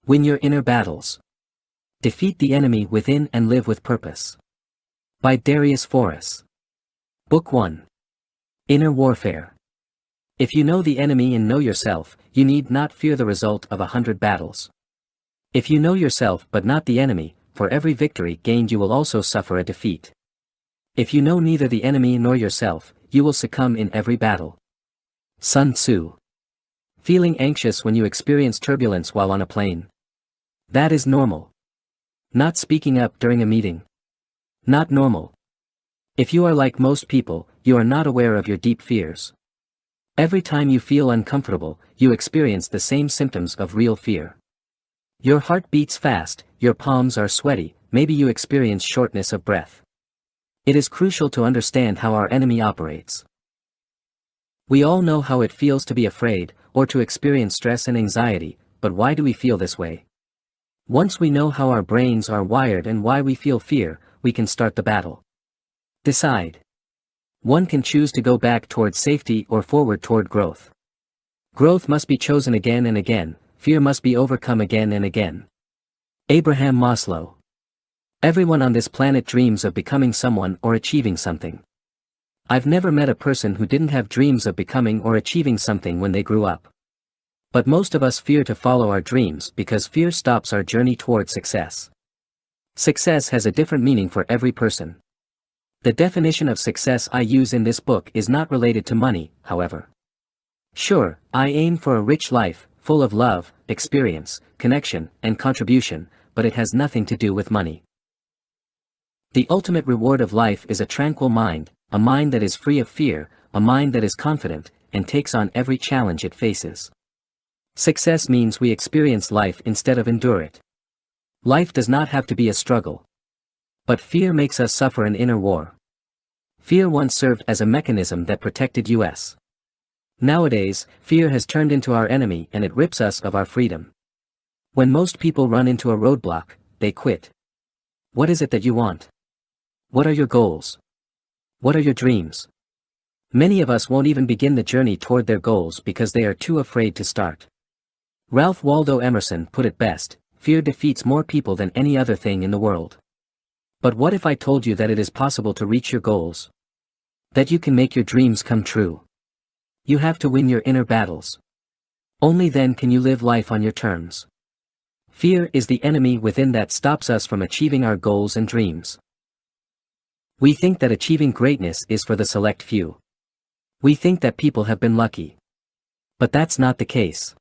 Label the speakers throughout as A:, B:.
A: Win your inner battles. Defeat the enemy within and live with purpose. By Darius Foroux. Book 1. Inner Warfare. If you know the enemy and know yourself, you need not fear the result of 100 battles. If you know yourself but not the enemy, for every victory gained you will also suffer a defeat. If you know neither the enemy nor yourself, you will succumb in every battle. Sun Tzu. Feeling anxious when you experience turbulence while on a plane. That is normal. Not speaking up during a meeting. Not normal. If you are like most people, you are not aware of your deep fears. Every time you feel uncomfortable, you experience the same symptoms of real fear. Your heart beats fast, your palms are sweaty, maybe you experience shortness of breath. It is crucial to understand how our enemy operates. We all know how it feels to be afraid, or to experience stress and anxiety, but why do we feel this way? Once we know how our brains are wired and why we feel fear, we can start the battle. Decide. One can choose to go back toward safety or forward toward growth. Growth must be chosen again and again, fear must be overcome again and again. Abraham Maslow. Everyone on this planet dreams of becoming someone or achieving something. I've never met a person who didn't have dreams of becoming or achieving something when they grew up. But most of us fear to follow our dreams because fear stops our journey toward success. Success has a different meaning for every person. The definition of success I use in this book is not related to money, however. Sure, I aim for a rich life, full of love, experience, connection, and contribution, but it has nothing to do with money. The ultimate reward of life is a tranquil mind, a mind that is free of fear, a mind that is confident, and takes on every challenge it faces. Success means we experience life instead of endure it. Life does not have to be a struggle. But fear makes us suffer an inner war. Fear once served as a mechanism that protected us. Nowadays, fear has turned into our enemy and it rips us of our freedom. When most people run into a roadblock, they quit. What is it that you want? What are your goals? What are your dreams? Many of us won't even begin the journey toward their goals because they are too afraid to start. Ralph Waldo Emerson put it best, fear defeats more people than any other thing in the world. But what if I told you that it is possible to reach your goals? That you can make your dreams come true? You have to win your inner battles. Only then can you live life on your terms. Fear is the enemy within that stops us from achieving our goals and dreams. We think that achieving greatness is for the select few. We think that people have been lucky. But that's not the case.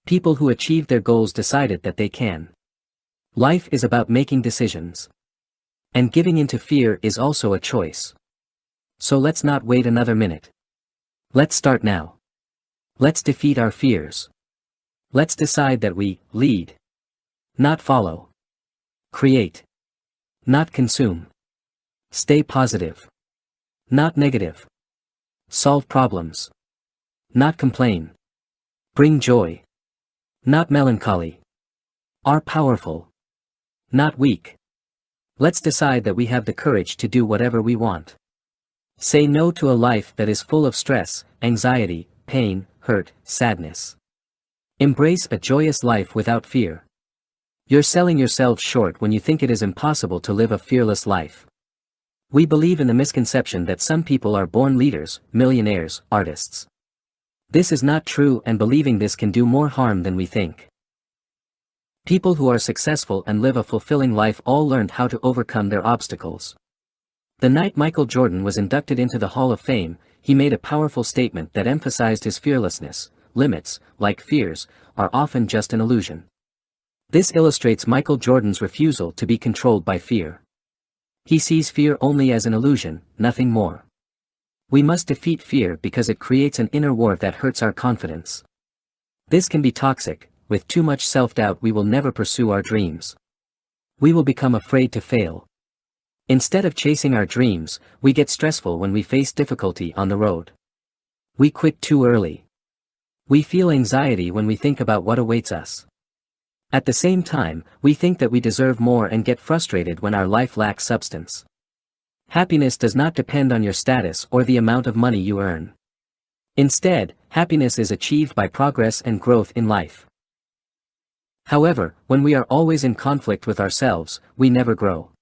A: People who achieved their goals decided that they can. Life is about making decisions. And giving into fear is also a choice. So let's not wait another minute. Let's start now. Let's defeat our fears. Let's decide that we lead. Not follow. Create. Not consume. Stay positive. Not negative. Solve problems. Not complain. Bring joy. Not melancholy. Are powerful. Not weak. Let's decide that we have the courage to do whatever we want. Say no to a life that is full of stress, anxiety, pain, hurt, sadness. Embrace a joyous life without fear. You're selling yourself short when you think it is impossible to live a fearless life. We believe in the misconception that some people are born leaders, millionaires, artists. This is not true, and believing this can do more harm than we think. People who are successful and live a fulfilling life all learned how to overcome their obstacles. The night Michael Jordan was inducted into the Hall of Fame, he made a powerful statement that emphasized his fearlessness. Limits, like fears, are often just an illusion. This illustrates Michael Jordan's refusal to be controlled by fear. He sees fear only as an illusion, nothing more. We must defeat fear because it creates an inner war that hurts our confidence. This can be toxic. With too much self-doubt we will never pursue our dreams. We will become afraid to fail. Instead of chasing our dreams, we get stressful when we face difficulty on the road. We quit too early. We feel anxiety when we think about what awaits us. At the same time, we think that we deserve more and get frustrated when our life lacks substance. Happiness does not depend on your status or the amount of money you earn. Instead, happiness is achieved by progress and growth in life. However, when we are always in conflict with ourselves, we never grow.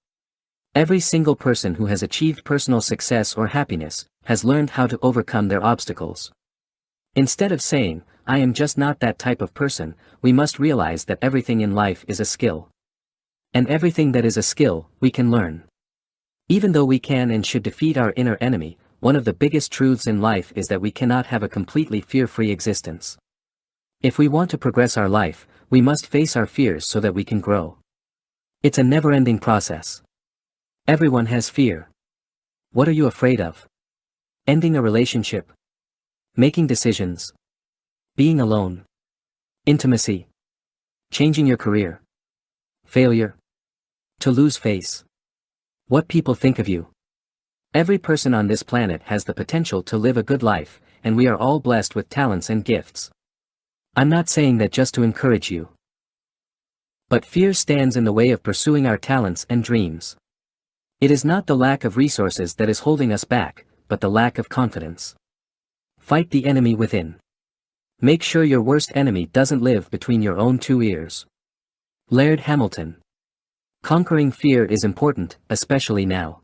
A: Every single person who has achieved personal success or happiness has learned how to overcome their obstacles. Instead of saying, "I am just not that type of person," we must realize that everything in life is a skill. And everything that is a skill, we can learn. Even though we can and should defeat our inner enemy, one of the biggest truths in life is that we cannot have a completely fear-free existence. If we want to progress our life, we must face our fears so that we can grow. It's a never-ending process. Everyone has fear. What are you afraid of? Ending a relationship? Making decisions? Being alone? Intimacy? Changing your career? Failure? To lose face? What people think of you? Every person on this planet has the potential to live a good life, and we are all blessed with talents and gifts. I'm not saying that just to encourage you. But fear stands in the way of pursuing our talents and dreams. It is not the lack of resources that is holding us back, but the lack of confidence. Fight the enemy within. Make sure your worst enemy doesn't live between your own two ears. Laird Hamilton. Conquering fear is important, especially now.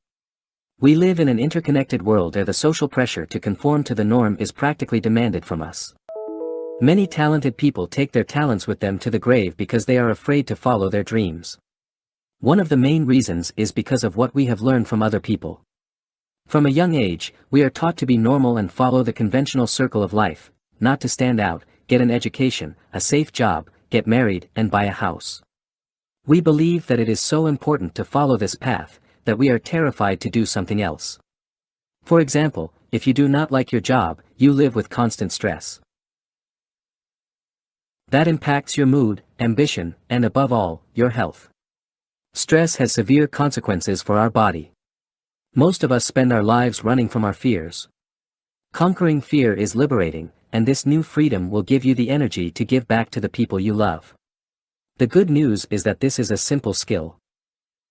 A: We live in an interconnected world where the social pressure to conform to the norm is practically demanded from us. Many talented people take their talents with them to the grave because they are afraid to follow their dreams. One of the main reasons is because of what we have learned from other people. From a young age, we are taught to be normal and follow the conventional circle of life, not to stand out, get an education, a safe job, get married, and buy a house. We believe that it is so important to follow this path, that we are terrified to do something else. For example, if you do not like your job, you live with constant stress. That impacts your mood, ambition, and above all, your health. Stress has severe consequences for our body. Most of us spend our lives running from our fears. Conquering fear is liberating, and this new freedom will give you the energy to give back to the people you love. The good news is that this is a simple skill.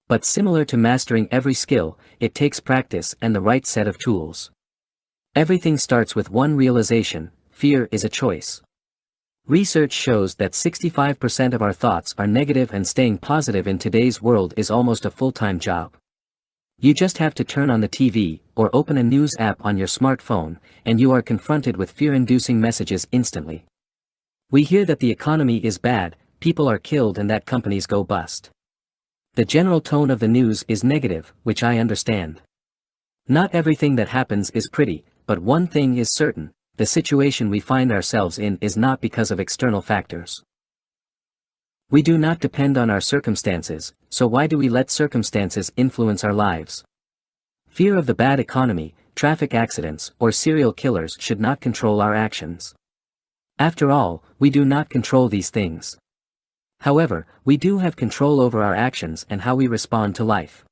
A: But similar to mastering every skill, it takes practice and the right set of tools. Everything starts with one realization: fear is a choice. Research shows that 65% of our thoughts are negative, and staying positive in today's world is almost a full-time job. You just have to turn on the TV, or open a news app on your smartphone, and you are confronted with fear-inducing messages instantly. We hear that the economy is bad, people are killed, and that companies go bust. The general tone of the news is negative, which I understand. Not everything that happens is pretty, but one thing is certain: the situation we find ourselves in is not because of external factors. We do not depend on our circumstances, so why do we let circumstances influence our lives? Fear of the bad economy, traffic accidents, or serial killers should not control our actions. After all, we do not control these things. However, we do have control over our actions and how we respond to life.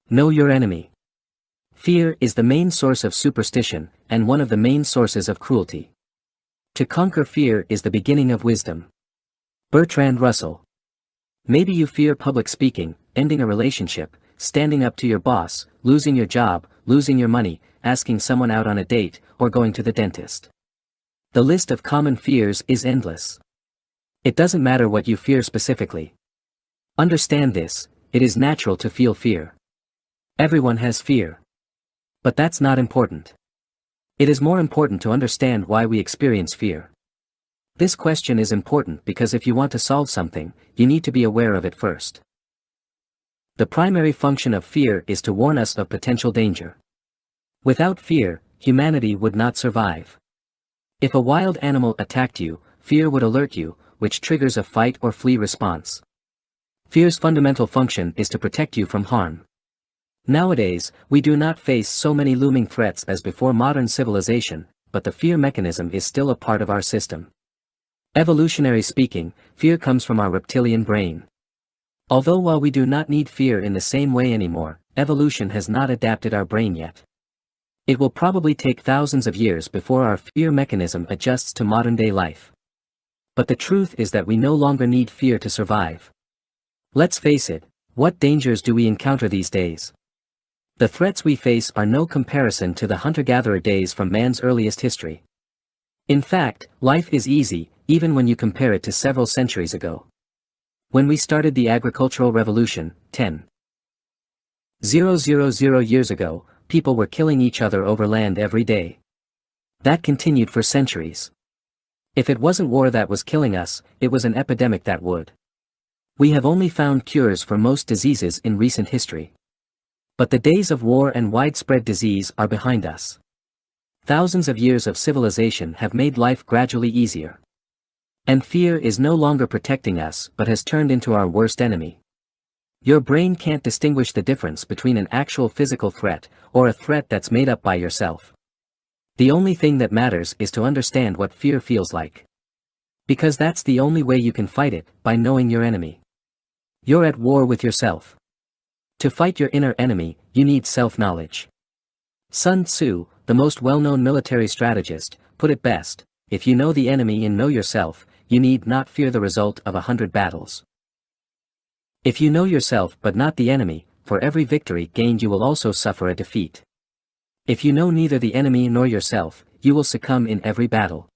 A: Know your enemy. Fear is the main source of superstition, and one of the main sources of cruelty. To conquer fear is the beginning of wisdom. Bertrand Russell. Maybe you fear public speaking, ending a relationship, standing up to your boss, losing your job, losing your money, asking someone out on a date, or going to the dentist. The list of common fears is endless. It doesn't matter what you fear specifically. Understand this: it is natural to feel fear. Everyone has fear. But that's not important. It is more important to understand why we experience fear. This question is important because if you want to solve something, you need to be aware of it first. The primary function of fear is to warn us of potential danger. Without fear, humanity would not survive. If a wild animal attacked you, fear would alert you, which triggers a fight or flee response. Fear's fundamental function is to protect you from harm. Nowadays, we do not face so many looming threats as before modern civilization, but the fear mechanism is still a part of our system. Evolutionary speaking, fear comes from our reptilian brain. Although while we do not need fear in the same way anymore, evolution has not adapted our brain yet. It will probably take thousands of years before our fear mechanism adjusts to modern-day life. But the truth is that we no longer need fear to survive. Let's face it, what dangers do we encounter these days? The threats we face are no comparison to the hunter-gatherer days from man's earliest history. In fact, life is easy, even when you compare it to several centuries ago. When we started the agricultural revolution, 10,000 years ago, people were killing each other over land every day. That continued for centuries. If it wasn't war that was killing us, it was an epidemic that would. We have only found cures for most diseases in recent history. But the days of war and widespread disease are behind us. Thousands of years of civilization have made life gradually easier. And fear is no longer protecting us but has turned into our worst enemy. Your brain can't distinguish the difference between an actual physical threat or a threat that's made up by yourself. The only thing that matters is to understand what fear feels like. Because that's the only way you can fight it, by knowing your enemy. You're at war with yourself. To fight your inner enemy, you need self-knowledge. Sun Tzu, the most well-known military strategist, put it best: if you know the enemy and know yourself, you need not fear the result of 100 battles. If you know yourself but not the enemy, for every victory gained you will also suffer a defeat. If you know neither the enemy nor yourself, you will succumb in every battle.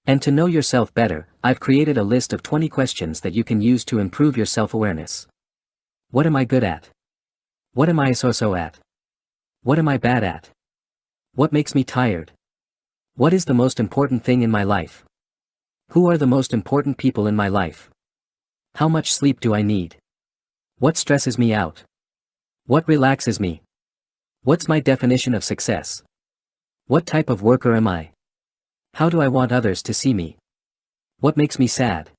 A: And to know yourself better, I've created a list of 20 questions that you can use to improve your self-awareness. What am I good at? What am I so at? What am I bad at? What makes me tired? What is the most important thing in my life? Who are the most important people in my life? How much sleep do I need? What stresses me out? What relaxes me? What's my definition of success? What type of worker am I? How do I want others to see me? What makes me sad?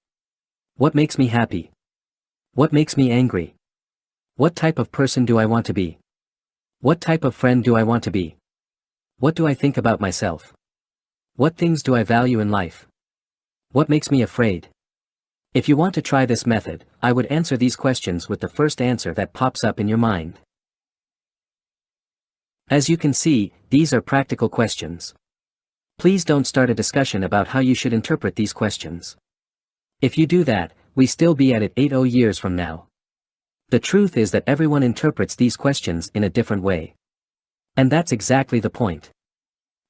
A: What makes me happy? What makes me angry? What type of person do I want to be? What type of friend do I want to be? What do I think about myself? What things do I value in life? What makes me afraid? If you want to try this method, I would answer these questions with the first answer that pops up in your mind. As you can see, these are practical questions. Please don't start a discussion about how you should interpret these questions. If you do that, we still be at it 80 years from now. The truth is that everyone interprets these questions in a different way. And that's exactly the point.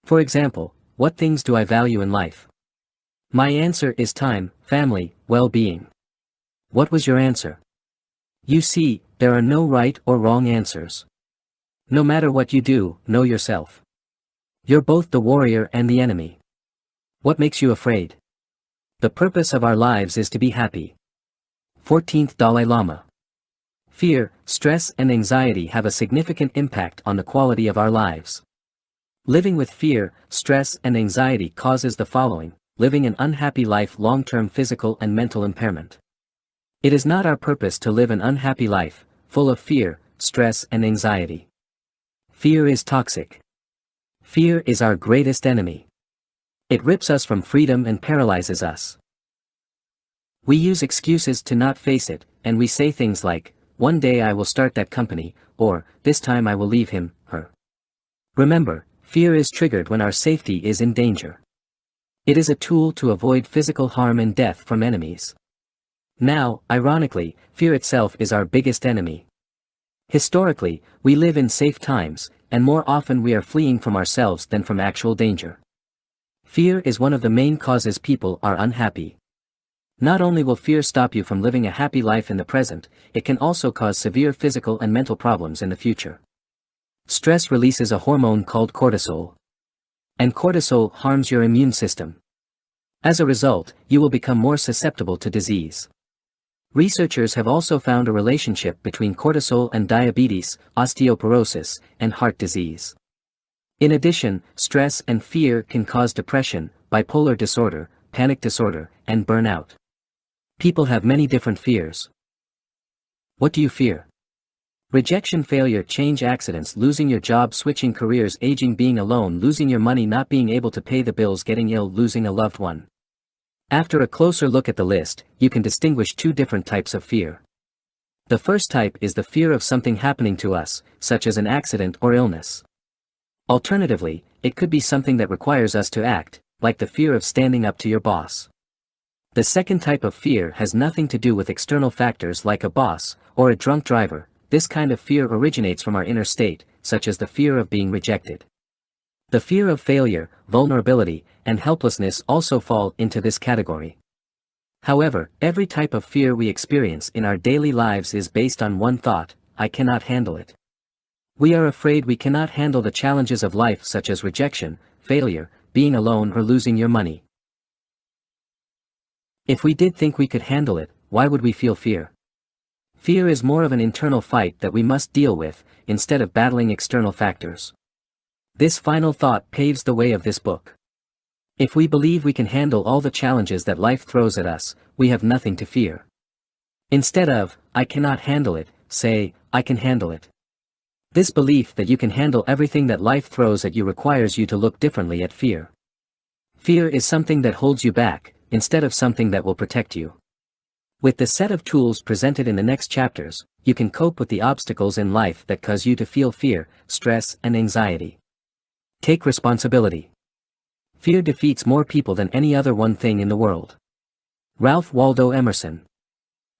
A: For example, what things do I value in life? My answer is time, family, well-being. What was your answer? You see, there are no right or wrong answers. No matter what you do, know yourself. You're both the warrior and the enemy. What makes you afraid? The purpose of our lives is to be happy. 14th Dalai Lama. Fear, stress and anxiety have a significant impact on the quality of our lives. Living with fear, stress and anxiety causes the following: living an unhappy life, long-term physical and mental impairment. It is not our purpose to live an unhappy life, full of fear, stress and anxiety. Fear is toxic. Fear is our greatest enemy. It rips us from freedom and paralyzes us. We use excuses to not face it, and we say things like, "One day I will start that company," or, "This time I will leave him, her." Remember, fear is triggered when our safety is in danger. It is a tool to avoid physical harm and death from enemies. Now, ironically, fear itself is our biggest enemy. Historically, we live in safe times, and more often we are fleeing from ourselves than from actual danger. Fear is one of the main causes people are unhappy. Not only will fear stop you from living a happy life in the present, it can also cause severe physical and mental problems in the future. Stress releases a hormone called cortisol. And cortisol harms your immune system. As a result, you will become more susceptible to disease. Researchers have also found a relationship between cortisol and diabetes, osteoporosis, and heart disease. In addition, stress and fear can cause depression, bipolar disorder, panic disorder, and burnout. People have many different fears. What do you fear? Rejection, failure, change, accidents, losing your job, switching careers, aging, being alone, losing your money, not being able to pay the bills, getting ill, losing a loved one. After a closer look at the list, you can distinguish two different types of fear. The first type is the fear of something happening to us, such as an accident or illness. Alternatively, it could be something that requires us to act, like the fear of standing up to your boss. The second type of fear has nothing to do with external factors like a boss, or a drunk driver. This kind of fear originates from our inner state, such as the fear of being rejected. The fear of failure, vulnerability, and helplessness also fall into this category. However, every type of fear we experience in our daily lives is based on one thought: I cannot handle it. We are afraid we cannot handle the challenges of life, such as rejection, failure, being alone, or losing your money. If we did think we could handle it, why would we feel fear? Fear is more of an internal fight that we must deal with, instead of battling external factors. This final thought paves the way of this book. If we believe we can handle all the challenges that life throws at us, we have nothing to fear. Instead of, I cannot handle it, say, I can handle it. This belief that you can handle everything that life throws at you requires you to look differently at fear. Fear is something that holds you back, instead of something that will protect you. With the set of tools presented in the next chapters, you can cope with the obstacles in life that cause you to feel fear, stress, and anxiety. Take responsibility. Fear defeats more people than any other one thing in the world. Ralph Waldo Emerson.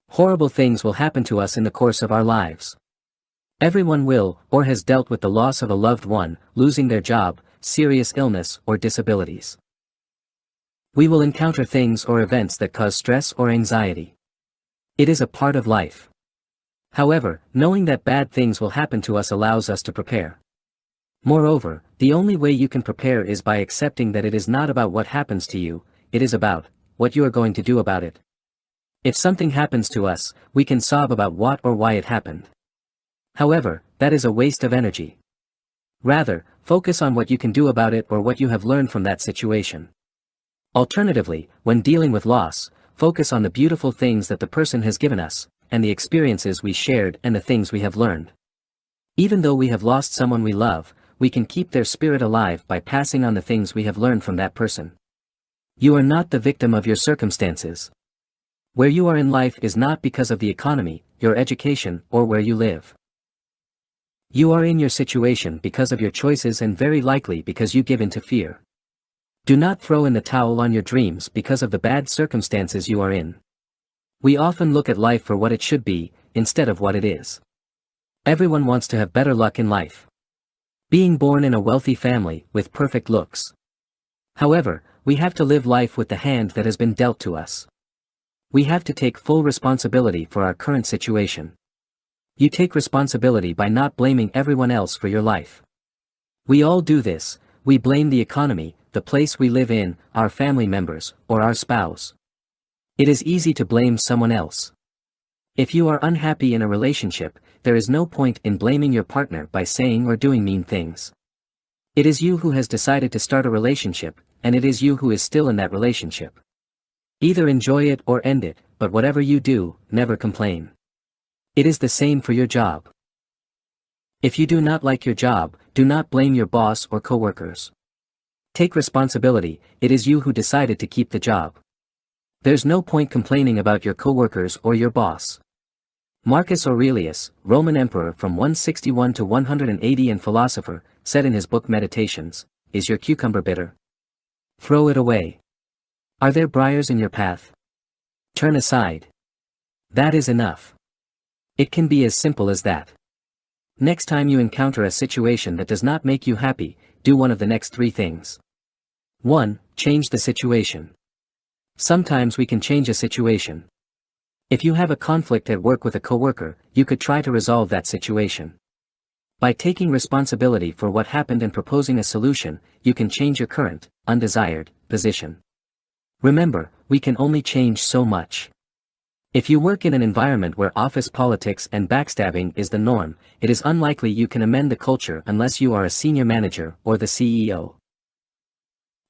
A: Horrible things will happen to us in the course of our lives. Everyone will, or has dealt with the loss of a loved one, losing their job, serious illness, or disabilities. We will encounter things or events that cause stress or anxiety. It is a part of life. However, knowing that bad things will happen to us allows us to prepare. Moreover, the only way you can prepare is by accepting that it is not about what happens to you, it is about what you are going to do about it. If something happens to us, we can sob about what or why it happened. However, that is a waste of energy. Rather, focus on what you can do about it or what you have learned from that situation. Alternatively, when dealing with loss, focus on the beautiful things that the person has given us, and the experiences we shared and the things we have learned. Even though we have lost someone we love, we can keep their spirit alive by passing on the things we have learned from that person. You are not the victim of your circumstances. Where you are in life is not because of the economy, your education, or where you live. You are in your situation because of your choices and very likely because you give in to fear. Do not throw in the towel on your dreams because of the bad circumstances you are in. We often look at life for what it should be, instead of what it is. Everyone wants to have better luck in life. Being born in a wealthy family, with perfect looks. However, we have to live life with the hand that has been dealt to us. We have to take full responsibility for our current situation. You take responsibility by not blaming everyone else for your life. We all do this: we blame the economy, the place we live in, our family members, or our spouse. It is easy to blame someone else. If you are unhappy in a relationship, there is no point in blaming your partner by saying or doing mean things. It is you who has decided to start a relationship, and it is you who is still in that relationship. Either enjoy it or end it, but whatever you do, never complain. It is the same for your job. If you do not like your job, do not blame your boss or coworkers. Take responsibility, it is you who decided to keep the job. There's no point complaining about your coworkers or your boss. Marcus Aurelius, Roman emperor from 161 to 180 and philosopher, said in his book Meditations, "Is your cucumber bitter? Throw it away. Are there briars in your path? Turn aside. That is enough." It can be as simple as that. Next time you encounter a situation that does not make you happy, do one of the next 3 things. 1. Change the situation. Sometimes we can change a situation. If you have a conflict at work with a coworker, you could try to resolve that situation. By taking responsibility for what happened and proposing a solution, you can change your current, undesired, position. Remember, we can only change so much. If you work in an environment where office politics and backstabbing is the norm, it is unlikely you can amend the culture unless you are a senior manager or the CEO.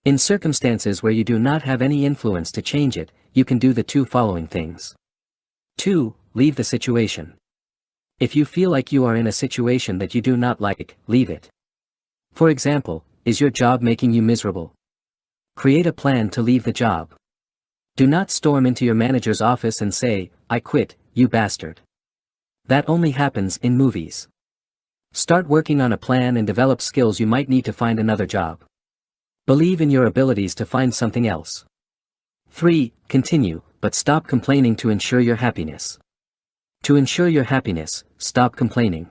A: In circumstances where you do not have any influence to change it, you can do the 2 following things. 2. Leave the situation. If you feel like you are in a situation that you do not like, leave it. For example, is your job making you miserable? Create a plan to leave the job. Do not storm into your manager's office and say, "I quit, you bastard." That only happens in movies. Start working on a plan and develop skills you might need to find another job. Believe in your abilities to find something else. 3. Continue, but stop complaining to ensure your happiness. To ensure your happiness, stop complaining.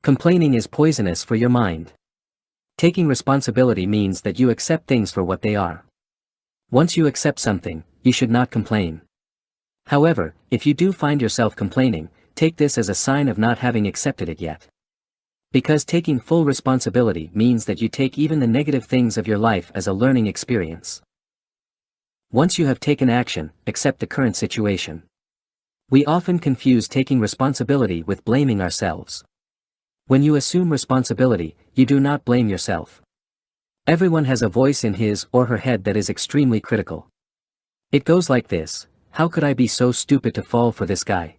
A: Complaining is poisonous for your mind. Taking responsibility means that you accept things for what they are. Once you accept something, you should not complain. However, if you do find yourself complaining, take this as a sign of not having accepted it yet. Because taking full responsibility means that you take even the negative things of your life as a learning experience. Once you have taken action, accept the current situation. We often confuse taking responsibility with blaming ourselves. When you assume responsibility, you do not blame yourself. Everyone has a voice in his or her head that is extremely critical. It goes like this: how could I be so stupid to fall for this guy?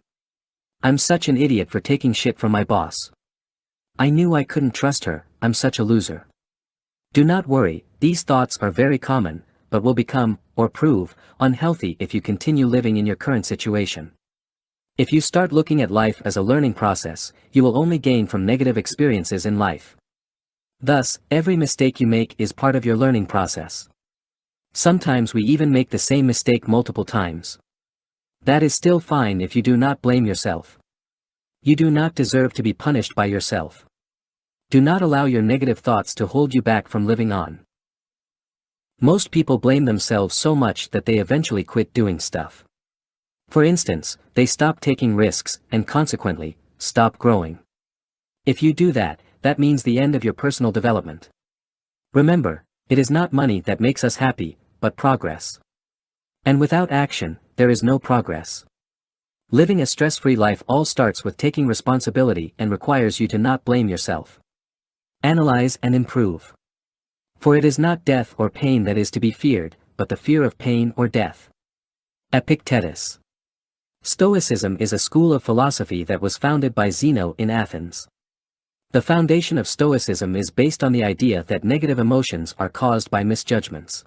A: I'm such an idiot for taking shit from my boss. I knew I couldn't trust her, I'm such a loser. Do not worry, these thoughts are very common, but will become, or prove, unhealthy if you continue living in your current situation. If you start looking at life as a learning process, you will only gain from negative experiences in life. Thus, every mistake you make is part of your learning process. Sometimes we even make the same mistake multiple times. That is still fine if you do not blame yourself. You do not deserve to be punished by yourself. Do not allow your negative thoughts to hold you back from living on. Most people blame themselves so much that they eventually quit doing stuff. For instance, they stop taking risks, and consequently, stop growing. If you do that, that means the end of your personal development. Remember, it is not money that makes us happy, but progress. And without action, there is no progress. Living a stress-free life all starts with taking responsibility and requires you to not blame yourself. Analyze and improve. For it is not death or pain that is to be feared, but the fear of pain or death. Epictetus. Stoicism is a school of philosophy that was founded by Zeno in Athens. The foundation of Stoicism is based on the idea that negative emotions are caused by misjudgments.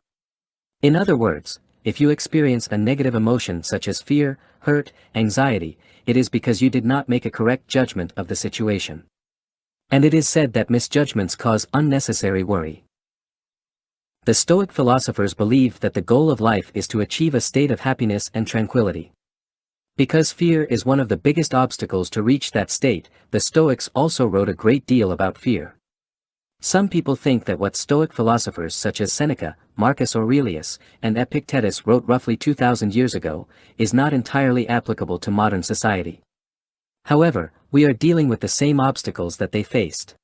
A: In other words, if you experience a negative emotion such as fear, hurt, anxiety, it is because you did not make a correct judgment of the situation. And it is said that misjudgments cause unnecessary worry. The Stoic philosophers believed that the goal of life is to achieve a state of happiness and tranquility. Because fear is one of the biggest obstacles to reach that state, the Stoics also wrote a great deal about fear. Some people think that what Stoic philosophers such as Seneca, Marcus Aurelius, and Epictetus wrote roughly 2,000 years ago, is not entirely applicable to modern society. However, we are dealing with the same obstacles that they faced.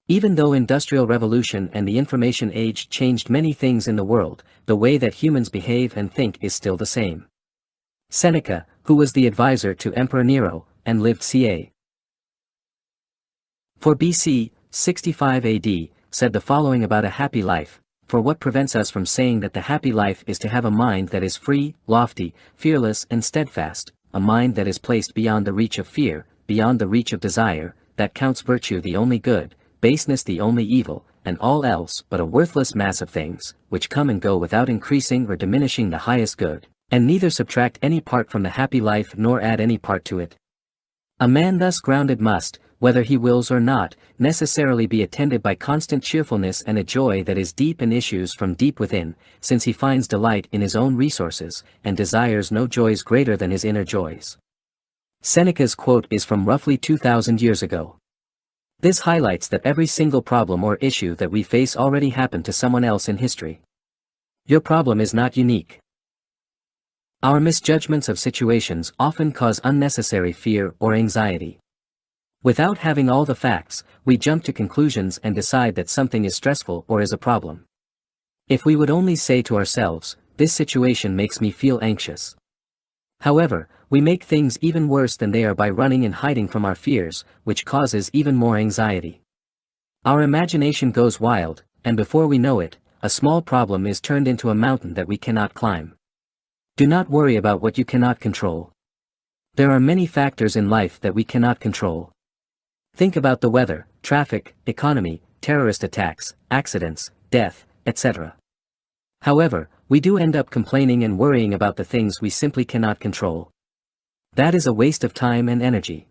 A: Even though Industrial Revolution and the Information Age changed many things in the world, the way that humans behave and think is still the same. Seneca, who was the advisor to Emperor Nero, and lived ca. 4 BC, 65 AD, said the following about a happy life: for what prevents us from saying that the happy life is to have a mind that is free, lofty, fearless and steadfast, a mind that is placed beyond the reach of fear, beyond the reach of desire, that counts virtue the only good, baseness the only evil, and all else but a worthless mass of things, which come and go without increasing or diminishing the highest good, and neither subtract any part from the happy life nor add any part to it. A man thus grounded must, whether he wills or not, necessarily be attended by constant cheerfulness and a joy that is deep and issues from deep within, since he finds delight in his own resources, and desires no joys greater than his inner joys. Seneca's quote is from roughly 2,000 years ago. This highlights that every single problem or issue that we face already happened to someone else in history. Your problem is not unique. Our misjudgments of situations often cause unnecessary fear or anxiety. Without having all the facts, we jump to conclusions and decide that something is stressful or is a problem. If we would only say to ourselves, "This situation makes me feel anxious." However, we make things even worse than they are by running and hiding from our fears, which causes even more anxiety. Our imagination goes wild, and before we know it, a small problem is turned into a mountain that we cannot climb. Do not worry about what you cannot control. There are many factors in life that we cannot control. Think about the weather, traffic, economy, terrorist attacks, accidents, death, etc. However, we do end up complaining and worrying about the things we simply cannot control. That is a waste of time and energy.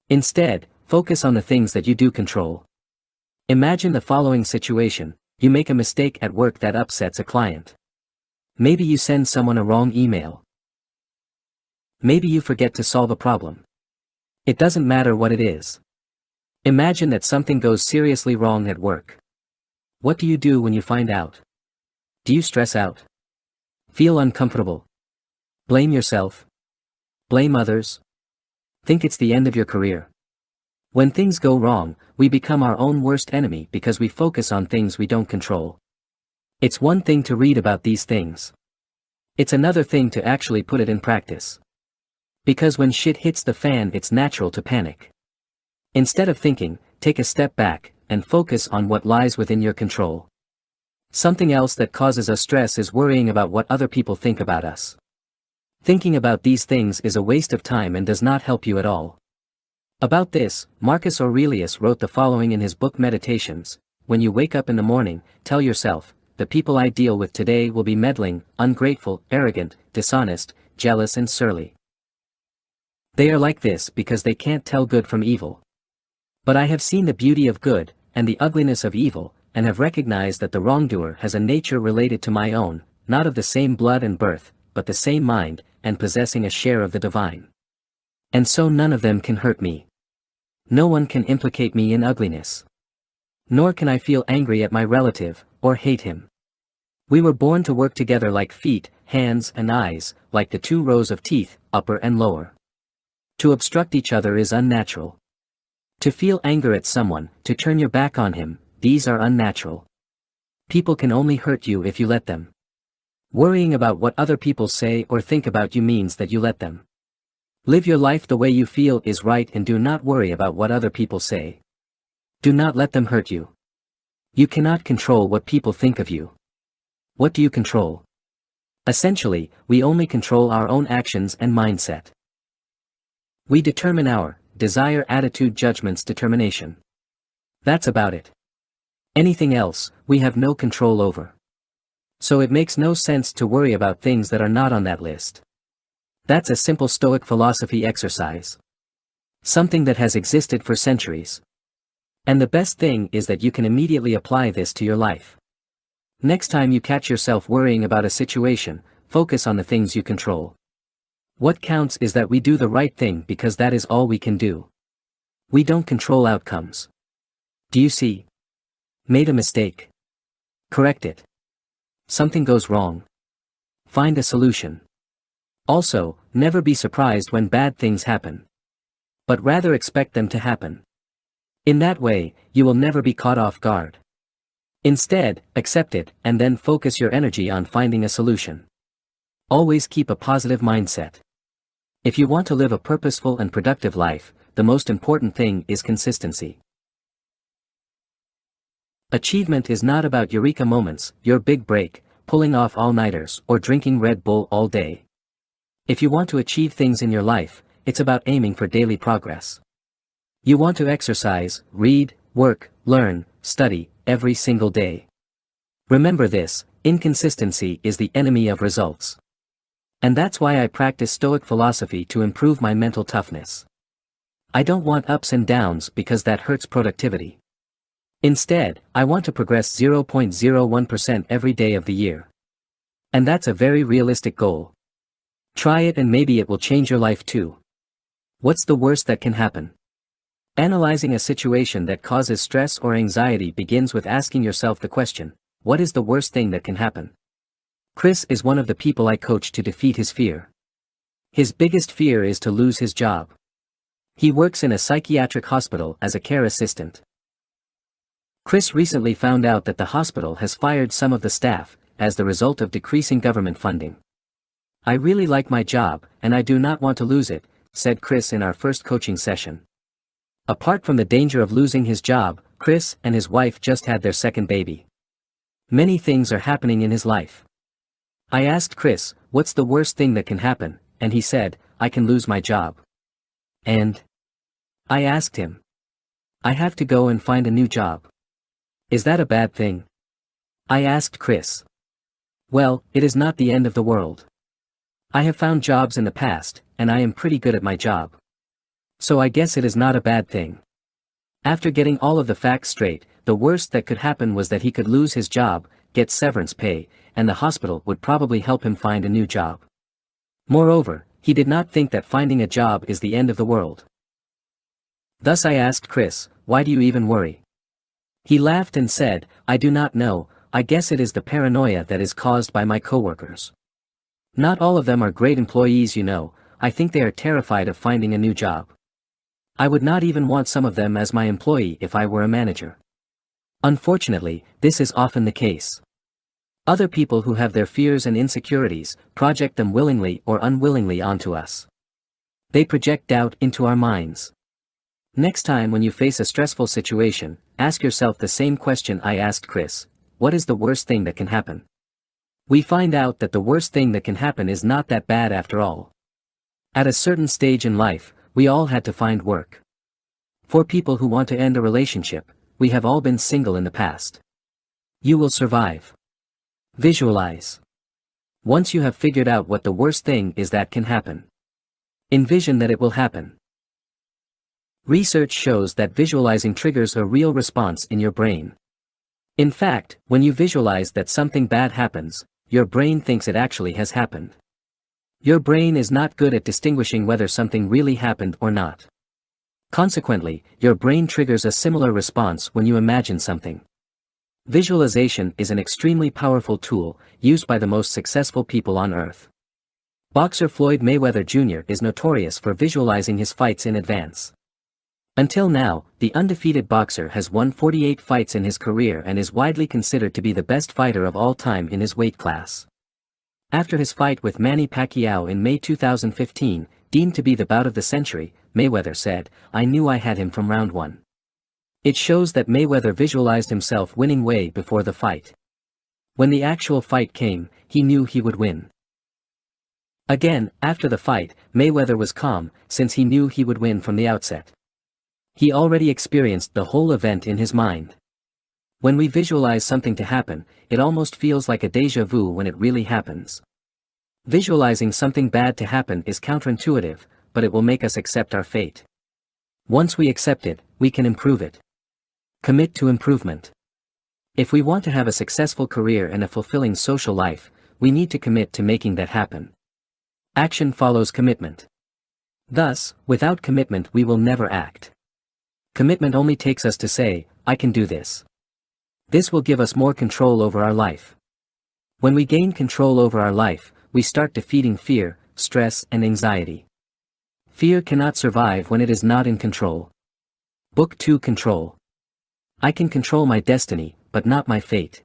A: Instead, focus on the things that you do control. Imagine the following situation: you make a mistake at work that upsets a client. Maybe you send someone a wrong email. Maybe you forget to solve a problem. It doesn't matter what it is. Imagine that something goes seriously wrong at work. What do you do when you find out? Do you stress out? Feel uncomfortable? Blame yourself? Blame others? Think it's the end of your career? When things go wrong, we become our own worst enemy because we focus on things we don't control. It's one thing to read about these things. It's another thing to actually put it in practice. Because when shit hits the fan, it's natural to panic. Instead of thinking, take a step back, and focus on what lies within your control. Something else that causes us stress is worrying about what other people think about us. Thinking about these things is a waste of time and does not help you at all. About this, Marcus Aurelius wrote the following in his book Meditations: when you wake up in the morning, tell yourself, the people I deal with today will be meddling, ungrateful, arrogant, dishonest, jealous and surly. They are like this because they can't tell good from evil. But I have seen the beauty of good, and the ugliness of evil, and have recognized that the wrongdoer has a nature related to my own, not of the same blood and birth, but the same mind, and possessing a share of the divine. And so none of them can hurt me. No one can implicate me in ugliness. Nor can I feel angry at my relative, or hate him. We were born to work together like feet, hands and eyes, like the two rows of teeth, upper and lower. To obstruct each other is unnatural. To feel anger at someone, to turn your back on him, these are unnatural. People can only hurt you if you let them. Worrying about what other people say or think about you means that you let them. Live your life the way you feel is right and do not worry about what other people say. Do not let them hurt you. You cannot control what people think of you. What do you control? Essentially, we only control our own actions and mindset. We determine our desire, attitude, judgments, determination. That's about it. Anything else, we have no control over. So it makes no sense to worry about things that are not on that list. That's a simple Stoic philosophy exercise. Something that has existed for centuries. And the best thing is that you can immediately apply this to your life. Next time you catch yourself worrying about a situation, focus on the things you control. What counts is that we do the right thing because that is all we can do. We don't control outcomes. Do you see? Made a mistake. Correct it. Something goes wrong. Find a solution. Also, never be surprised when bad things happen. But rather expect them to happen. In that way, you will never be caught off guard. Instead, accept it and then focus your energy on finding a solution. Always keep a positive mindset. If you want to live a purposeful and productive life, the most important thing is consistency. Achievement is not about eureka moments, your big break, pulling off all-nighters, or drinking Red Bull all day. If you want to achieve things in your life, it's about aiming for daily progress. You want to exercise, read, work, learn, study, every single day. Remember this, inconsistency is the enemy of results. And that's why I practice Stoic philosophy to improve my mental toughness. I don't want ups and downs because that hurts productivity. Instead, I want to progress 0.01% every day of the year. And that's a very realistic goal. Try it and maybe it will change your life too. What's the worst that can happen? Analyzing a situation that causes stress or anxiety begins with asking yourself the question, what is the worst thing that can happen? Chris is one of the people I coach to defeat his fear. His biggest fear is to lose his job. He works in a psychiatric hospital as a care assistant. Chris recently found out that the hospital has fired some of the staff, as the result of decreasing government funding. I really like my job, and I do not want to lose it, said Chris in our first coaching session. Apart from the danger of losing his job, Chris and his wife just had their second baby. Many things are happening in his life. I asked Chris, what's the worst thing that can happen, and he said, I can lose my job. And I asked him, I have to go and find a new job. Is that a bad thing? I asked Chris. Well, it is not the end of the world. I have found jobs in the past, and I am pretty good at my job. So I guess it is not a bad thing. After getting all of the facts straight, the worst that could happen was that he could lose his job, get severance pay, and the hospital would probably help him find a new job. Moreover, he did not think that finding a job is the end of the world. Thus I asked Chris, why do you even worry? He laughed and said, I do not know, I guess it is the paranoia that is caused by my coworkers. Not all of them are great employees, you know. I think they are terrified of finding a new job. I would not even want some of them as my employee if I were a manager. Unfortunately, this is often the case. Other people who have their fears and insecurities project them willingly or unwillingly onto us. They project doubt into our minds. Next time when you face a stressful situation, ask yourself the same question I asked Chris: what is the worst thing that can happen? We find out that the worst thing that can happen is not that bad after all. At a certain stage in life, we all had to find work. For people who want to end a relationship, we have all been single in the past. You will survive. Visualize. Once you have figured out what the worst thing is that can happen, envision that it will happen. Research shows that visualizing triggers a real response in your brain. In fact, when you visualize that something bad happens, your brain thinks it actually has happened. Your brain is not good at distinguishing whether something really happened or not. Consequently, your brain triggers a similar response when you imagine something. Visualization is an extremely powerful tool, used by the most successful people on earth. Boxer Floyd Mayweather Jr. is notorious for visualizing his fights in advance. Until now, the undefeated boxer has won 48 fights in his career and is widely considered to be the best fighter of all time in his weight class. After his fight with Manny Pacquiao in May 2015, deemed to be the bout of the century, Mayweather said, "I knew I had him from round one." It shows that Mayweather visualized himself winning way before the fight. When the actual fight came, he knew he would win. Again, after the fight, Mayweather was calm, since he knew he would win from the outset. He already experienced the whole event in his mind. When we visualize something to happen, it almost feels like a déjà vu when it really happens. Visualizing something bad to happen is counterintuitive, but it will make us accept our fate. Once we accept it, we can improve it. Commit to improvement. If we want to have a successful career and a fulfilling social life, we need to commit to making that happen. Action follows commitment. Thus, without commitment we will never act. Commitment only takes us to say, "I can do this." This will give us more control over our life. When we gain control over our life, we start defeating fear, stress, and anxiety. Fear cannot survive when it is not in control. Book 2: Control. I can control my destiny, but not my fate.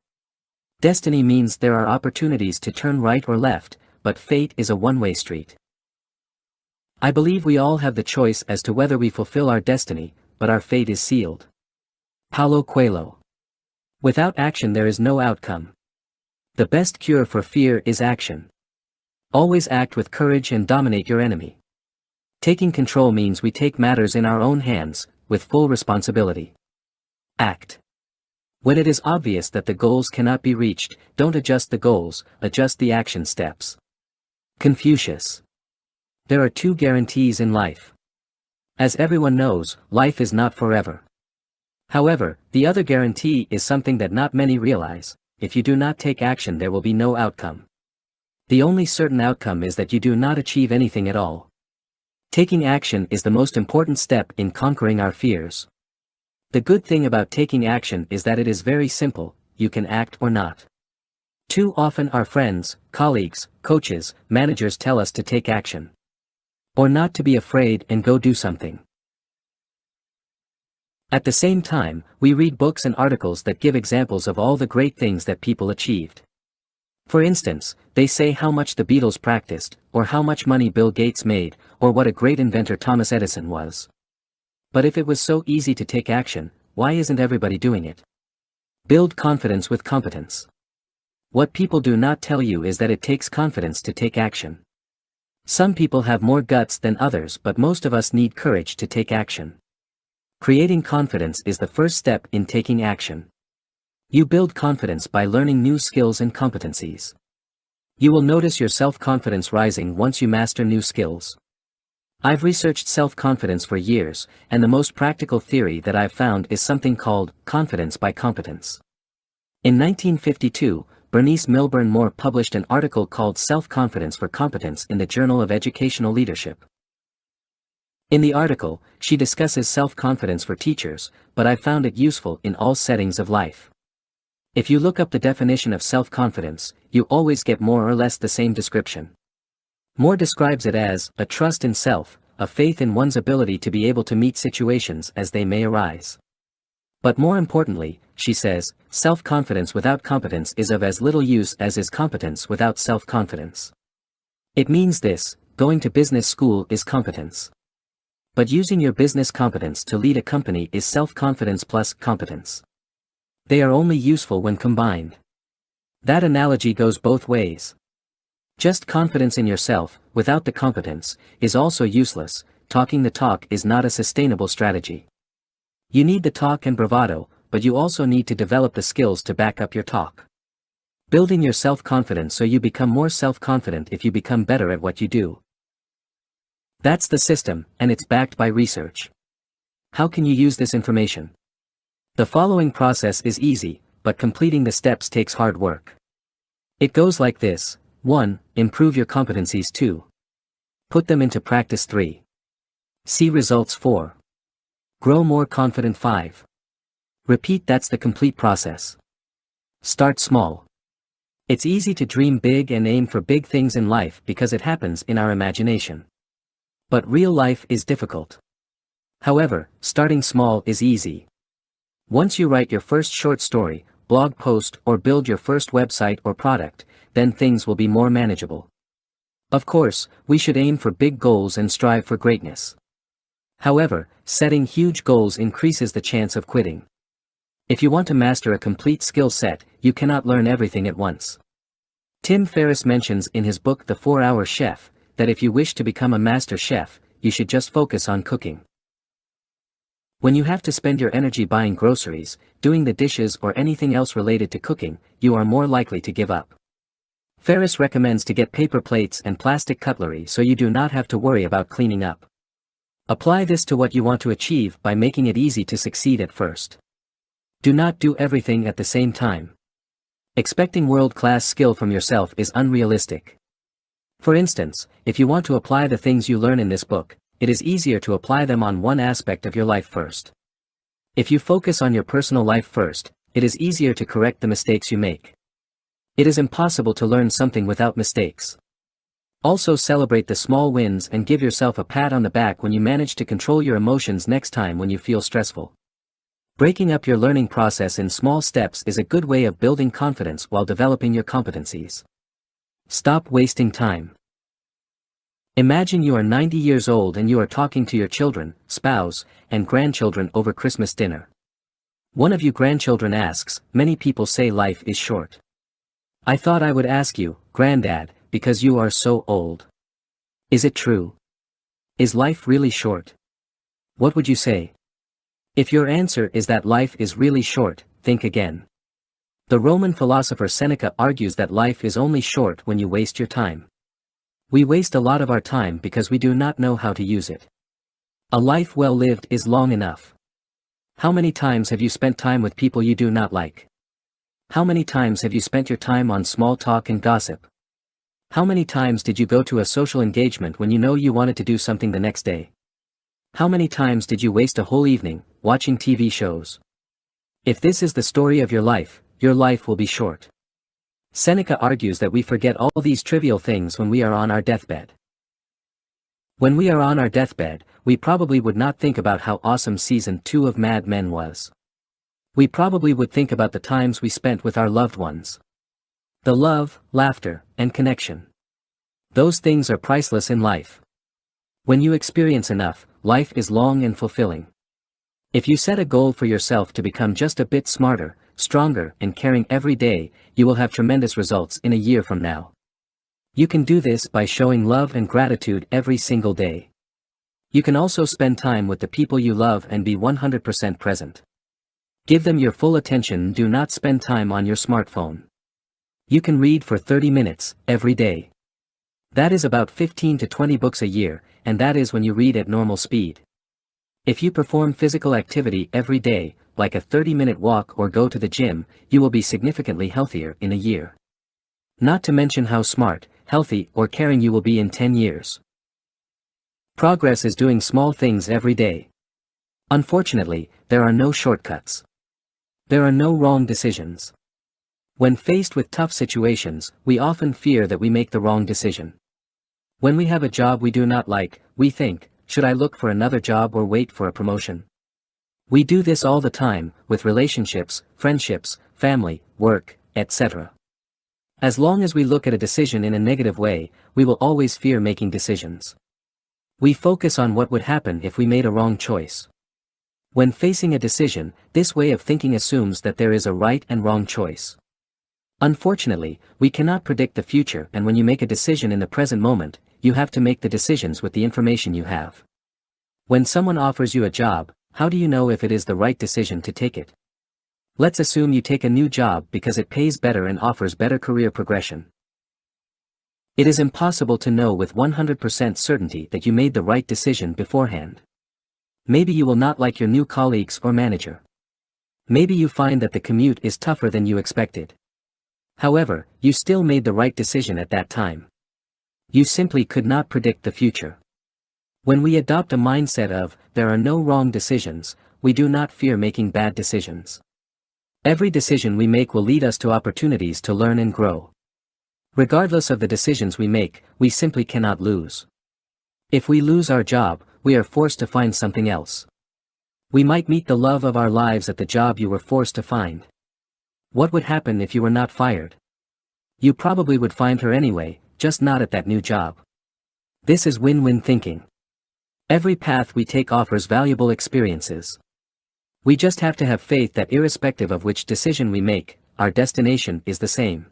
A: Destiny means there are opportunities to turn right or left, but fate is a one-way street. I believe we all have the choice as to whether we fulfill our destiny, but our fate is sealed. Paulo Coelho. Without action there is no outcome. The best cure for fear is action. Always act with courage and dominate your enemy. Taking control means we take matters in our own hands, with full responsibility. Act. When it is obvious that the goals cannot be reached, don't adjust the goals, adjust the action steps. Confucius. There are two guarantees in life. As everyone knows, life is not forever. However, the other guarantee is something that not many realize: if you do not take action there will be no outcome. The only certain outcome is that you do not achieve anything at all. Taking action is the most important step in conquering our fears. The good thing about taking action is that it is very simple: you can act or not. Too often our friends, colleagues, coaches, managers tell us to take action. Or not to be afraid and go do something. At the same time, we read books and articles that give examples of all the great things that people achieved. For instance, they say how much the Beatles practiced, or how much money Bill Gates made, or what a great inventor Thomas Edison was. But if it was so easy to take action, why isn't everybody doing it? Build confidence with competence. What people do not tell you is that it takes confidence to take action. Some people have more guts than others, but most of us need courage to take action. Creating confidence is the first step in taking action. You build confidence by learning new skills and competencies. You will notice your self-confidence rising once you master new skills. I've researched self-confidence for years, and the most practical theory that I've found is something called confidence by competence. In 1952, Bernice Milburn Moore published an article called Self-Confidence for Competence in the Journal of Educational Leadership. In the article, she discusses self-confidence for teachers, but I found it useful in all settings of life. If you look up the definition of self-confidence, you always get more or less the same description. Moore describes it as a trust in self, a faith in one's ability to be able to meet situations as they may arise. But more importantly, she says, self-confidence without competence is of as little use as is competence without self-confidence. It means this: going to business school is competence. But using your business competence to lead a company is self-confidence plus competence. They are only useful when combined. That analogy goes both ways. Just confidence in yourself, without the competence, is also useless. Talking the talk is not a sustainable strategy. You need the talk and bravado, but you also need to develop the skills to back up your talk. Building your self-confidence so you become more self-confident if you become better at what you do. That's the system, and it's backed by research. How can you use this information? The following process is easy, but completing the steps takes hard work. It goes like this: 1. Improve your competencies. 2. Put them into practice. 3. See results. 4. Grow more confident. 5. Repeat. That's the complete process. Start small. It's easy to dream big and aim for big things in life because it happens in our imagination. But real life is difficult. However, starting small is easy. Once you write your first short story, blog post, or build your first website or product, then things will be more manageable. Of course, we should aim for big goals and strive for greatness. However, setting huge goals increases the chance of quitting. If you want to master a complete skill set, you cannot learn everything at once. Tim Ferriss mentions in his book The 4-Hour Chef, that if you wish to become a master chef, you should just focus on cooking. When you have to spend your energy buying groceries, doing the dishes or anything else related to cooking, you are more likely to give up. Ferriss recommends to get paper plates and plastic cutlery so you do not have to worry about cleaning up. Apply this to what you want to achieve by making it easy to succeed at first. Do not do everything at the same time. Expecting world-class skill from yourself is unrealistic. For instance, if you want to apply the things you learn in this book, it is easier to apply them on one aspect of your life first. If you focus on your personal life first, it is easier to correct the mistakes you make. It is impossible to learn something without mistakes. Also celebrate the small wins and give yourself a pat on the back when you manage to control your emotions next time when you feel stressful. Breaking up your learning process in small steps is a good way of building confidence while developing your competencies. Stop wasting time. Imagine you are 90 years old and you are talking to your children, spouse, and grandchildren over Christmas dinner. One of you grandchildren asks, "Many people say life is short. I thought I would ask you, Granddad, because you are so old. Is it true? Is life really short?" What would you say? If your answer is that life is really short, think again. The Roman philosopher Seneca argues that life is only short when you waste your time. We waste a lot of our time because we do not know how to use it. A life well lived is long enough. How many times have you spent time with people you do not like? How many times have you spent your time on small talk and gossip? How many times did you go to a social engagement when you know you wanted to do something the next day? How many times did you waste a whole evening, watching TV shows? If this is the story of your life will be short. Seneca argues that we forget all these trivial things when we are on our deathbed. When we are on our deathbed, we probably would not think about how awesome season 2 of Mad Men was. We probably would think about the times we spent with our loved ones. The love, laughter, and connection. Those things are priceless in life. When you experience enough, life is long and fulfilling. If you set a goal for yourself to become just a bit smarter, stronger, and caring every day, you will have tremendous results in a year from now. You can do this by showing love and gratitude every single day. You can also spend time with the people you love and be 100% present. Give them your full attention and do not spend time on your smartphone. You can read for 30 minutes, every day. That is about 15 to 20 books a year, and that is when you read at normal speed. If you perform physical activity every day, like a 30-minute walk or go to the gym, you will be significantly healthier in a year. Not to mention how smart, healthy, or caring you will be in 10 years. Progress is doing small things every day. Unfortunately, there are no shortcuts. There are no wrong decisions. When faced with tough situations, we often fear that we make the wrong decision. When we have a job we do not like, we think, should I look for another job or wait for a promotion? We do this all the time, with relationships, friendships, family, work, etc. As long as we look at a decision in a negative way, we will always fear making decisions. We focus on what would happen if we made a wrong choice. When facing a decision, this way of thinking assumes that there is a right and wrong choice. Unfortunately, we cannot predict the future, and when you make a decision in the present moment, you have to make the decisions with the information you have. When someone offers you a job, how do you know if it is the right decision to take it? Let's assume you take a new job because it pays better and offers better career progression. It is impossible to know with 100% certainty that you made the right decision beforehand. Maybe you will not like your new colleagues or manager. Maybe you find that the commute is tougher than you expected. However, you still made the right decision at that time. You simply could not predict the future. When we adopt a mindset of, there are no wrong decisions, we do not fear making bad decisions. Every decision we make will lead us to opportunities to learn and grow. Regardless of the decisions we make, we simply cannot lose. If we lose our job, we are forced to find something else. We might meet the love of our lives at the job you were forced to find. What would happen if you were not fired? You probably would find her anyway, just not at that new job. This is win-win thinking. Every path we take offers valuable experiences. We just have to have faith that irrespective of which decision we make, our destination is the same.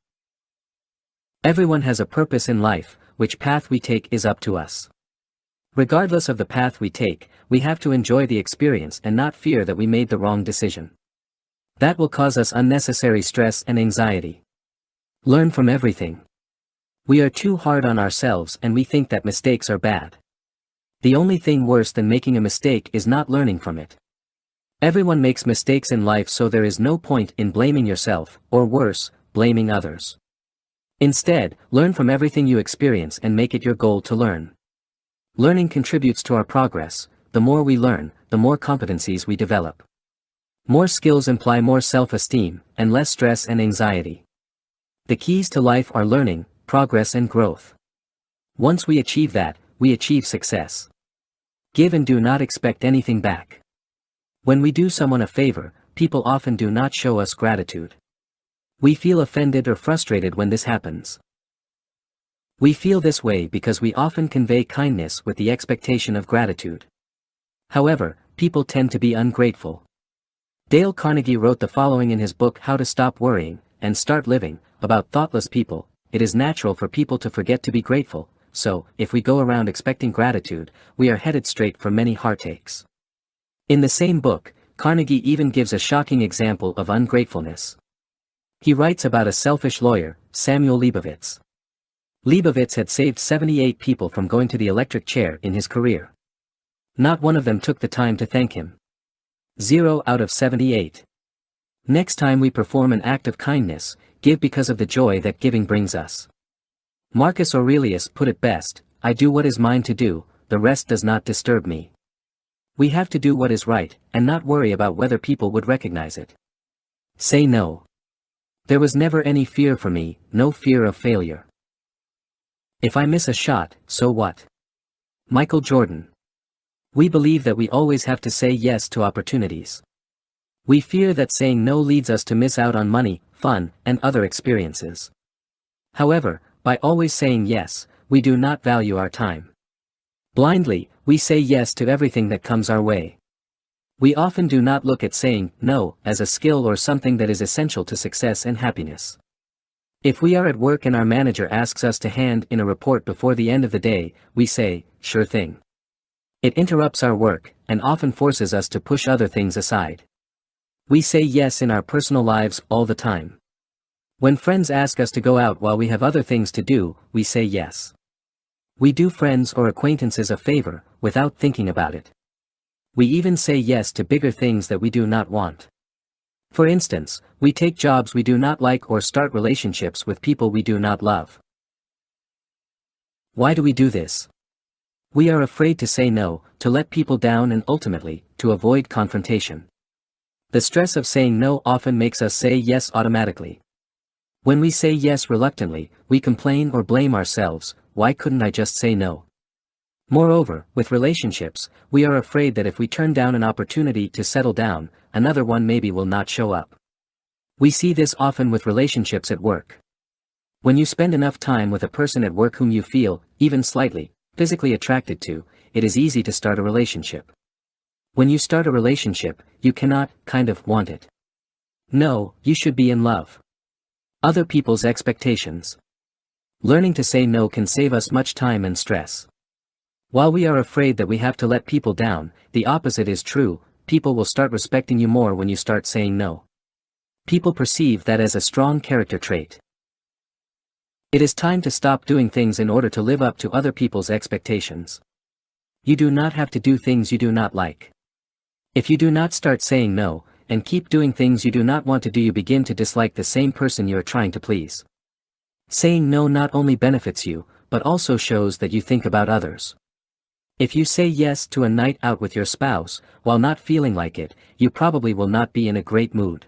A: Everyone has a purpose in life, which path we take is up to us. Regardless of the path we take, we have to enjoy the experience and not fear that we made the wrong decision. That will cause us unnecessary stress and anxiety. Learn from everything. We are too hard on ourselves and we think that mistakes are bad. The only thing worse than making a mistake is not learning from it. Everyone makes mistakes in life, so there is no point in blaming yourself, or worse, blaming others. Instead, learn from everything you experience and make it your goal to learn. Learning contributes to our progress. The more we learn, the more competencies we develop. More skills imply more self-esteem, and less stress and anxiety. The keys to life are learning, progress and growth. Once we achieve that, we achieve success. Give and do not expect anything back. When we do someone a favor, people often do not show us gratitude. We feel offended or frustrated when this happens. We feel this way because we often convey kindness with the expectation of gratitude. However, people tend to be ungrateful. Dale Carnegie wrote the following in his book How to Stop Worrying and Start Living, about thoughtless people. It is natural for people to forget to be grateful, so, if we go around expecting gratitude, we are headed straight for many heartaches. In the same book, Carnegie even gives a shocking example of ungratefulness. He writes about a selfish lawyer, Samuel Leibovitz. Leibovitz had saved 78 people from going to the electric chair in his career. Not one of them took the time to thank him. 0 out of 78. Next time we perform an act of kindness, give because of the joy that giving brings us. Marcus Aurelius put it best, I do what is mine to do, the rest does not disturb me. We have to do what is right, and not worry about whether people would recognize it. Say no. There was never any fear for me, no fear of failure. If I miss a shot, so what? Michael Jordan. We believe that we always have to say yes to opportunities. We fear that saying no leads us to miss out on money, fun, and other experiences. However, by always saying yes, we do not value our time. Blindly, we say yes to everything that comes our way. We often do not look at saying no as a skill or something that is essential to success and happiness. If we are at work and our manager asks us to hand in a report before the end of the day, we say, sure thing. It interrupts our work, and often forces us to push other things aside. We say yes in our personal lives all the time. When friends ask us to go out while we have other things to do, we say yes. We do friends or acquaintances a favor, without thinking about it. We even say yes to bigger things that we do not want. For instance, we take jobs we do not like or start relationships with people we do not love. Why do we do this? We are afraid to say no, to let people down, and ultimately, to avoid confrontation. The stress of saying no often makes us say yes automatically. When we say yes reluctantly, we complain or blame ourselves, why couldn't I just say no? Moreover, with relationships, we are afraid that if we turn down an opportunity to settle down, another one maybe will not show up. We see this often with relationships at work. When you spend enough time with a person at work whom you feel, even slightly, physically attracted to, it is easy to start a relationship. When you start a relationship, you cannot, kind of, want it. No, you should be in love. Other people's expectations. Learning to say no can save us much time and stress. While we are afraid that we have to let people down, the opposite is true, people will start respecting you more when you start saying no. People perceive that as a strong character trait. It is time to stop doing things in order to live up to other people's expectations. You do not have to do things you do not like. If you do not start saying no, and keep doing things you do not want to do, you begin to dislike the same person you are trying to please. Saying no not only benefits you, but also shows that you think about others. If you say yes to a night out with your spouse, while not feeling like it, you probably will not be in a great mood.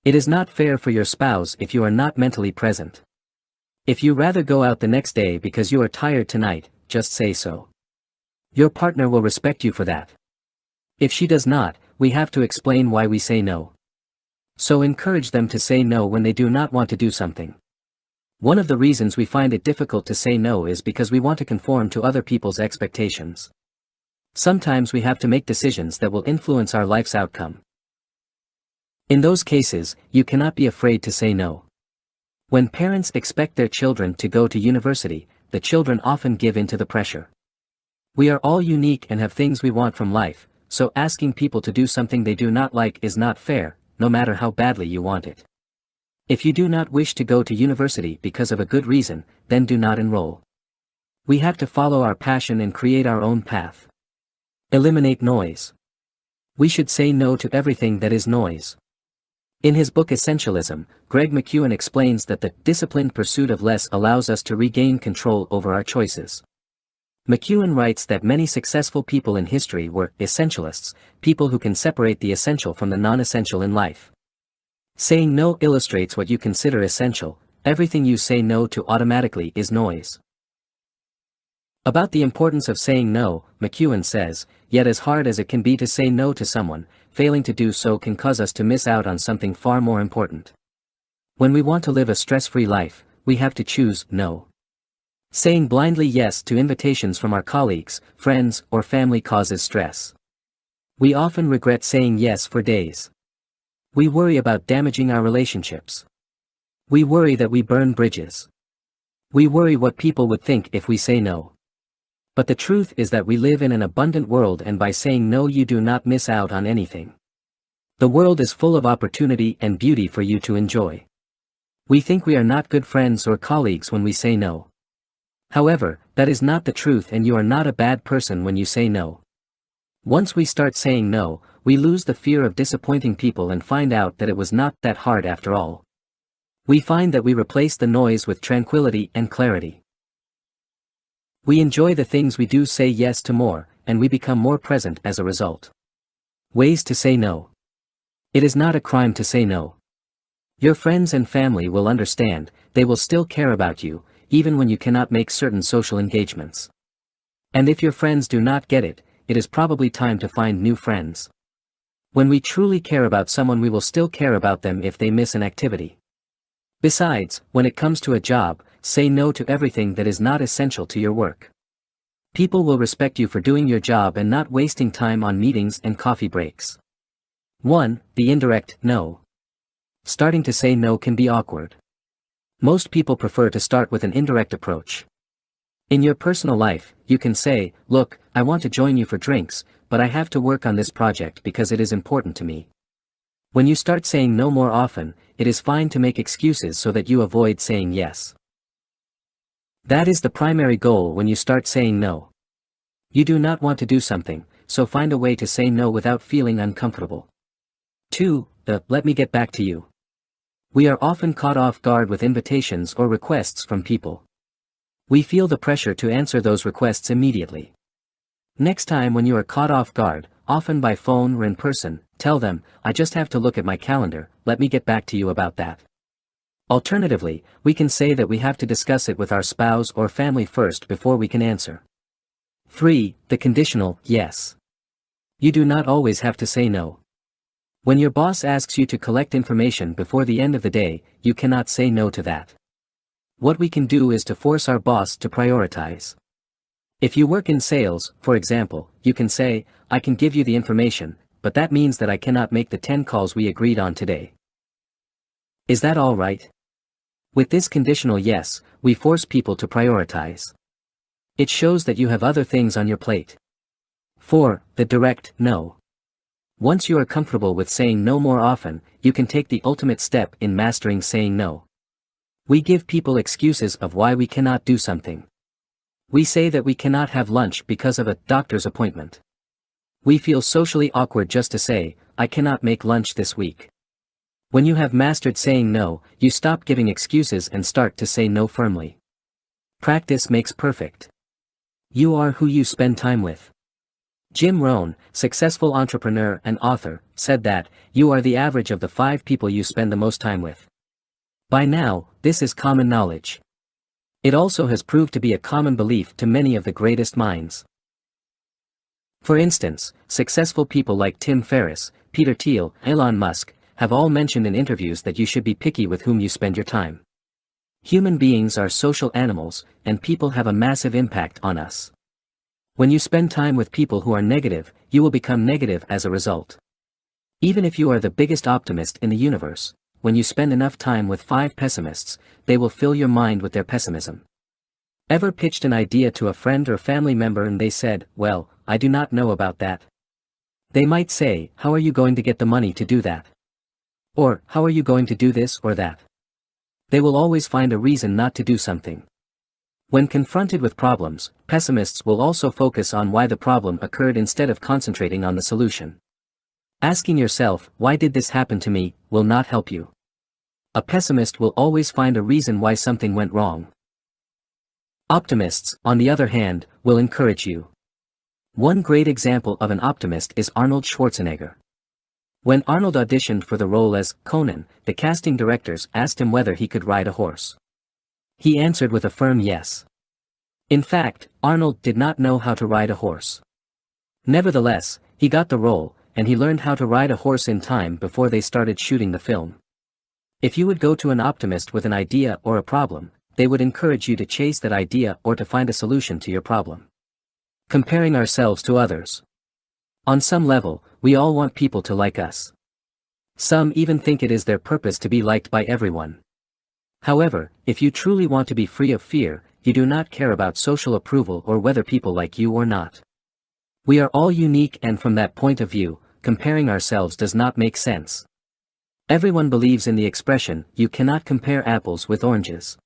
A: It is not fair for your spouse if you are not mentally present. If you rather go out the next day because you are tired tonight, just say so. Your partner will respect you for that. If she does not, we have to explain why we say no. So encourage them to say no when they do not want to do something. One of the reasons we find it difficult to say no is because we want to conform to other people's expectations. Sometimes we have to make decisions that will influence our life's outcome. In those cases, you cannot be afraid to say no. When parents expect their children to go to university, the children often give in to the pressure. We are all unique and have things we want from life, so asking people to do something they do not like is not fair, no matter how badly you want it. If you do not wish to go to university because of a good reason, then do not enroll. We have to follow our passion and create our own path. Eliminate noise. We should say no to everything that is noise. In his book Essentialism, Greg McKeown explains that the disciplined pursuit of less allows us to regain control over our choices. McKeown writes that many successful people in history were essentialists, people who can separate the essential from the non-essential in life. Saying no illustrates what you consider essential. Everything you say no to automatically is noise. About the importance of saying no, McKeown says, yet as hard as it can be to say no to someone, failing to do so can cause us to miss out on something far more important. When we want to live a stress-free life, we have to choose no. Saying blindly yes to invitations from our colleagues, friends, or family causes stress. We often regret saying yes for days. We worry about damaging our relationships. We worry that we burn bridges. We worry what people would think if we say no. But the truth is that we live in an abundant world, and by saying no you do not miss out on anything. The world is full of opportunity and beauty for you to enjoy. We think we are not good friends or colleagues when we say no. However, that is not the truth, and you are not a bad person when you say no. Once we start saying no, we lose the fear of disappointing people and find out that it was not that hard after all. We find that we replace the noise with tranquility and clarity. We enjoy the things we do say yes to more, and we become more present as a result. Ways to say no. It is not a crime to say no. Your friends and family will understand, they will still care about you, even when you cannot make certain social engagements. And if your friends do not get it, it is probably time to find new friends. When we truly care about someone, we will still care about them if they miss an activity. Besides, when it comes to a job, say no to everything that is not essential to your work. People will respect you for doing your job and not wasting time on meetings and coffee breaks. 1. The indirect no. Starting to say no can be awkward. Most people prefer to start with an indirect approach. In your personal life, you can say, look, I want to join you for drinks, but I have to work on this project because it is important to me. When you start saying no more often, it is fine to make excuses so that you avoid saying yes. That is the primary goal when you start saying no. You do not want to do something, so find a way to say no without feeling uncomfortable. 2. Let me get back to you. We are often caught off guard with invitations or requests from people. We feel the pressure to answer those requests immediately. Next time when you are caught off guard, often by phone or in person, tell them, I just have to look at my calendar, let me get back to you about that. Alternatively, we can say that we have to discuss it with our spouse or family first before we can answer. 3. The conditional yes. You do not always have to say no. When your boss asks you to collect information before the end of the day, you cannot say no to that. What we can do is to force our boss to prioritize. If you work in sales, for example, you can say, I can give you the information, but that means that I cannot make the 10 calls we agreed on today. Is that all right? With this conditional yes, we force people to prioritize. It shows that you have other things on your plate. 4. The direct no. Once you are comfortable with saying no more often, you can take the ultimate step in mastering saying no. We give people excuses of why we cannot do something. We say that we cannot have lunch because of a doctor's appointment. We feel socially awkward just to say, I cannot make lunch this week. When you have mastered saying no, you stop giving excuses and start to say no firmly. Practice makes perfect. You are who you spend time with. Jim Rohn, successful entrepreneur and author, said that, you are the average of the 5 people you spend the most time with. By now, this is common knowledge. It also has proved to be a common belief to many of the greatest minds. For instance, successful people like Tim Ferriss, Peter Thiel, Elon Musk, have all mentioned in interviews that you should be picky with whom you spend your time. Human beings are social animals, and people have a massive impact on us. When you spend time with people who are negative, you will become negative as a result. Even if you are the biggest optimist in the universe, when you spend enough time with 5 pessimists, they will fill your mind with their pessimism. Ever pitched an idea to a friend or family member and they said, well, I do not know about that? They might say, how are you going to get the money to do that? Or, how are you going to do this or that? They will always find a reason not to do something. When confronted with problems, pessimists will also focus on why the problem occurred instead of concentrating on the solution. Asking yourself, why did this happen to me, will not help you. A pessimist will always find a reason why something went wrong. Optimists, on the other hand, will encourage you. One great example of an optimist is Arnold Schwarzenegger. When Arnold auditioned for the role as Conan, the casting directors asked him whether he could ride a horse. He answered with a firm yes. In fact, Arnold did not know how to ride a horse. Nevertheless, he got the role, and he learned how to ride a horse in time before they started shooting the film. If you would go to an optimist with an idea or a problem, they would encourage you to chase that idea or to find a solution to your problem. Comparing ourselves to others. On some level, we all want people to like us. Some even think it is their purpose to be liked by everyone. However, if you truly want to be free of fear, you do not care about social approval or whether people like you or not. We are all unique, and from that point of view, comparing ourselves does not make sense. Everyone believes in the expression, you cannot compare apples with oranges.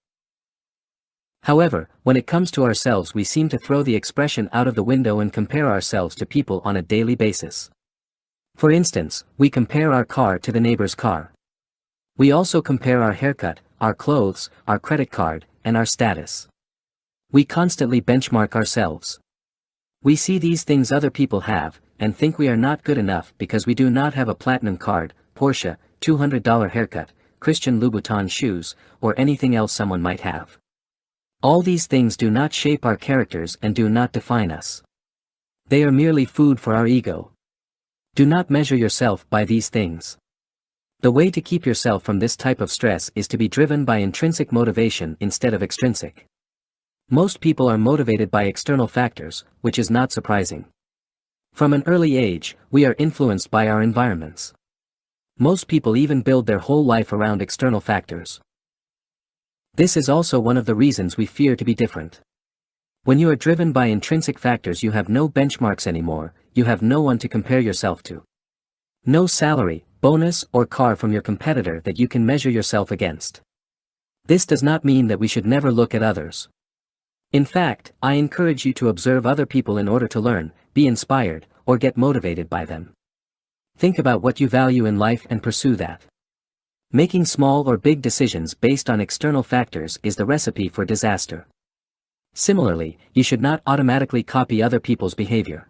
A: However, when it comes to ourselves, we seem to throw the expression out of the window and compare ourselves to people on a daily basis. For instance, we compare our car to the neighbor's car. We also compare our haircut, our clothes, our credit card, and our status. We constantly benchmark ourselves. We see these things other people have, and think we are not good enough because we do not have a platinum card, Porsche, $200 haircut, Christian Louboutin shoes, or anything else someone might have. All these things do not shape our characters and do not define us. They are merely food for our ego. Do not measure yourself by these things. The way to keep yourself from this type of stress is to be driven by intrinsic motivation instead of extrinsic. Most people are motivated by external factors, which is not surprising. From an early age, we are influenced by our environments. Most people even build their whole life around external factors. This is also one of the reasons we fear to be different. When you are driven by intrinsic factors, you have no benchmarks anymore, you have no one to compare yourself to. No salary, bonus, or car from your competitor that you can measure yourself against. This does not mean that we should never look at others. In fact, I encourage you to observe other people in order to learn, be inspired, or get motivated by them. Think about what you value in life and pursue that. Making small or big decisions based on external factors is the recipe for disaster. Similarly, you should not automatically copy other people's behavior.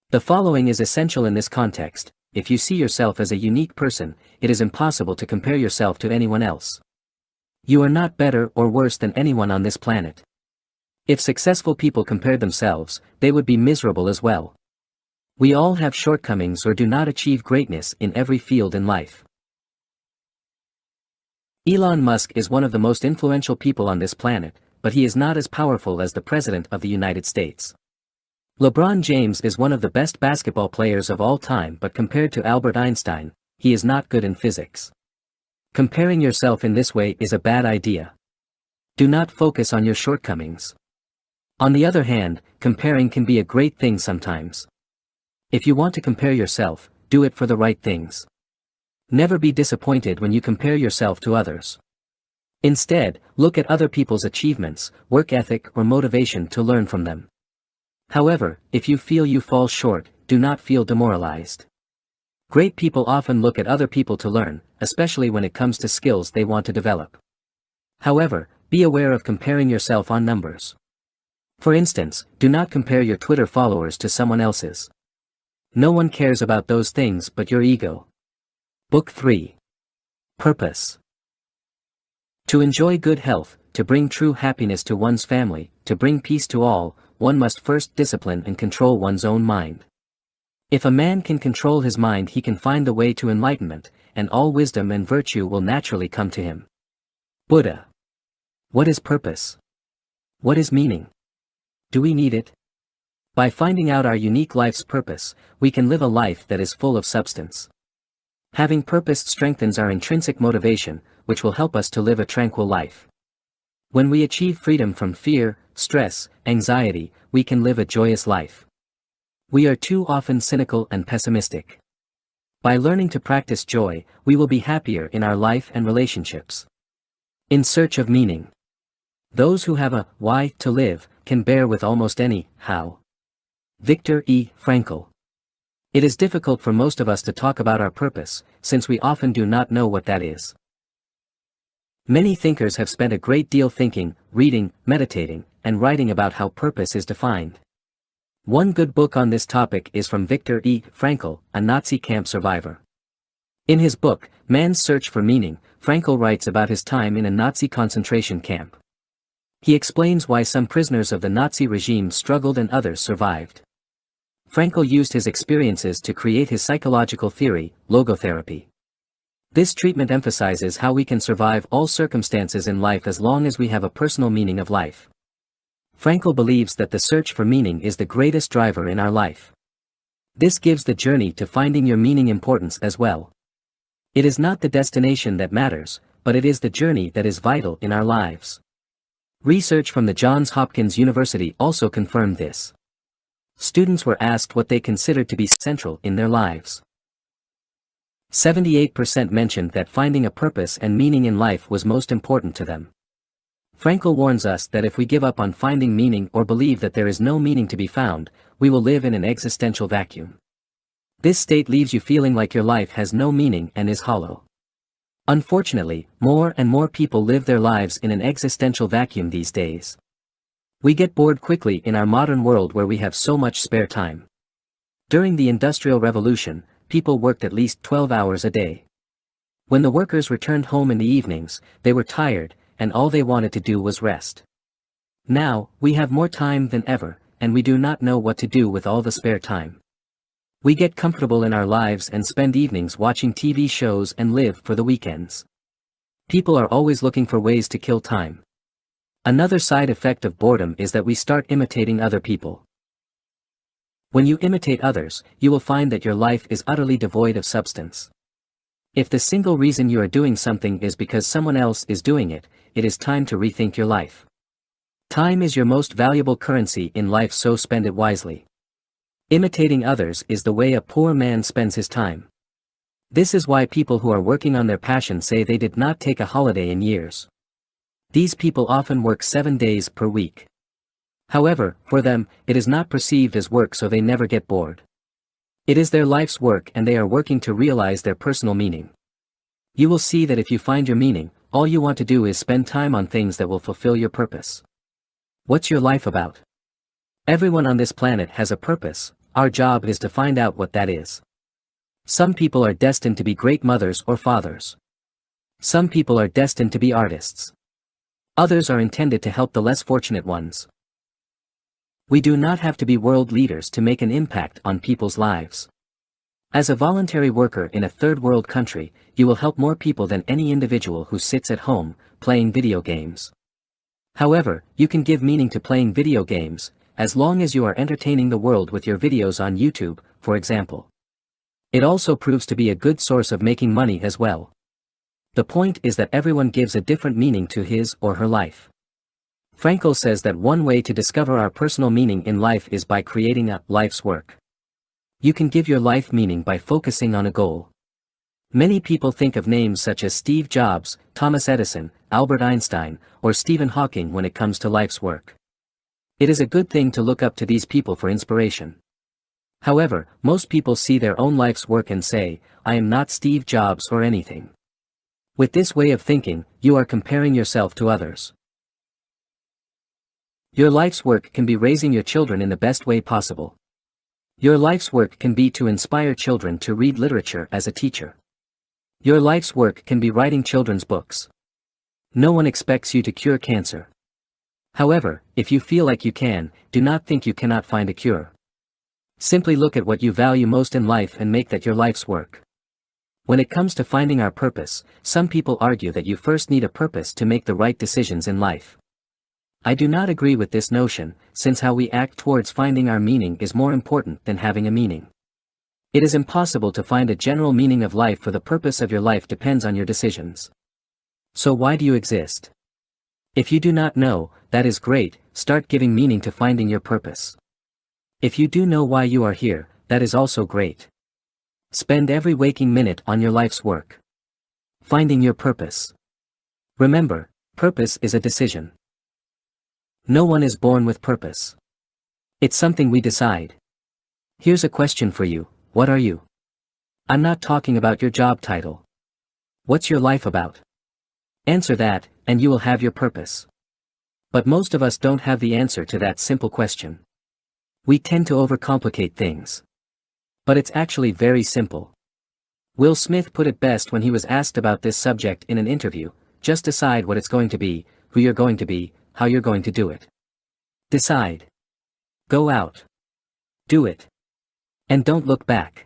A: The following is essential in this context: if you see yourself as a unique person, it is impossible to compare yourself to anyone else. You are not better or worse than anyone on this planet. If successful people compared themselves, they would be miserable as well. We all have shortcomings or do not achieve greatness in every field in life. Elon Musk is one of the most influential people on this planet, but he is not as powerful as the President of the United States. LeBron James is one of the best basketball players of all time, but compared to Albert Einstein, he is not good in physics. Comparing yourself in this way is a bad idea. Do not focus on your shortcomings. On the other hand, comparing can be a great thing sometimes. If you want to compare yourself, do it for the right things. Never be disappointed when you compare yourself to others. Instead, look at other people's achievements, work ethic or motivation to learn from them. However, if you feel you fall short, do not feel demoralized. Great people often look at other people to learn, especially when it comes to skills they want to develop. However, be aware of comparing yourself on numbers. For instance, do not compare your Twitter followers to someone else's. No one cares about those things but your ego. Book 3. Purpose. To enjoy good health, to bring true happiness to one's family, to bring peace to all, one must first discipline and control one's own mind. If a man can control his mind, he can find the way to enlightenment, and all wisdom and virtue will naturally come to him. Buddha. What is purpose? What is meaning? Do we need it? By finding out our unique life's purpose, we can live a life that is full of substance. Having purpose strengthens our intrinsic motivation, which will help us to live a tranquil life. When we achieve freedom from fear, stress, anxiety, we can live a joyous life. We are too often cynical and pessimistic. By learning to practice joy, we will be happier in our life and relationships. In search of meaning. Those who have a why to live can bear with almost any how. Viktor E. Frankl. It is difficult for most of us to talk about our purpose, since we often do not know what that is. Many thinkers have spent a great deal thinking, reading, meditating, and writing about how purpose is defined. One good book on this topic is from Viktor E. Frankl, a Nazi camp survivor. In his book, Man's Search for Meaning, Frankl writes about his time in a Nazi concentration camp. He explains why some prisoners of the Nazi regime struggled and others survived. Frankl used his experiences to create his psychological theory, logotherapy. This treatment emphasizes how we can survive all circumstances in life as long as we have a personal meaning of life. Frankl believes that the search for meaning is the greatest driver in our life. This gives the journey to finding your meaning importance as well. It is not the destination that matters, but it is the journey that is vital in our lives. Research from the Johns Hopkins University also confirmed this. Students were asked what they considered to be central in their lives. 78% mentioned that finding a purpose and meaning in life was most important to them. Frankl warns us that if we give up on finding meaning or believe that there is no meaning to be found, we will live in an existential vacuum. This state leaves you feeling like your life has no meaning and is hollow. Unfortunately, more and more people live their lives in an existential vacuum these days. We get bored quickly in our modern world where we have so much spare time. During the Industrial Revolution, people worked at least 12 hours a day. When the workers returned home in the evenings, they were tired, and all they wanted to do was rest. Now, we have more time than ever, and we do not know what to do with all the spare time. We get comfortable in our lives and spend evenings watching TV shows and live for the weekends. People are always looking for ways to kill time. Another side effect of boredom is that we start imitating other people. When you imitate others, you will find that your life is utterly devoid of substance. If the single reason you are doing something is because someone else is doing it, it is time to rethink your life. Time is your most valuable currency in life, so spend it wisely. Imitating others is the way a poor man spends his time. This is why people who are working on their passion say they did not take a holiday in years. These people often work 7 days per week. However, for them, it is not perceived as work, so they never get bored. It is their life's work and they are working to realize their personal meaning. You will see that if you find your meaning, all you want to do is spend time on things that will fulfill your purpose. What's your life about? Everyone on this planet has a purpose. Our job is to find out what that is. Some people are destined to be great mothers or fathers. Some people are destined to be artists. Others are intended to help the less fortunate ones. We do not have to be world leaders to make an impact on people's lives. As a voluntary worker in a third world country, you will help more people than any individual who sits at home, playing video games. However, you can give meaning to playing video games, as long as you are entertaining the world with your videos on YouTube, for example. It also proves to be a good source of making money as well. The point is that everyone gives a different meaning to his or her life. Frankl says that one way to discover our personal meaning in life is by creating a life's work. You can give your life meaning by focusing on a goal. Many people think of names such as Steve Jobs, Thomas Edison, Albert Einstein, or Stephen Hawking when it comes to life's work. It is a good thing to look up to these people for inspiration. However, most people see their own life's work and say, I am not Steve Jobs or anything. With this way of thinking, you are comparing yourself to others. Your life's work can be raising your children in the best way possible. Your life's work can be to inspire children to read literature as a teacher. Your life's work can be writing children's books. No one expects you to cure cancer. However, if you feel like you can, do not think you cannot find a cure. Simply look at what you value most in life and make that your life's work. When it comes to finding our purpose, some people argue that you first need a purpose to make the right decisions in life. I do not agree with this notion, since how we act towards finding our meaning is more important than having a meaning. It is impossible to find a general meaning of life, for the purpose of your life depends on your decisions. So why do you exist? If you do not know, that is great, start giving meaning to finding your purpose. If you do know why you are here, that is also great. Spend every waking minute on your life's work. Finding your purpose. Remember, purpose is a decision. No one is born with purpose. It's something we decide. Here's a question for you, what are you? I'm not talking about your job title. What's your life about? Answer that, and you will have your purpose. But most of us don't have the answer to that simple question. We tend to overcomplicate things. But it's actually very simple. Will Smith put it best when he was asked about this subject in an interview: just decide what it's going to be, who you're going to be, how you're going to do it. Decide. Go out. Do it. And don't look back.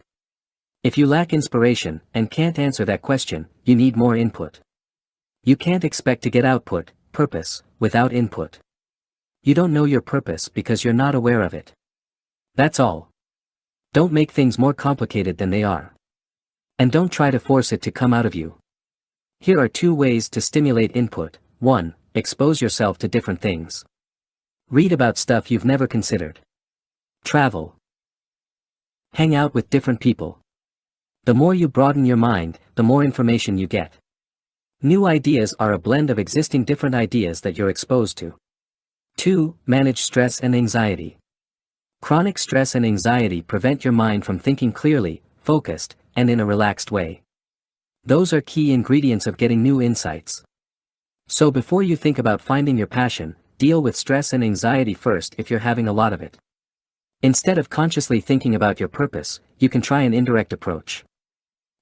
A: If you lack inspiration and can't answer that question, you need more input. You can't expect to get output, purpose, without input. You don't know your purpose because you're not aware of it. That's all. Don't make things more complicated than they are. And don't try to force it to come out of you. Here are 2 ways to stimulate input. 1. Expose yourself to different things. Read about stuff you've never considered. Travel. Hang out with different people. The more you broaden your mind, the more information you get. New ideas are a blend of existing different ideas that you're exposed to. 2. Manage stress and anxiety. Chronic stress and anxiety prevent your mind from thinking clearly, focused, and in a relaxed way. Those are key ingredients of getting new insights. So before you think about finding your passion, deal with stress and anxiety first if you're having a lot of it. Instead of consciously thinking about your purpose, you can try an indirect approach.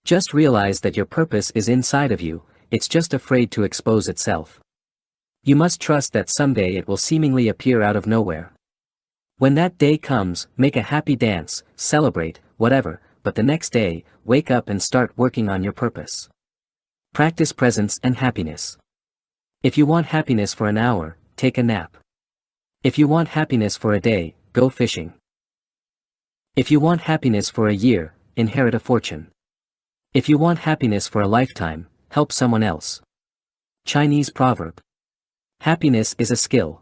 A: Just realize that your purpose is inside of you, it's just afraid to expose itself. You must trust that someday it will seemingly appear out of nowhere. When that day comes, make a happy dance, celebrate, whatever, but the next day, wake up and start working on your purpose. Practice presence and happiness. If you want happiness for an hour, take a nap. If you want happiness for a day, go fishing. If you want happiness for a year, inherit a fortune. If you want happiness for a lifetime, help someone else. Chinese proverb. Happiness is a skill.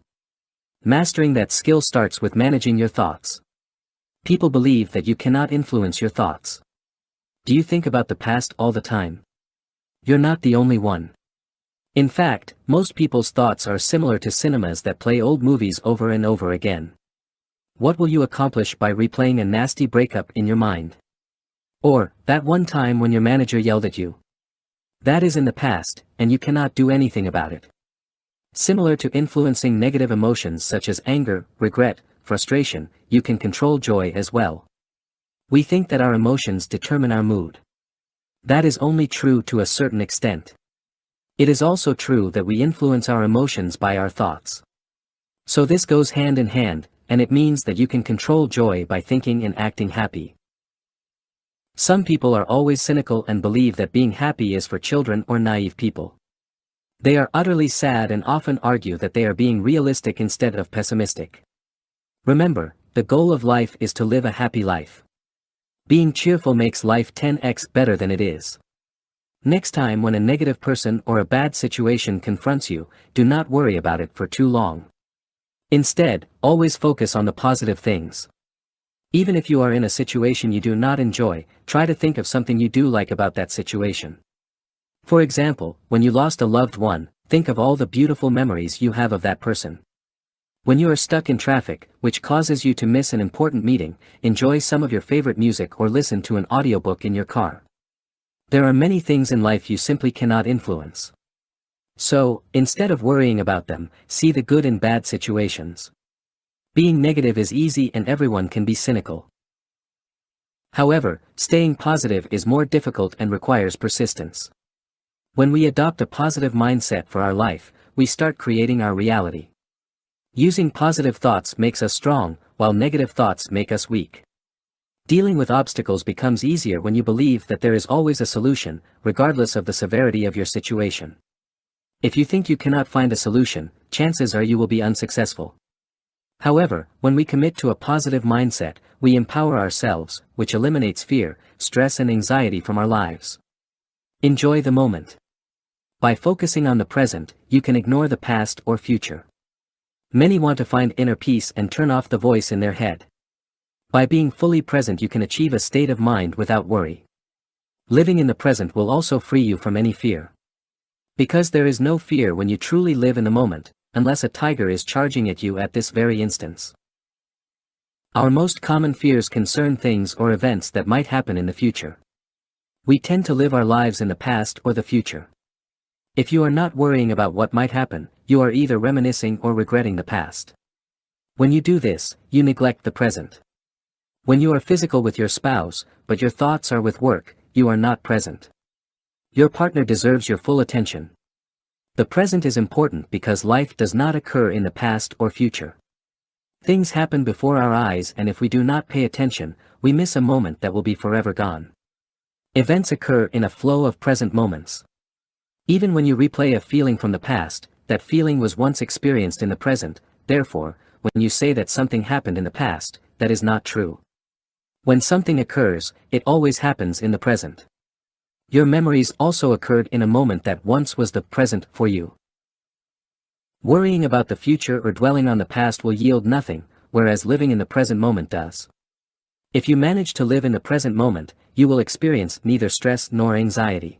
A: Mastering that skill starts with managing your thoughts. People believe that you cannot influence your thoughts. Do you think about the past all the time? You're not the only one. In fact, most people's thoughts are similar to cinemas that play old movies over and over again. What will you accomplish by replaying a nasty breakup in your mind? Or, that one time when your manager yelled at you? That is in the past, and you cannot do anything about it. Similar to influencing negative emotions such as anger, regret, frustration, you can control joy as well. We think that our emotions determine our mood. That is only true to a certain extent. It is also true that we influence our emotions by our thoughts. So this goes hand in hand, and it means that you can control joy by thinking and acting happy. Some people are always cynical and believe that being happy is for children or naive people. They are utterly sad and often argue that they are being realistic instead of pessimistic. Remember, the goal of life is to live a happy life. Being cheerful makes life 10x better than it is. Next time when a negative person or a bad situation confronts you, do not worry about it for too long. Instead, always focus on the positive things. Even if you are in a situation you do not enjoy, try to think of something you do like about that situation. For example, when you lost a loved one, think of all the beautiful memories you have of that person. When you are stuck in traffic, which causes you to miss an important meeting, enjoy some of your favorite music or listen to an audiobook in your car. There are many things in life you simply cannot influence. So, instead of worrying about them, see the good in bad situations. Being negative is easy and everyone can be cynical. However, staying positive is more difficult and requires persistence. When we adopt a positive mindset for our life, we start creating our reality. Using positive thoughts makes us strong, while negative thoughts make us weak. Dealing with obstacles becomes easier when you believe that there is always a solution, regardless of the severity of your situation. If you think you cannot find a solution, chances are you will be unsuccessful. However, when we commit to a positive mindset, we empower ourselves, which eliminates fear, stress and anxiety from our lives. Enjoy the moment. By focusing on the present, you can ignore the past or future. Many want to find inner peace and turn off the voice in their head. By being fully present you can achieve a state of mind without worry. Living in the present will also free you from any fear. Because there is no fear when you truly live in the moment, unless a tiger is charging at you at this very instance. Our most common fears concern things or events that might happen in the future. We tend to live our lives in the past or the future. If you are not worrying about what might happen, you are either reminiscing or regretting the past. When you do this, you neglect the present. When you are physical with your spouse, but your thoughts are with work, you are not present. Your partner deserves your full attention. The present is important because life does not occur in the past or future. Things happen before our eyes and if we do not pay attention, we miss a moment that will be forever gone. Events occur in a flow of present moments. Even when you replay a feeling from the past, that feeling was once experienced in the present, therefore, when you say that something happened in the past, that is not true. When something occurs, it always happens in the present. Your memories also occurred in a moment that once was the present for you. Worrying about the future or dwelling on the past will yield nothing, whereas living in the present moment does. If you manage to live in the present moment, you will experience neither stress nor anxiety.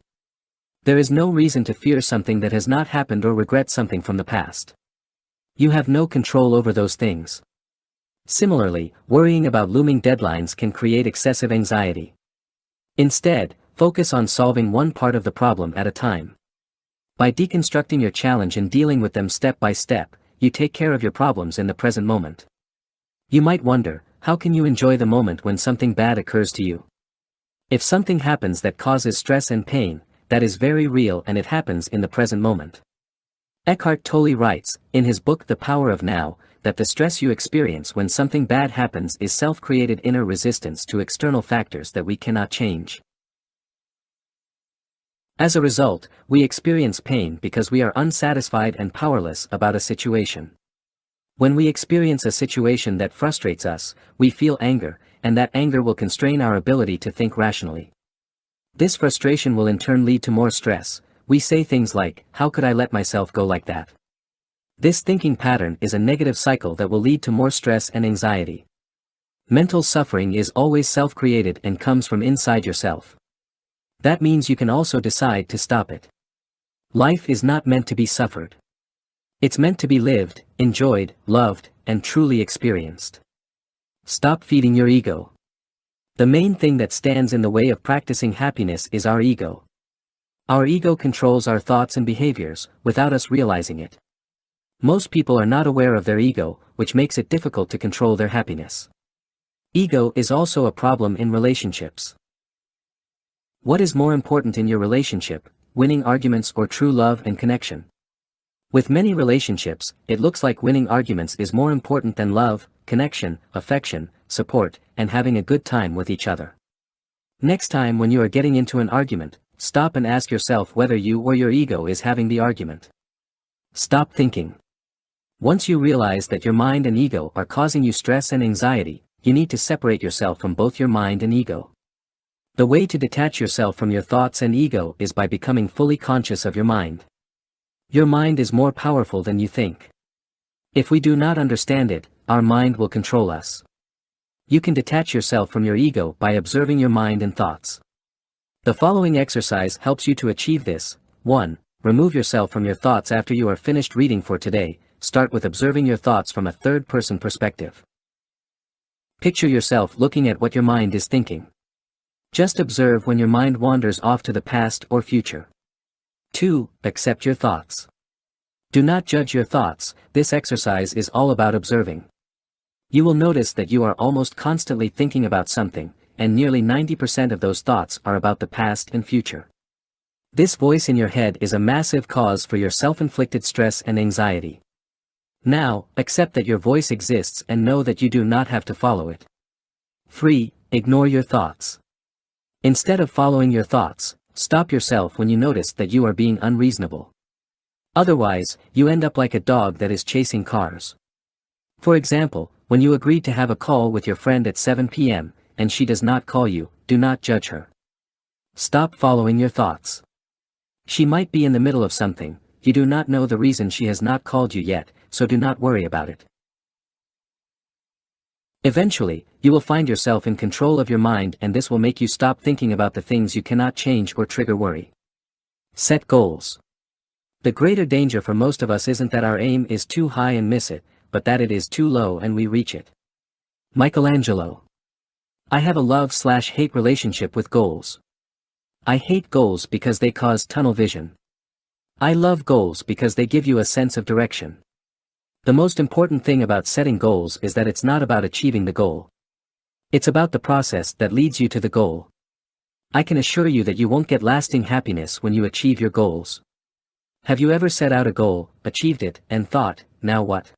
A: There is no reason to fear something that has not happened or regret something from the past. You have no control over those things. Similarly, worrying about looming deadlines can create excessive anxiety. Instead, focus on solving one part of the problem at a time. By deconstructing your challenge and dealing with them step by step, you take care of your problems in the present moment. You might wonder, how can you enjoy the moment when something bad occurs to you? If something happens that causes stress and pain, that is very real and it happens in the present moment. Eckhart Tolle writes, in his book The Power of Now, that the stress you experience when something bad happens is self-created inner resistance to external factors that we cannot change. As a result, we experience pain because we are unsatisfied and powerless about a situation. When we experience a situation that frustrates us, we feel anger, and that anger will constrain our ability to think rationally. This frustration will in turn lead to more stress. We say things like, how could I let myself go like that? This thinking pattern is a negative cycle that will lead to more stress and anxiety. Mental suffering is always self-created and comes from inside yourself. That means you can also decide to stop it. Life is not meant to be suffered. It's meant to be lived, enjoyed, loved, and truly experienced. Stop feeding your ego. The main thing that stands in the way of practicing happiness is our ego. Our ego controls our thoughts and behaviors, without us realizing it. Most people are not aware of their ego, which makes it difficult to control their happiness. Ego is also a problem in relationships. What is more important in your relationship, winning arguments or true love and connection. With many relationships, it looks like winning arguments is more important than love, connection, affection, support, and having a good time with each other. Next time when you are getting into an argument, stop and ask yourself whether you or your ego is having the argument. Stop thinking. Once you realize that your mind and ego are causing you stress and anxiety, you need to separate yourself from both your mind and ego. The way to detach yourself from your thoughts and ego is by becoming fully conscious of your mind. Your mind is more powerful than you think. If we do not understand it, our mind will control us. You can detach yourself from your ego by observing your mind and thoughts. The following exercise helps you to achieve this. 1. Remove yourself from your thoughts after you are finished reading for today. Start with observing your thoughts from a third-person perspective. Picture yourself looking at what your mind is thinking. Just observe when your mind wanders off to the past or future. 2. Accept your thoughts. Do not judge your thoughts. This exercise is all about observing. You will notice that you are almost constantly thinking about something, and nearly 90% of those thoughts are about the past and future. This voice in your head is a massive cause for your self-inflicted stress and anxiety. Now, accept that your voice exists and know that you do not have to follow it. 3. Ignore your thoughts. Instead of following your thoughts, stop yourself when you notice that you are being unreasonable. Otherwise, you end up like a dog that is chasing cars. For example, when you agreed to have a call with your friend at 7 p.m., and she does not call you, do not judge her. Stop following your thoughts. She might be in the middle of something, you do not know the reason she has not called you yet, so do not worry about it. Eventually, you will find yourself in control of your mind, and this will make you stop thinking about the things you cannot change or trigger worry. Set goals. The greater danger for most of us isn't that our aim is too high and miss it, but that it is too low and we reach it. Michelangelo. I have a love/hate relationship with goals. I hate goals because they cause tunnel vision. I love goals because they give you a sense of direction. The most important thing about setting goals is that it's not about achieving the goal. It's about the process that leads you to the goal. I can assure you that you won't get lasting happiness when you achieve your goals. Have you ever set out a goal, achieved it, and thought, now what?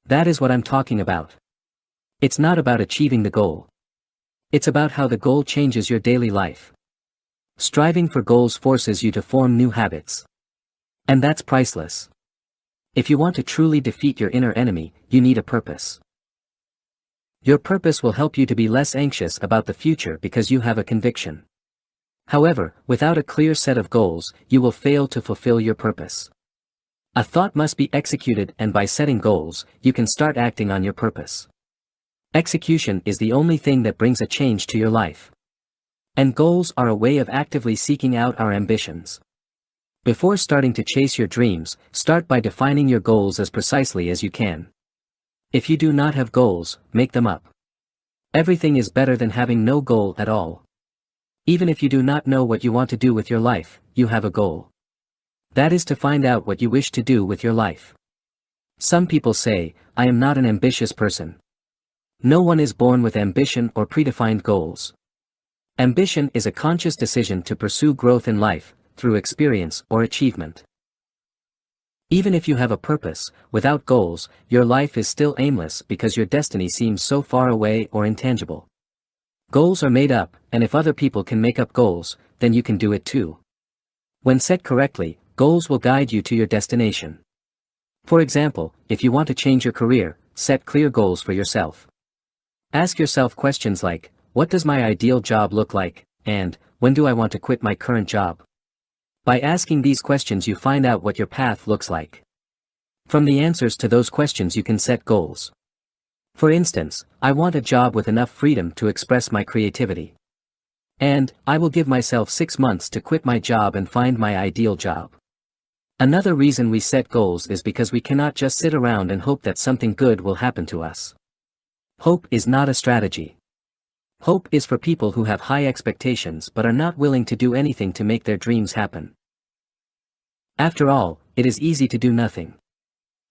A: That is what I'm talking about. It's not about achieving the goal. It's about how the goal changes your daily life. Striving for goals forces you to form new habits. And that's priceless. If you want to truly defeat your inner enemy, you need a purpose. Your purpose will help you to be less anxious about the future because you have a conviction. However, without a clear set of goals, you will fail to fulfill your purpose. A thought must be executed, and by setting goals, you can start acting on your purpose. Execution is the only thing that brings a change to your life. And goals are a way of actively seeking out our ambitions. Before starting to chase your dreams, start by defining your goals as precisely as you can. If you do not have goals, make them up. Everything is better than having no goal at all. Even if you do not know what you want to do with your life, you have a goal. That is to find out what you wish to do with your life. Some people say, I am not an ambitious person. No one is born with ambition or predefined goals. Ambition is a conscious decision to pursue growth in life, through experience or achievement. Even if you have a purpose, without goals, your life is still aimless because your destiny seems so far away or intangible. Goals are made up, and if other people can make up goals, then you can do it too. When set correctly, goals will guide you to your destination. For example, if you want to change your career, set clear goals for yourself. Ask yourself questions like, what does my ideal job look like, and, when do I want to quit my current job? By asking these questions you find out what your path looks like. From the answers to those questions you can set goals. For instance, I want a job with enough freedom to express my creativity. And, I will give myself 6 months to quit my job and find my ideal job. Another reason we set goals is because we cannot just sit around and hope that something good will happen to us. Hope is not a strategy. Hope is for people who have high expectations but are not willing to do anything to make their dreams happen. After all, it is easy to do nothing.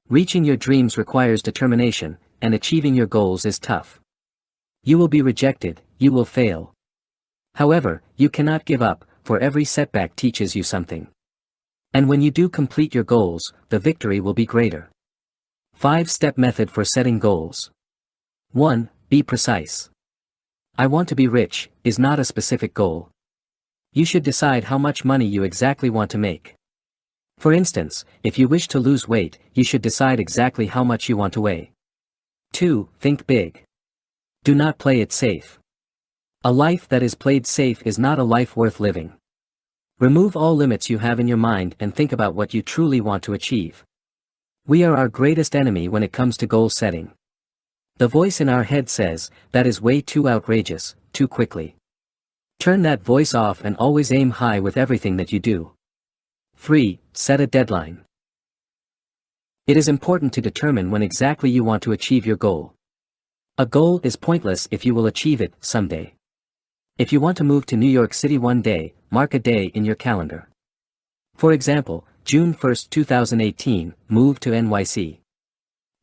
A: Reaching your dreams requires determination, and achieving your goals is tough. You will be rejected, you will fail. However, you cannot give up, for every setback teaches you something. And when you do complete your goals, the victory will be greater. 5-step method for setting goals. 1. Be precise. I want to be rich is not a specific goal. You should decide how much money you exactly want to make. For instance, if you wish to lose weight, you should decide exactly how much you want to weigh. 2. Think big. Do not play it safe. A life that is played safe is not a life worth living. Remove all limits you have in your mind and think about what you truly want to achieve. We are our greatest enemy when it comes to goal setting. The voice in our head says, "That is way too outrageous, too quickly." Turn that voice off and always aim high with everything that you do. 3. Set a deadline. It is important to determine when exactly you want to achieve your goal. A goal is pointless if you will achieve it someday. If you want to move to New York City one day, mark a day in your calendar. For example, June 1, 2018, move to NYC.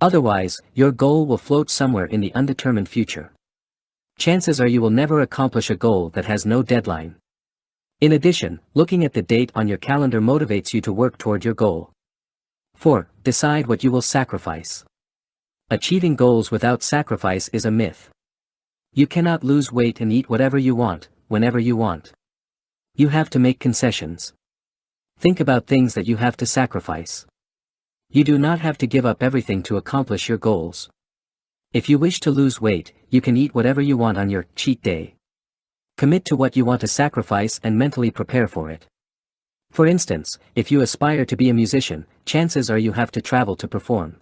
A: Otherwise, your goal will float somewhere in the undetermined future. Chances are you will never accomplish a goal that has no deadline. In addition, looking at the date on your calendar motivates you to work toward your goal. 4. Decide what you will sacrifice. Achieving goals without sacrifice is a myth. You cannot lose weight and eat whatever you want, whenever you want. You have to make concessions. Think about things that you have to sacrifice. You do not have to give up everything to accomplish your goals. If you wish to lose weight, you can eat whatever you want on your cheat day. Commit to what you want to sacrifice and mentally prepare for it. For instance, if you aspire to be a musician, chances are you have to travel to perform.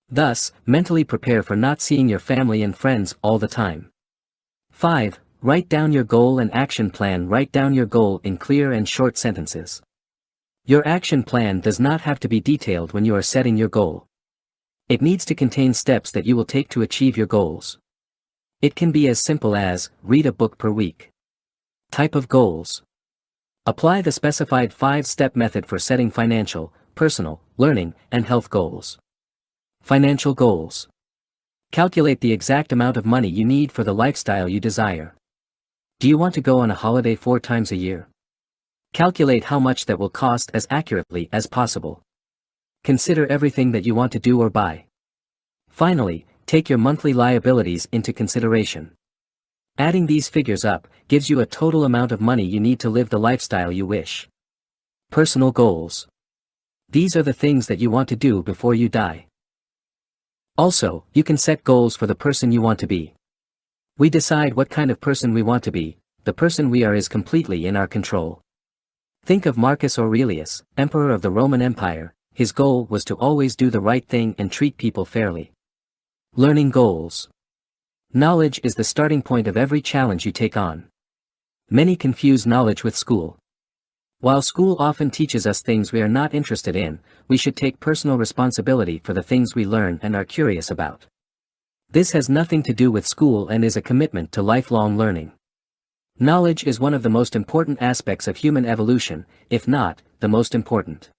A: Thus, mentally prepare for not seeing your family and friends all the time. 5. Write down your goal and action plan. Write down your goal in clear and short sentences. Your action plan does not have to be detailed when you are setting your goal. It needs to contain steps that you will take to achieve your goals. It can be as simple as, read a book per week. Type of goals. Apply the specified 5-step method for setting financial, personal, learning, and health goals. Financial goals. Calculate the exact amount of money you need for the lifestyle you desire. Do you want to go on a holiday 4 times a year? Calculate how much that will cost as accurately as possible. Consider everything that you want to do or buy. Finally, take your monthly liabilities into consideration. Adding these figures up gives you a total amount of money you need to live the lifestyle you wish. Personal goals. These are the things that you want to do before you die. Also, you can set goals for the person you want to be. We decide what kind of person we want to be. The person we are is completely in our control. Think of Marcus Aurelius, emperor of the Roman Empire. His goal was to always do the right thing and treat people fairly. Learning goals. Knowledge is the starting point of every challenge you take on. Many confuse knowledge with school. While school often teaches us things we are not interested in, we should take personal responsibility for the things we learn and are curious about. This has nothing to do with school and is a commitment to lifelong learning. Knowledge is one of the most important aspects of human evolution, if not, the most important.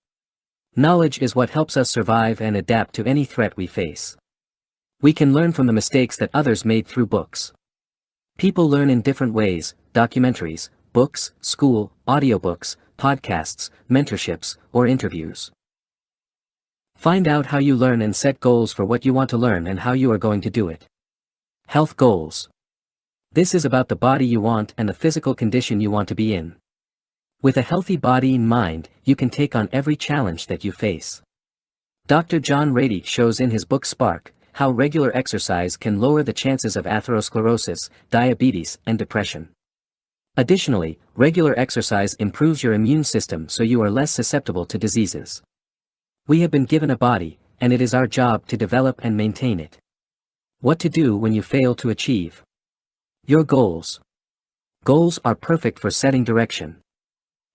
A: Knowledge is what helps us survive and adapt to any threat we face. We can learn from the mistakes that others made through books. People learn in different ways: documentaries, books, school, audiobooks, podcasts, mentorships, or interviews. Find out how you learn and set goals for what you want to learn and how you are going to do it. Health goals. This is about the body you want and the physical condition you want to be in. With a healthy body and mind, you can take on every challenge that you face. Dr. John Ratey shows in his book Spark, how regular exercise can lower the chances of atherosclerosis, diabetes, and depression. Additionally, regular exercise improves your immune system so you are less susceptible to diseases. We have been given a body, and it is our job to develop and maintain it. What to do when you fail to achieve your goals. Goals are perfect for setting direction.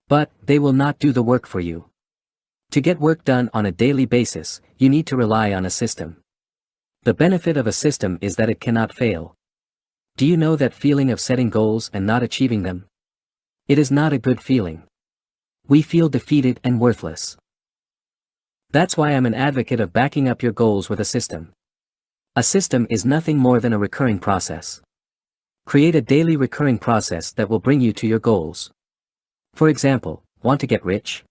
A: But they will not do the work for you. To get work done on a daily basis, you need to rely on a system. The benefit of a system is that it cannot fail. Do you know that feeling of setting goals and not achieving them? It is not a good feeling. We feel defeated and worthless. That's why I'm an advocate of backing up your goals with a system. A system is nothing more than a recurring process. Create a daily recurring process that will bring you to your goals. For example, want to get rich?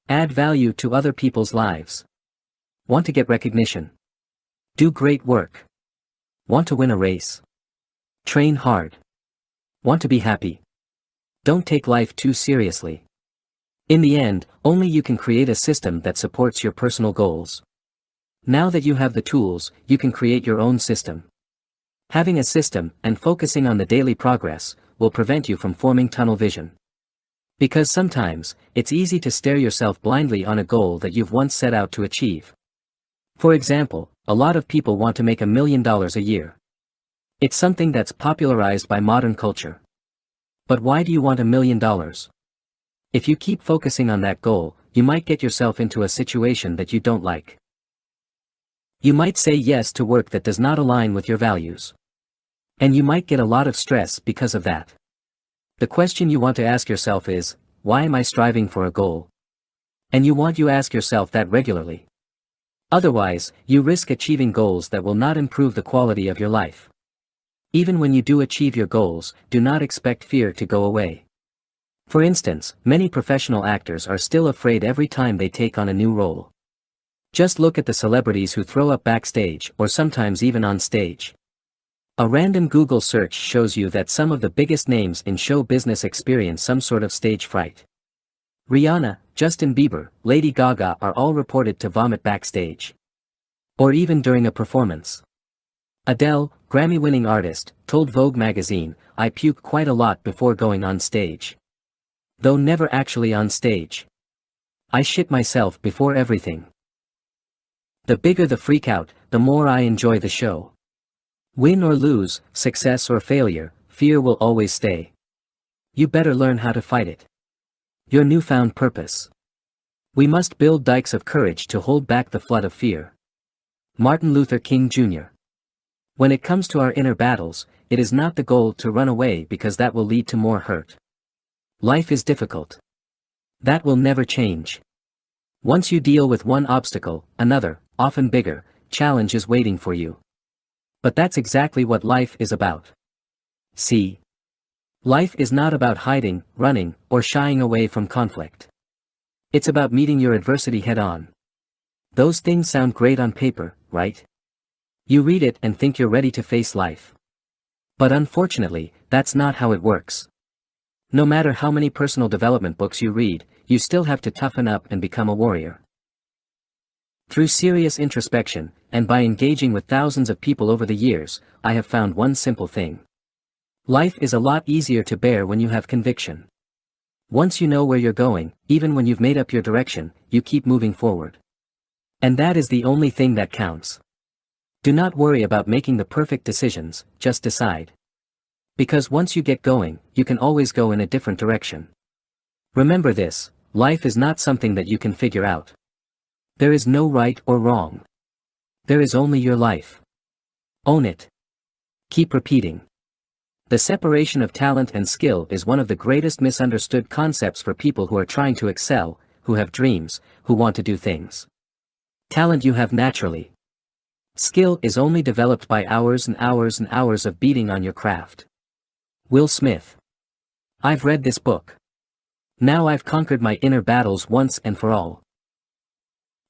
A: Add value to other people's lives. Want to get recognition? Do great work. Want to win a race? Train hard. Want to be happy? Don't take life too seriously. In the end, only you can create a system that supports your personal goals. Now that you have the tools, you can create your own system. Having a system and focusing on the daily progress will prevent you from forming tunnel vision. Because sometimes, it's easy to stare yourself blindly on a goal that you've once set out to achieve. For example, a lot of people want to make $1 million a year. It's something that's popularized by modern culture. But why do you want $1 million? If you keep focusing on that goal, you might get yourself into a situation that you don't like. You might say yes to work that does not align with your values. And you might get a lot of stress because of that. The question you want to ask yourself is, why am I striving for a goal? And you ask yourself that regularly. Otherwise, you risk achieving goals that will not improve the quality of your life. Even when you do achieve your goals, do not expect fear to go away. For instance, many professional actors are still afraid every time they take on a new role. Just look at the celebrities who throw up backstage or sometimes even on stage. A random Google search shows you that some of the biggest names in show business experience some sort of stage fright. Rihanna, Justin Bieber, Lady Gaga are all reported to vomit backstage. Or even during a performance. Adele, Grammy-winning artist, told Vogue magazine, "I puke quite a lot before going on stage. Though never actually on stage. I shit myself before everything. The bigger the freakout, the more I enjoy the show. Win or lose, success or failure, fear will always stay. You better learn how to fight it." Your newfound purpose. We must build dikes of courage to hold back the flood of fear. Martin Luther King Jr. When it comes to our inner battles, it is not the goal to run away because that will lead to more hurt. Life is difficult. That will never change. Once you deal with one obstacle, another, often bigger, challenge is waiting for you. But that's exactly what life is about. See? Life is not about hiding, running, or shying away from conflict. It's about meeting your adversity head-on. Those things sound great on paper, right? You read it and think you're ready to face life. But unfortunately, that's not how it works. No matter how many personal development books you read, you still have to toughen up and become a warrior. Through serious introspection, and by engaging with thousands of people over the years, I have found one simple thing. Life is a lot easier to bear when you have conviction. Once you know where you're going, even when you've made up your direction, you keep moving forward. And that is the only thing that counts. Do not worry about making the perfect decisions, just decide. Because once you get going, you can always go in a different direction. Remember this, life is not something that you can figure out. There is no right or wrong. There is only your life. Own it. Keep repeating. The separation of talent and skill is one of the greatest misunderstood concepts for people who are trying to excel, who have dreams, who want to do things. Talent you have naturally. Skill is only developed by hours and hours and hours of beating on your craft. Will Smith. I've read this book. Now I've conquered my inner battles once and for all.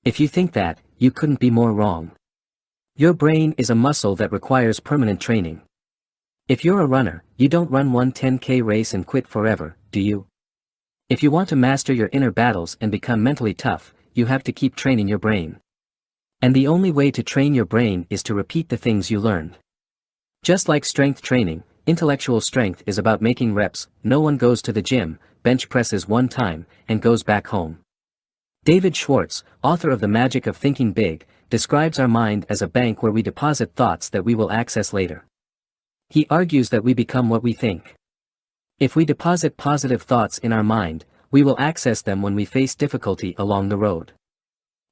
A: If you think that, you couldn't be more wrong. Your brain is a muscle that requires permanent training. If you're a runner, you don't run one 10K race and quit forever, do you? If you want to master your inner battles and become mentally tough, you have to keep training your brain. And the only way to train your brain is to repeat the things you learned. Just like strength training, intellectual strength is about making reps. No one goes to the gym, bench presses one time, and goes back home. David Schwartz, author of The Magic of Thinking Big, describes our mind as a bank where we deposit thoughts that we will access later. He argues that we become what we think. If we deposit positive thoughts in our mind, we will access them when we face difficulty along the road.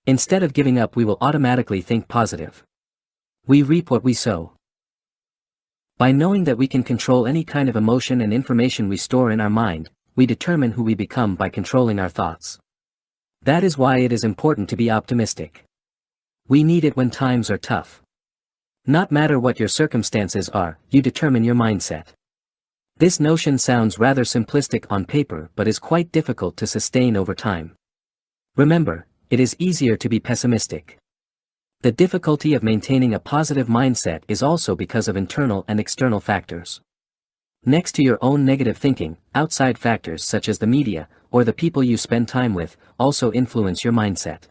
A: Instead of giving up, we will automatically think positive. We reap what we sow. By knowing that we can control any kind of emotion and information we store in our mind, we determine who we become by controlling our thoughts. That is why it is important to be optimistic. We need it when times are tough. Not matter what your circumstances are, you determine your mindset. This notion sounds rather simplistic on paper but is quite difficult to sustain over time. Remember, it is easier to be pessimistic. The difficulty of maintaining a positive mindset is also because of internal and external factors. Next to your own negative thinking, outside factors such as the media, or the people you spend time with, also influence your mindset.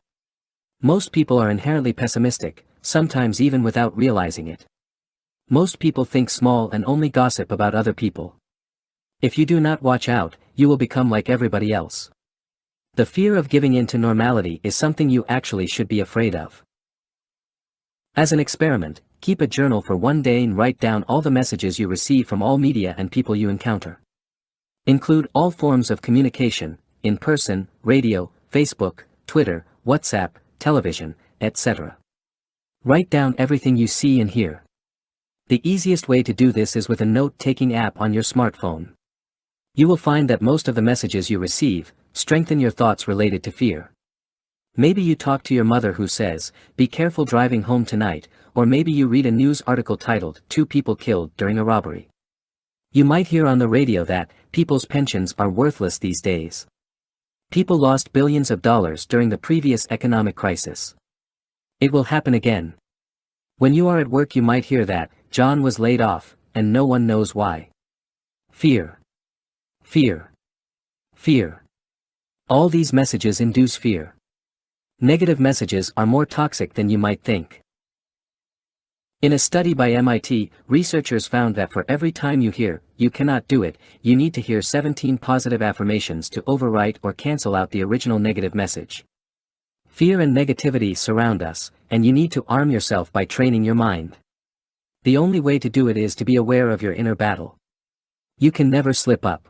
A: Most people are inherently pessimistic, sometimes even without realizing it. Most people think small and only gossip about other people. If you do not watch out, you will become like everybody else. The fear of giving in to normality is something you actually should be afraid of. As an experiment, keep a journal for one day and write down all the messages you receive from all media and people you encounter. Include all forms of communication, in person, radio, Facebook, Twitter, WhatsApp, television, etc. Write down everything you see and hear. The easiest way to do this is with a note-taking app on your smartphone. You will find that most of the messages you receive strengthen your thoughts related to fear. Maybe you talk to your mother who says, "Be careful driving home tonight," or maybe you read a news article titled, "2 people killed during a robbery." You might hear on the radio that, people's pensions are worthless these days. People lost billions of dollars during the previous economic crisis. It will happen again. When you are at work you might hear that, John was laid off, and no one knows why. Fear. Fear. Fear. All these messages induce fear. Negative messages are more toxic than you might think. In a study by MIT, researchers found that for every time you hear, "You cannot do it," you need to hear 17 positive affirmations to overwrite or cancel out the original negative message. Fear and negativity surround us, and you need to arm yourself by training your mind. The only way to do it is to be aware of your inner battle. You can never slip up.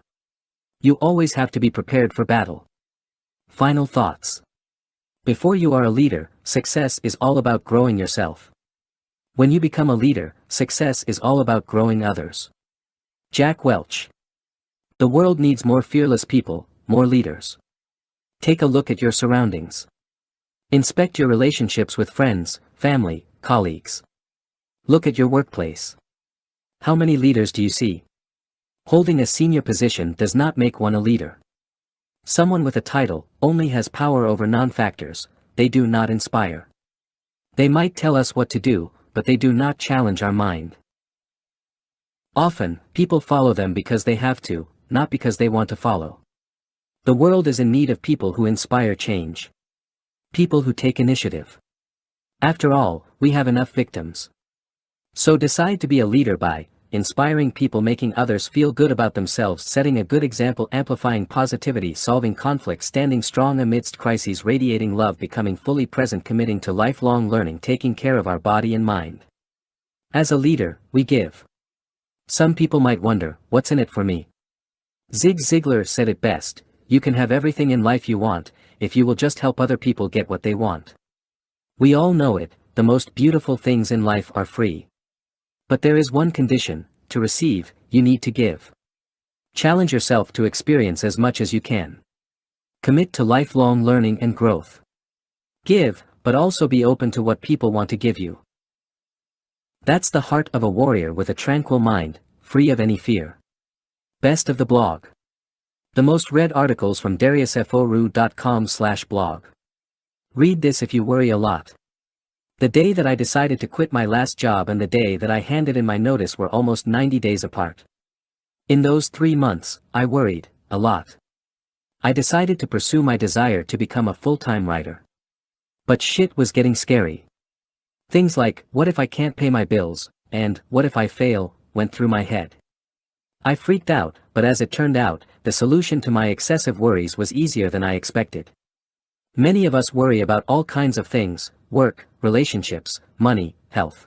A: You always have to be prepared for battle. Final thoughts. Before you are a leader, success is all about growing yourself. When you become a leader, success is all about growing others. Jack Welch. The world needs more fearless people, more leaders. Take a look at your surroundings. Inspect your relationships with friends, family, colleagues. Look at your workplace. How many leaders do you see? Holding a senior position does not make one a leader. Someone with a title only has power over non-factors, they do not inspire. They might tell us what to do, but they do not challenge our mind. Often, people follow them because they have to, not because they want to follow. The world is in need of people who inspire change. People who take initiative. After all, we have enough victims. So decide to be a leader by inspiring people, making others feel good about themselves, setting a good example, amplifying positivity, solving conflicts, standing strong amidst crises, radiating love, becoming fully present, committing to lifelong learning, taking care of our body and mind. As a leader, we give. Some people might wonder, what's in it for me? Zig Ziglar said it best, you can have everything in life you want, if you will just help other people get what they want. We all know it, the most beautiful things in life are free. But there is one condition: to receive, you need to give. Challenge yourself to experience as much as you can. Commit to lifelong learning and growth. Give, but also be open to what people want to give you. That's the heart of a warrior with a tranquil mind, free of any fear. Best of the blog. The most read articles from dariusforoux.com/blog. Read this if you worry a lot. The day that I decided to quit my last job and the day that I handed in my notice were almost 90 days apart. In those 3 months, I worried a lot. I decided to pursue my desire to become a full-time writer. But shit was getting scary. Things like, what if I can't pay my bills, and what if I fail, went through my head. I freaked out, but as it turned out, the solution to my excessive worries was easier than I expected. Many of us worry about all kinds of things: work, relationships, money, health.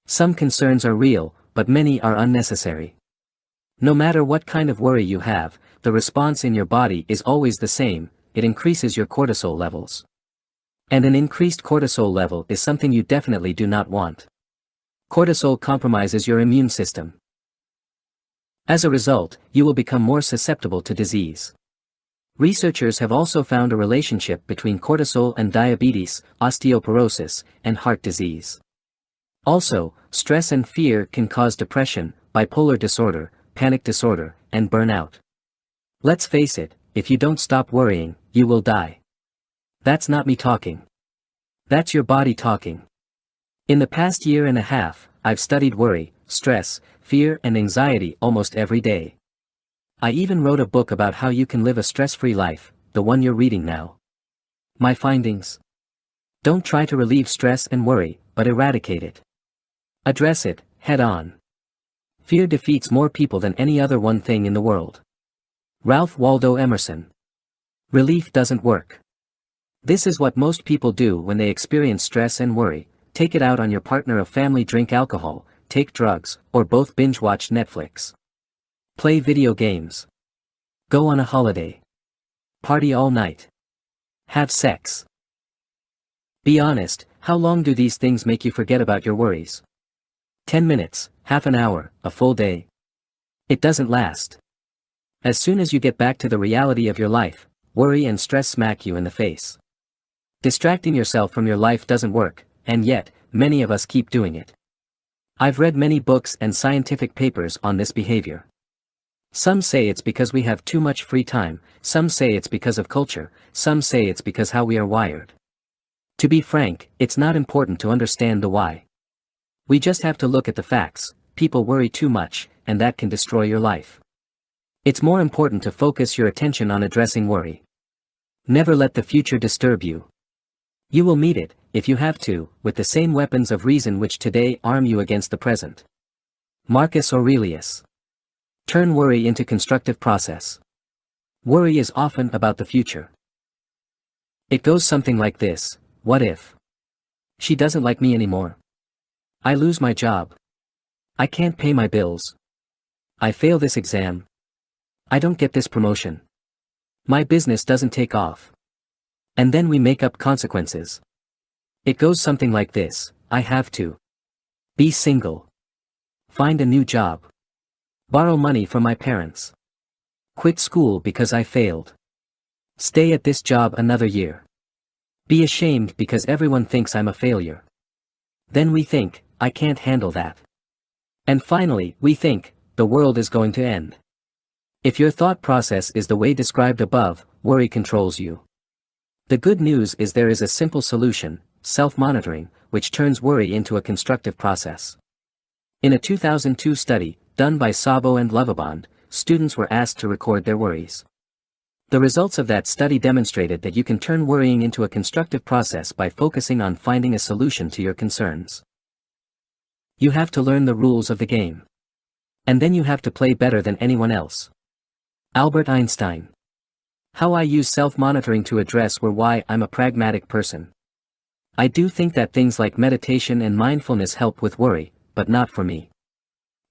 A: Some concerns are real, but many are unnecessary. No matter what kind of worry you have, the response in your body is always the same: it increases your cortisol levels. And an increased cortisol level is something you definitely do not want. Cortisol compromises your immune system. As a result, you will become more susceptible to disease. Researchers have also found a relationship between cortisol and diabetes, osteoporosis, and heart disease. Also, stress and fear can cause depression, bipolar disorder, panic disorder, and burnout. Let's face it, if you don't stop worrying, you will die. That's not me talking. That's your body talking. In the past year and a half, I've studied worry, stress, fear and anxiety almost every day. I even wrote a book about how you can live a stress-free life, the one you're reading now. My findings? Don't try to relieve stress and worry, but eradicate it. Address it, head on. Fear defeats more people than any other one thing in the world. Ralph Waldo Emerson. Relief doesn't work. This is what most people do when they experience stress and worry: take it out on your partner of family, drink alcohol, take drugs, or both binge-watch Netflix. Play video games. Go on a holiday. Party all night. Have sex. Be honest, how long do these things make you forget about your worries? 10 minutes, half an hour, a full day? It doesn't last. As soon as you get back to the reality of your life, worry and stress smack you in the face. Distracting yourself from your life doesn't work, and yet, many of us keep doing it. I've read many books and scientific papers on this behavior. Some say it's because we have too much free time, some say it's because of culture, some say it's because how we are wired. To be frank, it's not important to understand the why. We just have to look at the facts. People worry too much, and that can destroy your life. It's more important to focus your attention on addressing worry. Never let the future disturb you. You will meet it, if you have to, with the same weapons of reason which today arm you against the present. Marcus Aurelius. Turn worry into constructive process. Worry is often about the future. It goes something like this: what if? She doesn't like me anymore. I lose my job. I can't pay my bills. I fail this exam. I don't get this promotion. My business doesn't take off. And then we make up consequences. It goes something like this: I have to be single. Find a new job. Borrow money from my parents. Quit school because I failed. Stay at this job another year. Be ashamed because everyone thinks I'm a failure. Then we think, I can't handle that. And finally, we think, the world is going to end. If your thought process is the way described above, worry controls you. The good news is there is a simple solution: self-monitoring, which turns worry into a constructive process. In a 2002 study, done by Sabo and Lovabond, students were asked to record their worries. The results of that study demonstrated that you can turn worrying into a constructive process by focusing on finding a solution to your concerns. You have to learn the rules of the game. And then you have to play better than anyone else. Albert Einstein. How I use self-monitoring to address why I'm a pragmatic person. I do think that things like meditation and mindfulness help with worry, but not for me.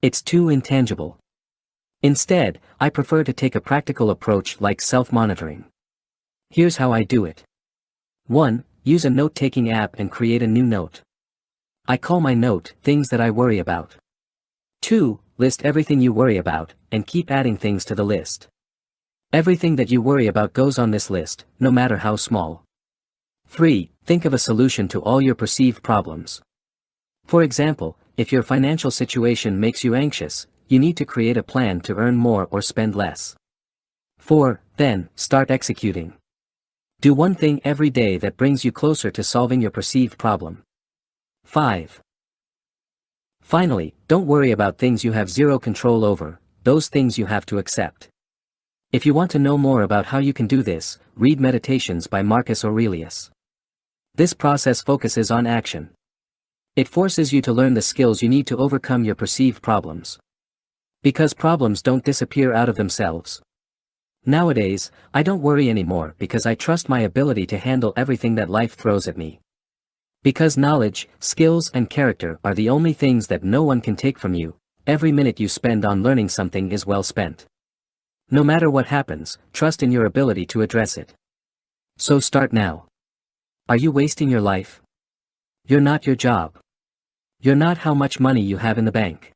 A: It's too intangible. Instead, I prefer to take a practical approach like self-monitoring. Here's how I do it. 1. Use a note-taking app and create a new note. I call my note "Things that I worry about." 2. List everything you worry about, and keep adding things to the list. Everything that you worry about goes on this list, no matter how small. 3. Think of a solution to all your perceived problems. For example, if your financial situation makes you anxious, you need to create a plan to earn more or spend less. 4. Then, start executing. Do one thing every day that brings you closer to solving your perceived problem. 5. Finally, don't worry about things you have zero control over, those things you have to accept. If you want to know more about how you can do this, read Meditations by Marcus Aurelius. This process focuses on action. It forces you to learn the skills you need to overcome your perceived problems. Because problems don't disappear out of themselves. Nowadays, I don't worry anymore because I trust my ability to handle everything that life throws at me. Because knowledge, skills and character are the only things that no one can take from you, every minute you spend on learning something is well spent. No matter what happens, trust in your ability to address it. So start now. Are you wasting your life? You're not your job. You're not how much money you have in the bank.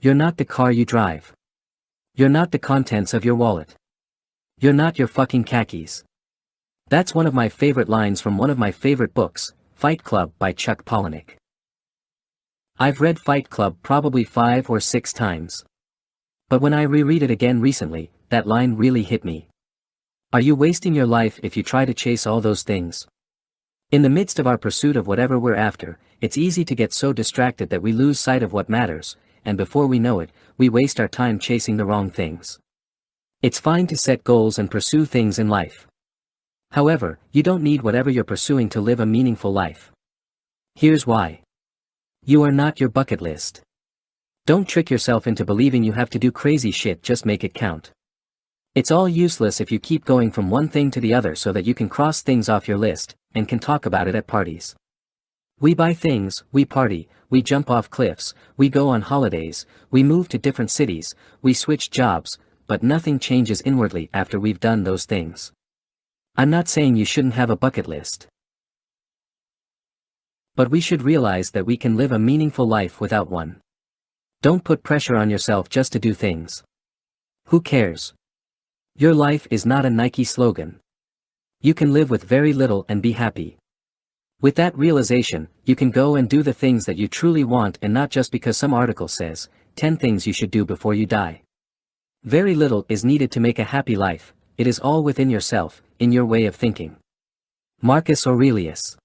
A: You're not the car you drive. You're not the contents of your wallet. You're not your fucking khakis. That's one of my favorite lines from one of my favorite books, Fight Club by Chuck Palahniuk. I've read Fight Club probably 5 or 6 times. But when I reread it again recently, that line really hit me. Are you wasting your life if you try to chase all those things? In the midst of our pursuit of whatever we're after, it's easy to get so distracted that we lose sight of what matters, and before we know it, we waste our time chasing the wrong things. It's fine to set goals and pursue things in life. However, you don't need whatever you're pursuing to live a meaningful life. Here's why. You are not your bucket list. Don't trick yourself into believing you have to do crazy shit, just make it count. It's all useless if you keep going from one thing to the other so that you can cross things off your list, and can talk about it at parties. We buy things, we party, we jump off cliffs, we go on holidays, we move to different cities, we switch jobs, but nothing changes inwardly after we've done those things. I'm not saying you shouldn't have a bucket list. But we should realize that we can live a meaningful life without one. Don't put pressure on yourself just to do things. Who cares? Your life is not a Nike slogan. You can live with very little and be happy. With that realization, you can go and do the things that you truly want, and not just because some article says, 10 things you should do before you die. Very little is needed to make a happy life, it is all within yourself, in your way of thinking. Marcus Aurelius.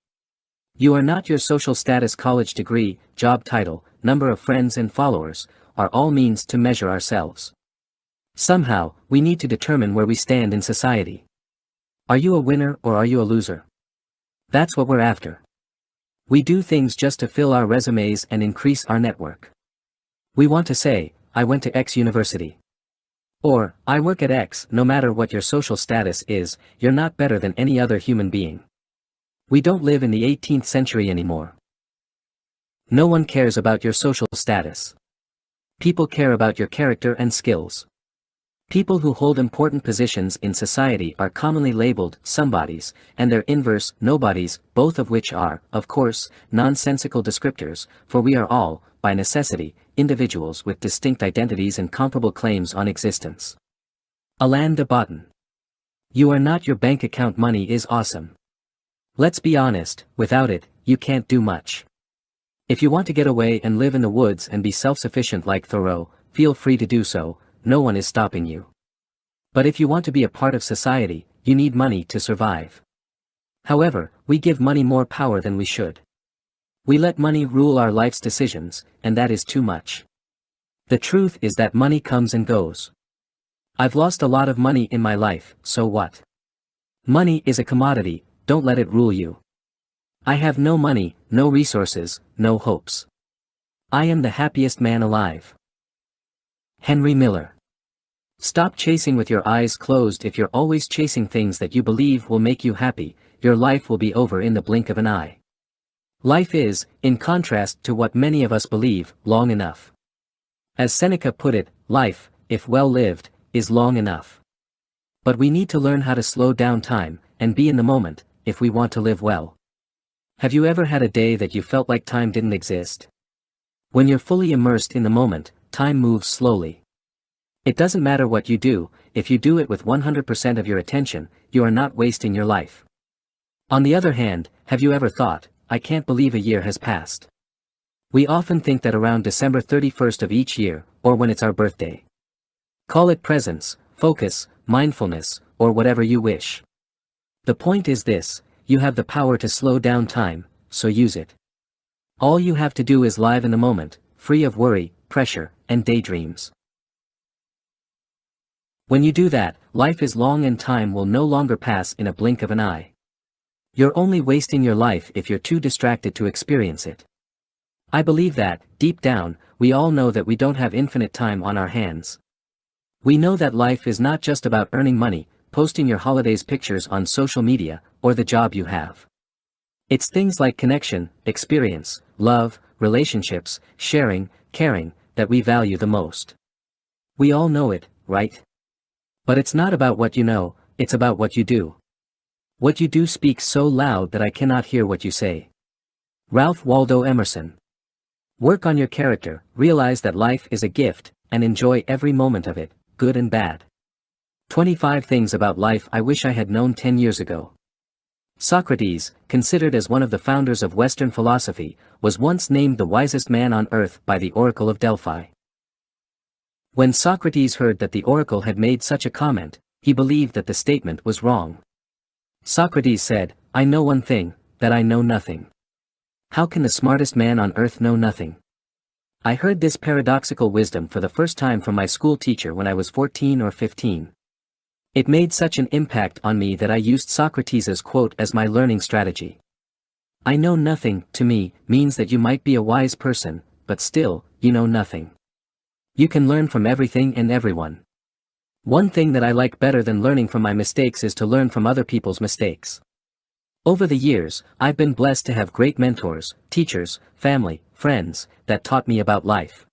A: You are not your social status, college degree, job title, number of friends and followers, are all means to measure ourselves. Somehow, we need to determine where we stand in society. Are you a winner or are you a loser? That's what we're after. We do things just to fill our resumes and increase our network. We want to say, I went to X university. Or, I work at X. No matter what your social status is, you're not better than any other human being. We don't live in the 18th century anymore. No one cares about your social status. People care about your character and skills. People who hold important positions in society are commonly labeled somebodies, and their inverse, nobodies, both of which are, of course, nonsensical descriptors, for we are all, by necessity, individuals with distinct identities and comparable claims on existence. Alain de Botton. You are not your bank account. Money is awesome. Let's be honest, without it, you can't do much. If you want to get away and live in the woods and be self-sufficient like Thoreau, feel free to do so, no one is stopping you. But if you want to be a part of society, you need money to survive. However, we give money more power than we should. We let money rule our life's decisions, and that is too much. The truth is that money comes and goes. I've lost a lot of money in my life, so what? Money is a commodity, don't let it rule you. I have no money, no resources, no hopes. I am the happiest man alive. Henry Miller. Stop chasing with your eyes closed. If you're always chasing things that you believe will make you happy, your life will be over in the blink of an eye. Life is, in contrast to what many of us believe, long enough. As Seneca put it, life, if well lived, is long enough. But we need to learn how to slow down time, and be in the moment, if we want to live well. Have you ever had a day that you felt like time didn't exist? When you're fully immersed in the moment, time moves slowly. It doesn't matter what you do, if you do it with 100% of your attention, you are not wasting your life. On the other hand, have you ever thought, I can't believe a year has passed? We often think that around December 31st of each year, or when it's our birthday. Call it presence, focus, mindfulness, or whatever you wish. The point is this, you have the power to slow down time, so use it. All you have to do is live in the moment, free of worry, pressure, and daydreams. When you do that, life is long and time will no longer pass in a blink of an eye. You're only wasting your life if you're too distracted to experience it. I believe that, deep down, we all know that we don't have infinite time on our hands. We know that life is not just about earning money, posting your holidays pictures on social media, or the job you have. It's things like connection, experience, love, relationships, sharing, caring, that we value the most. We all know it, right? But it's not about what you know, it's about what you do. What you do speaks so loud that I cannot hear what you say. Ralph Waldo Emerson. Work on your character, realize that life is a gift, and enjoy every moment of it, good and bad. 25 things about life I wish I had known 10 years ago. Socrates, considered as one of the founders of Western philosophy, was once named the wisest man on earth by the Oracle of Delphi. When Socrates heard that the oracle had made such a comment, he believed that the statement was wrong. Socrates said, "I know one thing, that I know nothing. How can the smartest man on earth know nothing?" I heard this paradoxical wisdom for the first time from my school teacher when I was 14 or 15. It made such an impact on me that I used Socrates' quote as my learning strategy. I know nothing, to me, means that you might be a wise person, but still, you know nothing. You can learn from everything and everyone. One thing that I like better than learning from my mistakes is to learn from other people's mistakes. Over the years, I've been blessed to have great mentors, teachers, family, friends, that taught me about life.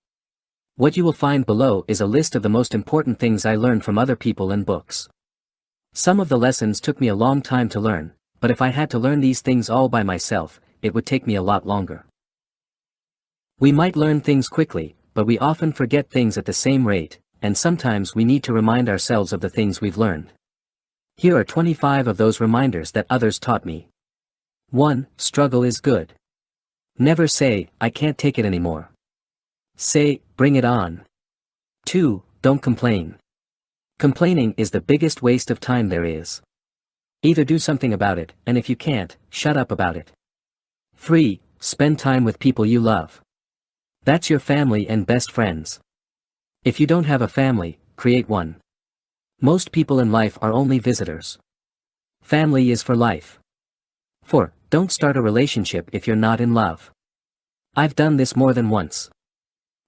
A: What you will find below is a list of the most important things I learned from other people and books. Some of the lessons took me a long time to learn, but if I had to learn these things all by myself, it would take me a lot longer. We might learn things quickly, but we often forget things at the same rate, and sometimes we need to remind ourselves of the things we've learned. Here are 25 of those reminders that others taught me. 1. Struggle is good. Never say, "I can't take it anymore." Say, "Bring it on." 2. Don't complain. Complaining is the biggest waste of time there is. Either do something about it, and if you can't, shut up about it. 3. Spend time with people you love. That's your family and best friends. If you don't have a family, create one. Most people in life are only visitors. Family is for life. 4. Don't start a relationship if you're not in love. I've done this more than once.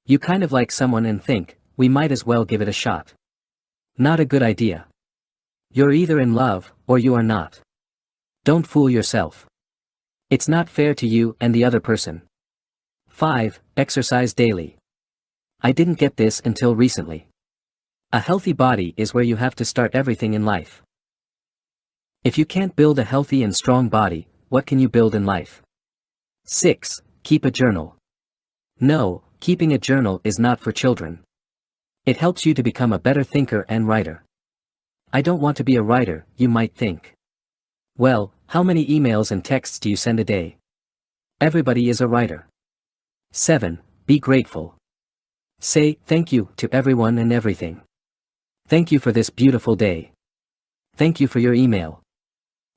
A: You kind of like someone and think, we might as well give it a shot. Not a good idea. You're either in love, or you are not. Don't fool yourself. It's not fair to you and the other person. 5. Exercise daily. I didn't get this until recently. A healthy body is where you have to start everything in life. If you can't build a healthy and strong body, what can you build in life? 6. Keep a journal. No, keeping a journal is not for children. It helps you to become a better thinker and writer. I don't want to be a writer, you might think. Well, how many emails and texts do you send a day? Everybody is a writer. 7. Be grateful. Say thank you to everyone and everything. Thank you for this beautiful day. Thank you for your email.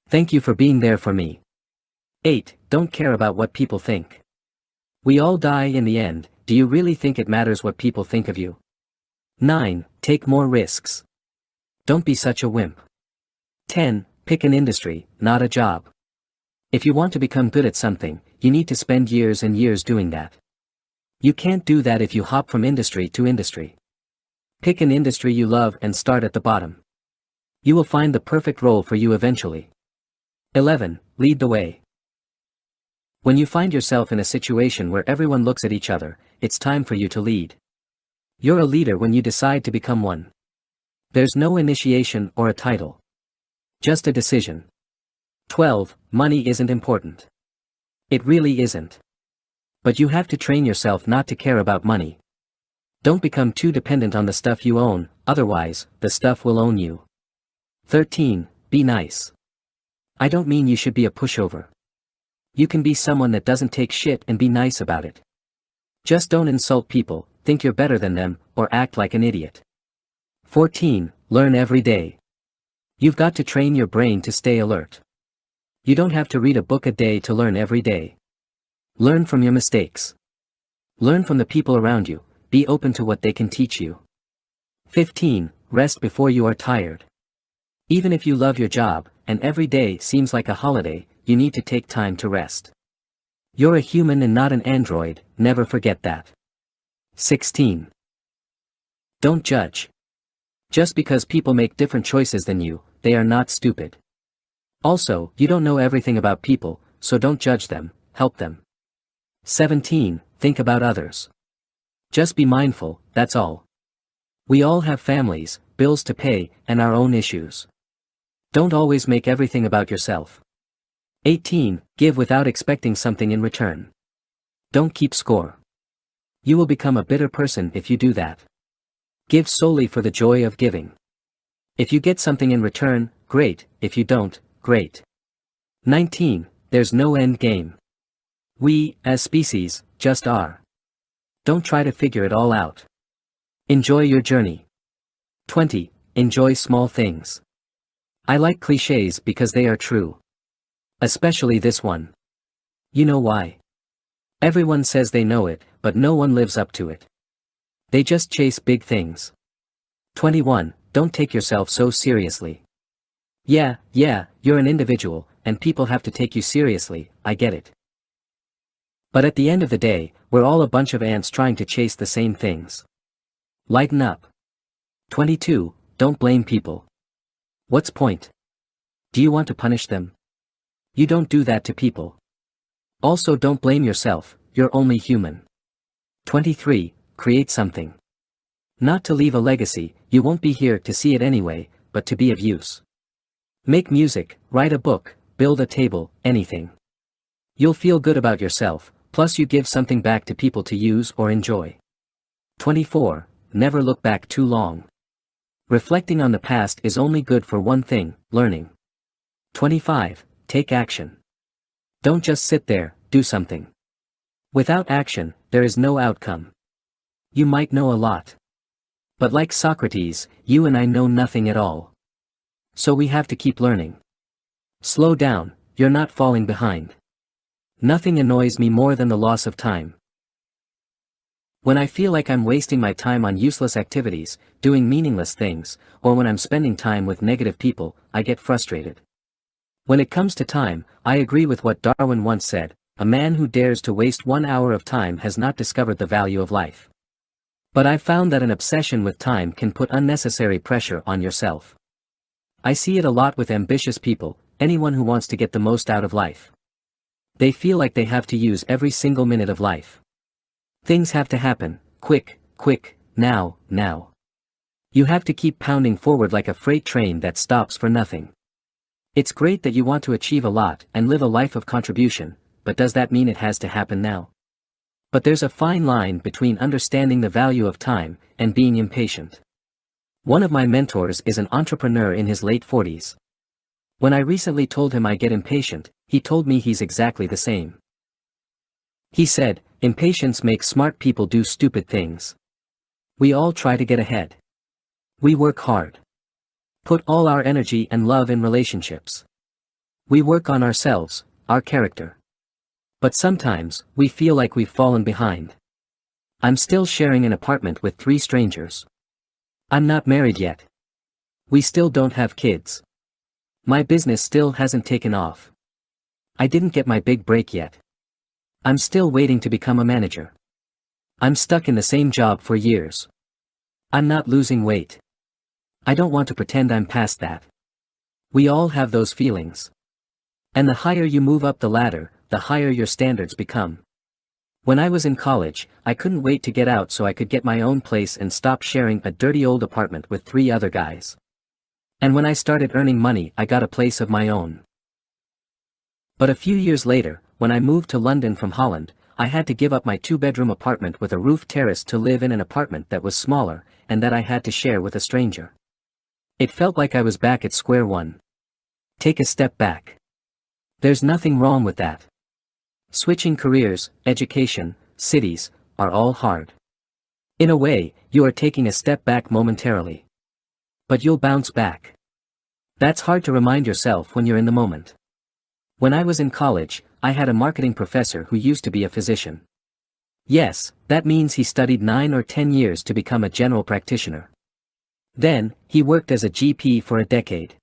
A: Thank you for being there for me. 8. Don't care about what people think. We all die in the end, do you really think it matters what people think of you? 9. Take more risks. Don't be such a wimp. 10. Pick an industry, not a job. If you want to become good at something, you need to spend years and years doing that. You can't do that if you hop from industry to industry. Pick an industry you love and start at the bottom. You will find the perfect role for you eventually. 11. Lead the way. When you find yourself in a situation where everyone looks at each other, it's time for you to lead. You're a leader when you decide to become one. There's no initiation or a title. Just a decision. 12. Money isn't important. It really isn't. But you have to train yourself not to care about money. Don't become too dependent on the stuff you own, otherwise, the stuff will own you. 13. Be nice. I don't mean you should be a pushover. You can be someone that doesn't take shit and be nice about it. Just don't insult people, think you're better than them, or act like an idiot. 14. Learn every day. You've got to train your brain to stay alert. You don't have to read a book a day to learn every day. Learn from your mistakes. Learn from the people around you, be open to what they can teach you. 15. Rest before you are tired. Even if you love your job, and every day seems like a holiday, you need to take time to rest. You're a human and not an android, never forget that. 16. Don't judge. Just because people make different choices than you, they are not stupid. Also, you don't know everything about people, so don't judge them, help them. 17. Think about others. Just be mindful, that's all. We all have families, bills to pay, and our own issues. Don't always make everything about yourself. 18. Give without expecting something in return. Don't keep score. You will become a bitter person if you do that. Give solely for the joy of giving. If you get something in return, great, if you don't, great. 19. There's no end game. We, as species, just are. Don't try to figure it all out. Enjoy your journey. 20. Enjoy small things. I like cliches because they are true. Especially this one. You know why? Everyone says they know it, but no one lives up to it. They just chase big things. 21. Don't take yourself so seriously. Yeah, you're an individual, and people have to take you seriously, I get it. But at the end of the day, we're all a bunch of ants trying to chase the same things. Lighten up. 22. Don't blame people. What's point? Do you want to punish them? You don't do that to people. Also, don't blame yourself, you're only human. 23. Create something. Not to leave a legacy, you won't be here to see it anyway, but to be of use. Make music, write a book, build a table, anything. You'll feel good about yourself, plus you give something back to people to use or enjoy. 24. Never look back too long. Reflecting on the past is only good for one thing, learning. 25. Take action. Don't just sit there, do something. Without action, there is no outcome. You might know a lot. But like Socrates, you and I know nothing at all. So we have to keep learning. Slow down, you're not falling behind. Nothing annoys me more than the loss of time. When I feel like I'm wasting my time on useless activities, doing meaningless things, or when I'm spending time with negative people, I get frustrated. When it comes to time, I agree with what Darwin once said, a man who dares to waste 1 hour of time has not discovered the value of life. But I've found that an obsession with time can put unnecessary pressure on yourself. I see it a lot with ambitious people, anyone who wants to get the most out of life. They feel like they have to use every single minute of life. Things have to happen, quick, now. You have to keep pounding forward like a freight train that stops for nothing. It's great that you want to achieve a lot and live a life of contribution, but does that mean it has to happen now? But there's a fine line between understanding the value of time and being impatient. One of my mentors is an entrepreneur in his late 40s. When I recently told him I get impatient, he told me he's exactly the same. He said, impatience makes smart people do stupid things. We all try to get ahead. We work hard. Put all our energy and love in relationships. We work on ourselves, our character. But sometimes, we feel like we've fallen behind. I'm still sharing an apartment with 3 strangers. I'm not married yet. We still don't have kids. My business still hasn't taken off. I didn't get my big break yet. I'm still waiting to become a manager. I'm stuck in the same job for years. I'm not losing weight. I don't want to pretend I'm past that. We all have those feelings. And the higher you move up the ladder, the higher your standards become. When I was in college, I couldn't wait to get out so I could get my own place and stop sharing a dirty old apartment with 3 other guys. And when I started earning money, I got a place of my own. But a few years later, when I moved to London from Holland, I had to give up my 2-bedroom apartment with a roof terrace to live in an apartment that was smaller, and that I had to share with a stranger. It felt like I was back at square one. Take a step back. There's nothing wrong with that. Switching careers, education, cities, are all hard. In a way, you are taking a step back momentarily. But you'll bounce back. That's hard to remind yourself when you're in the moment. When I was in college, I had a marketing professor who used to be a physician. Yes, that means he studied 9 or 10 years to become a general practitioner. Then, he worked as a GP for a decade.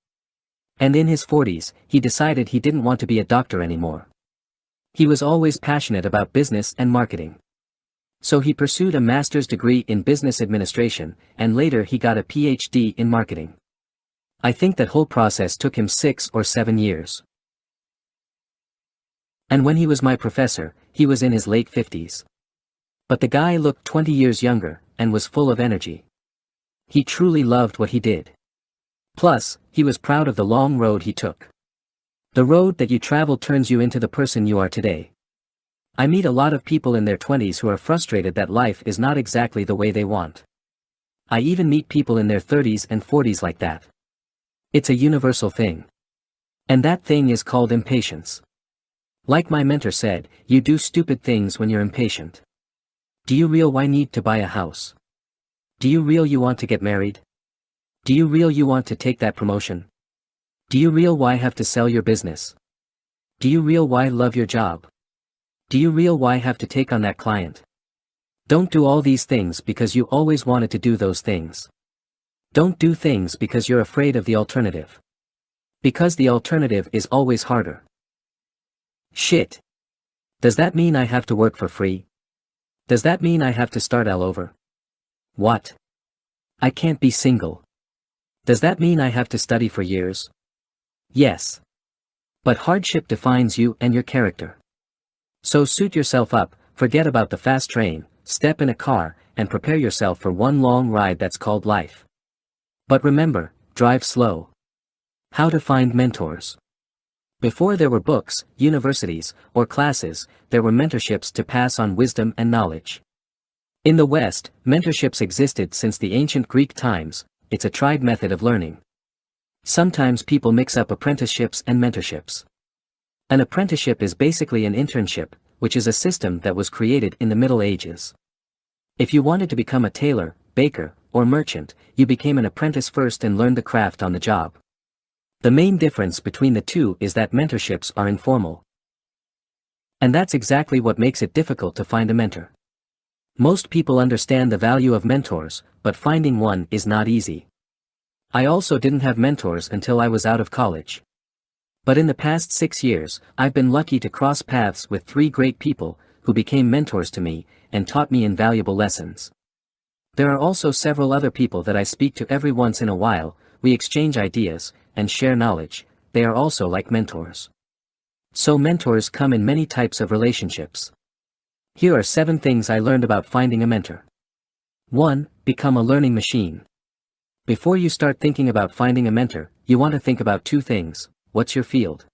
A: And in his 40s, he decided he didn't want to be a doctor anymore. He was always passionate about business and marketing. So he pursued a master's degree in business administration, and later he got a PhD in marketing. I think that whole process took him 6 or 7 years. And when he was my professor, he was in his late 50s. But the guy looked 20 years younger, and was full of energy. He truly loved what he did. Plus, he was proud of the long road he took. The road that you travel turns you into the person you are today. I meet a lot of people in their 20s who are frustrated that life is not exactly the way they want. I even meet people in their 30s and 40s like that. It's a universal thing. And that thing is called impatience. Like my mentor said, you do stupid things when you're impatient. Do you really need to buy a house? Do you really want to get married? Do you really want to take that promotion? Do you really why have to sell your business? Do you really why love your job? Do you really why have to take on that client? Don't do all these things because you always wanted to do those things. Don't do things because you're afraid of the alternative. Because the alternative is always harder. Shit. Does that mean I have to work for free? Does that mean I have to start all over? What? I can't be single. Does that mean I have to study for years? Yes. But hardship defines you and your character. So suit yourself up, forget about the fast train, step in a car, and prepare yourself for one long ride that's called life. But remember, drive slow. How to find mentors. Before there were books, universities, or classes, there were mentorships to pass on wisdom and knowledge. In the West, mentorships existed since the ancient Greek times. It's a tried method of learning. Sometimes people mix up apprenticeships and mentorships. An apprenticeship is basically an internship, which is a system that was created in the Middle Ages. If you wanted to become a tailor, baker, or merchant, you became an apprentice first and learned the craft on the job. The main difference between the two is that mentorships are informal. And that's exactly what makes it difficult to find a mentor. Most people understand the value of mentors, but finding one is not easy. I also didn't have mentors until I was out of college. But in the past 6 years, I've been lucky to cross paths with 3 great people, who became mentors to me, and taught me invaluable lessons. There are also several other people that I speak to every once in a while. We exchange ideas, and share knowledge. They are also like mentors. So mentors come in many types of relationships. Here are 7 things I learned about finding a mentor. 1. Become a learning machine. Before you start thinking about finding a mentor, you want to think about 2 things. What's your field?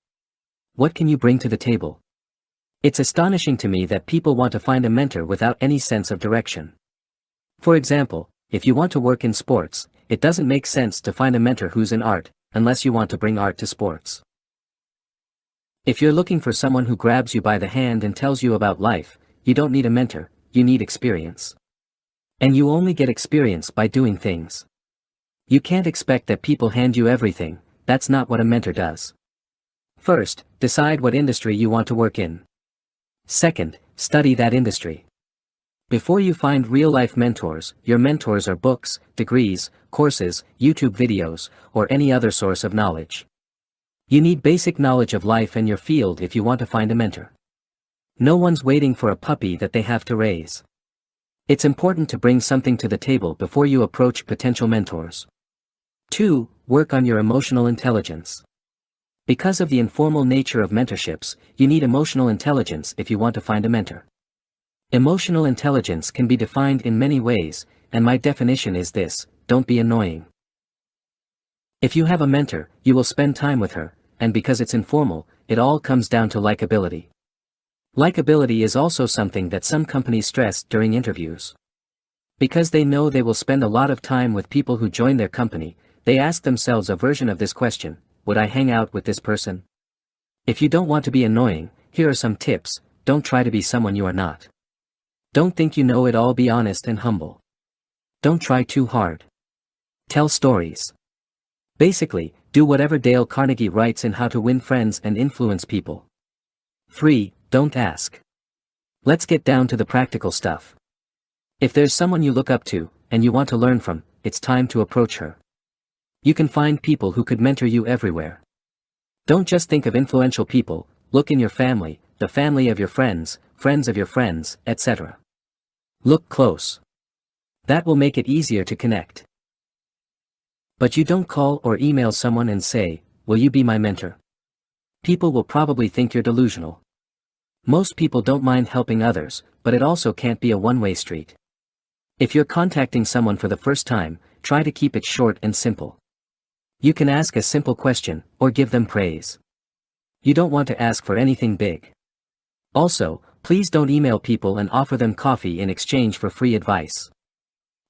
A: What can you bring to the table? It's astonishing to me that people want to find a mentor without any sense of direction. For example, if you want to work in sports, it doesn't make sense to find a mentor who's in art, unless you want to bring art to sports. If you're looking for someone who grabs you by the hand and tells you about life, you don't need a mentor, you need experience. And you only get experience by doing things. You can't expect that people hand you everything. That's not what a mentor does. First, decide what industry you want to work in. Second, study that industry. Before you find real-life mentors, your mentors are books, degrees, courses, YouTube videos, or any other source of knowledge. You need basic knowledge of life and your field if you want to find a mentor. No one's waiting for a puppy that they have to raise. It's important to bring something to the table before you approach potential mentors. 2. Work on your emotional intelligence. Because of the informal nature of mentorships, you need emotional intelligence if you want to find a mentor. Emotional intelligence can be defined in many ways, and my definition is this: don't be annoying. If you have a mentor, you will spend time with her, and because it's informal, it all comes down to likability. Likability is also something that some companies stress during interviews. Because they know they will spend a lot of time with people who join their company, they ask themselves a version of this question: would I hang out with this person? If you don't want to be annoying, here are some tips: don't try to be someone you are not. Don't think you know it all, be honest and humble. Don't try too hard. Tell stories. Basically, do whatever Dale Carnegie writes in How to Win Friends and Influence People. 3. Don't ask. Let's get down to the practical stuff. If there's someone you look up to, and you want to learn from, it's time to approach her. You can find people who could mentor you everywhere. Don't just think of influential people, look in your family, the family of your friends of your friends, etc. Look close. That will make it easier to connect. But you don't call or email someone and say, "Will you be my mentor?" People will probably think you're delusional. Most people don't mind helping others, but it also can't be a one-way street. If you're contacting someone for the first time, try to keep it short and simple. You can ask a simple question, or give them praise. You don't want to ask for anything big. Also, please don't email people and offer them coffee in exchange for free advice.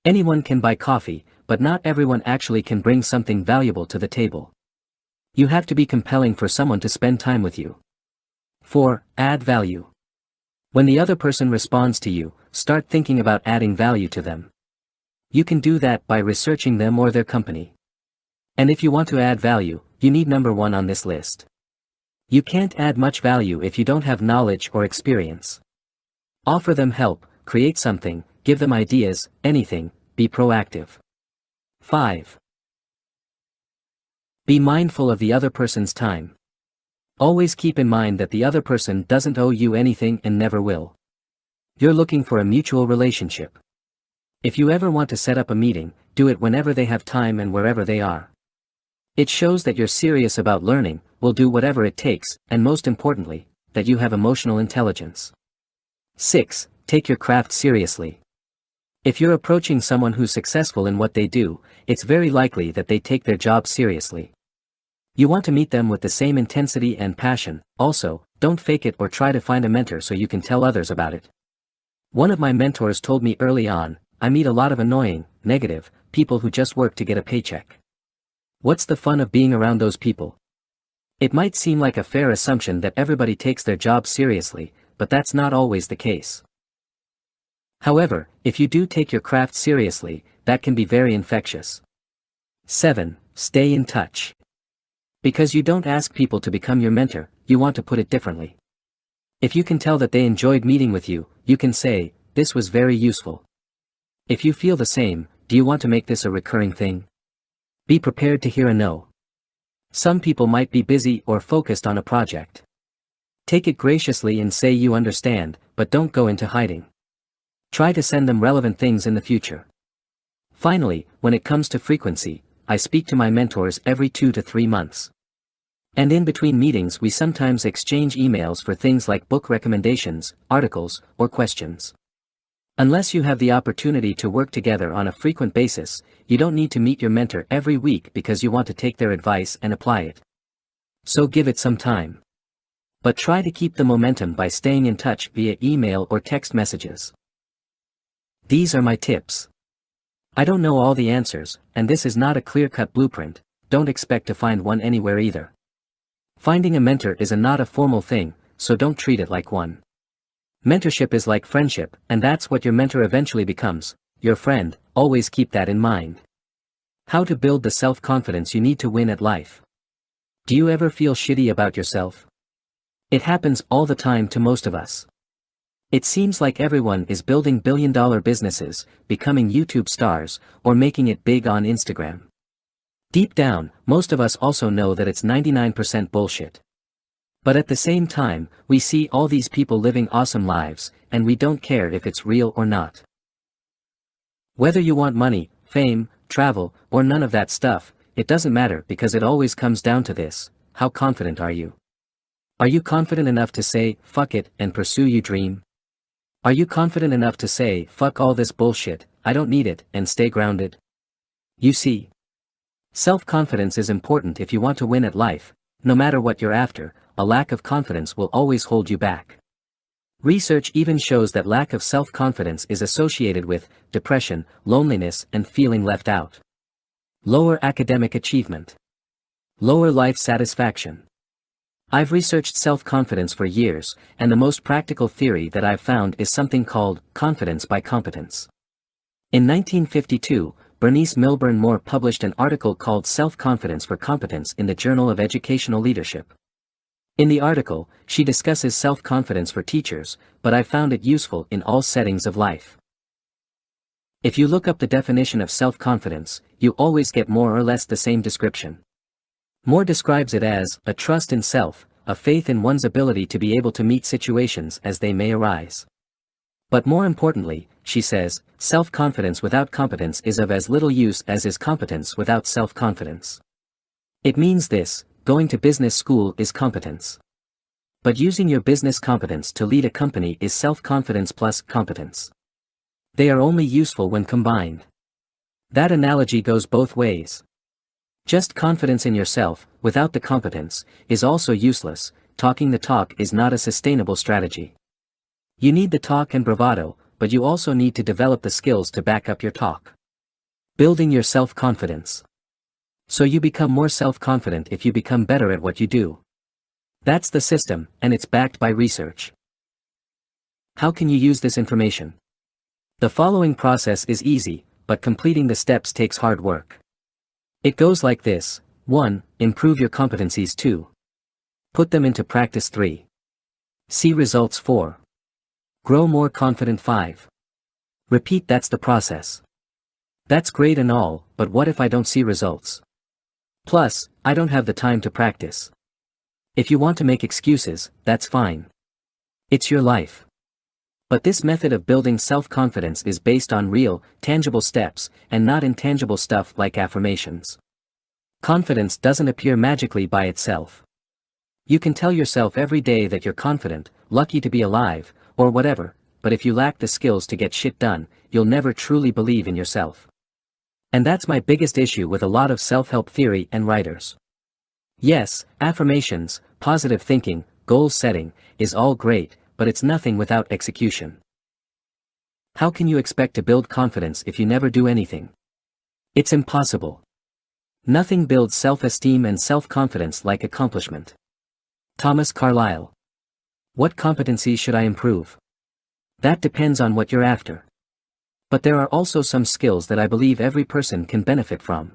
A: Anyone can buy coffee, but not everyone actually can bring something valuable to the table. You have to be compelling for someone to spend time with you. 4. Add value. When the other person responds to you, start thinking about adding value to them. You can do that by researching them or their company. And if you want to add value, you need number 1 on this list. You can't add much value if you don't have knowledge or experience. Offer them help, create something, give them ideas, anything, be proactive. 5. Be mindful of the other person's time. Always keep in mind that the other person doesn't owe you anything and never will. You're looking for a mutual relationship. If you ever want to set up a meeting, do it whenever they have time and wherever they are. It shows that you're serious about learning, will do whatever it takes, and most importantly, that you have emotional intelligence. 6. Take your craft seriously. If you're approaching someone who's successful in what they do, it's very likely that they take their job seriously. You want to meet them with the same intensity and passion. Also, don't fake it or try to find a mentor so you can tell others about it. One of my mentors told me early on, I meet a lot of annoying, negative, people who just work to get a paycheck. What's the fun of being around those people? It might seem like a fair assumption that everybody takes their job seriously, but that's not always the case. However, if you do take your craft seriously, that can be very infectious. 7. Stay in touch. Because you don't ask people to become your mentor, you want to put it differently. If you can tell that they enjoyed meeting with you, you can say, "This was very useful." If you feel the same, do you want to make this a recurring thing? Be prepared to hear a no. Some people might be busy or focused on a project. Take it graciously and say you understand, but don't go into hiding. Try to send them relevant things in the future. Finally, when it comes to frequency, I speak to my mentors every 2 to 3 months. And in between meetings we sometimes exchange emails for things like book recommendations, articles, or questions. Unless you have the opportunity to work together on a frequent basis, you don't need to meet your mentor every week because you want to take their advice and apply it. So give it some time. But try to keep the momentum by staying in touch via email or text messages. These are my tips. I don't know all the answers, and this is not a clear-cut blueprint. Don't expect to find one anywhere either. Finding a mentor is not a formal thing, so don't treat it like one. Mentorship is like friendship, and that's what your mentor eventually becomes, your friend. Always keep that in mind. How to build the self-confidence you need to win at life. Do you ever feel shitty about yourself? It happens all the time to most of us. It seems like everyone is building billion-dollar businesses, becoming YouTube stars, or making it big on Instagram. Deep down, most of us also know that it's 99% bullshit. But at the same time, we see all these people living awesome lives, and we don't care if it's real or not. Whether you want money, fame, travel, or none of that stuff, it doesn't matter because it always comes down to this: how confident are you? Are you confident enough to say, fuck it, and pursue your dream? Are you confident enough to say, fuck all this bullshit, I don't need it, and stay grounded? You see, self-confidence is important if you want to win at life. No matter what you're after, a lack of confidence will always hold you back. Research even shows that lack of self-confidence is associated with depression, loneliness, and feeling left out. Lower academic achievement. Lower life satisfaction. I've researched self-confidence for years, and the most practical theory that I've found is something called confidence by competence. In 1952, Bernice Milburn Moore published an article called Self-Confidence for Competence in the Journal of Educational Leadership. In the article, she discusses self-confidence for teachers, but I found it useful in all settings of life. If you look up the definition of self-confidence, you always get more or less the same description. Moore describes it as a trust in self, a faith in one's ability to be able to meet situations as they may arise. But more importantly, she says, self-confidence without competence is of as little use as is competence without self-confidence. It means this: going to business school is competence. But using your business competence to lead a company is self-confidence plus competence. They are only useful when combined. That analogy goes both ways. Just confidence in yourself, without the competence, is also useless. Talking the talk is not a sustainable strategy. You need the talk and bravado, but you also need to develop the skills to back up your talk. Building your self-confidence. So you become more self-confident if you become better at what you do. That's the system, and it's backed by research. How can you use this information? The following process is easy: but completing the steps takes hard work. It goes like this: 1. Improve your competencies. 2. Put them into practice. 3. See results. 4. Grow more confident. 5. Repeat. That's the process. That's great and all, but what if I don't see results? Plus, I don't have the time to practice. If you want to make excuses, that's fine. It's your life. But this method of building self-confidence is based on real, tangible steps, and not intangible stuff like affirmations. Confidence doesn't appear magically by itself. You can tell yourself every day that you're confident, lucky to be alive, or whatever, but if you lack the skills to get shit done, you'll never truly believe in yourself. And that's my biggest issue with a lot of self-help theory and writers. Yes, affirmations, positive thinking, goal setting, is all great, but it's nothing without execution. How can you expect to build confidence if you never do anything? It's impossible. Nothing builds self-esteem and self-confidence like accomplishment. Thomas Carlyle. What competency should I improve? That depends on what you're after. But there are also some skills that I believe every person can benefit from.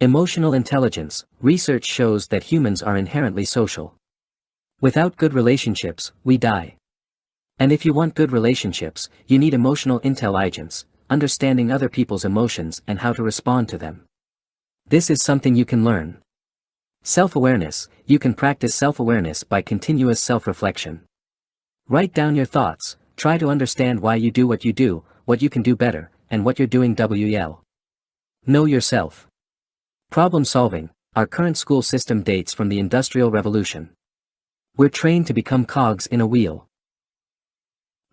A: Emotional intelligence. Research shows that humans are inherently social. Without good relationships, we die. And if you want good relationships, you need emotional intelligence, understanding other people's emotions and how to respond to them. This is something you can learn. Self-awareness. You can practice self-awareness by continuous self-reflection. Write down your thoughts, try to understand why you do, what you can do better, and what you're doing well. Know yourself. Problem solving. Our current school system dates from the Industrial Revolution. We're trained to become cogs in a wheel.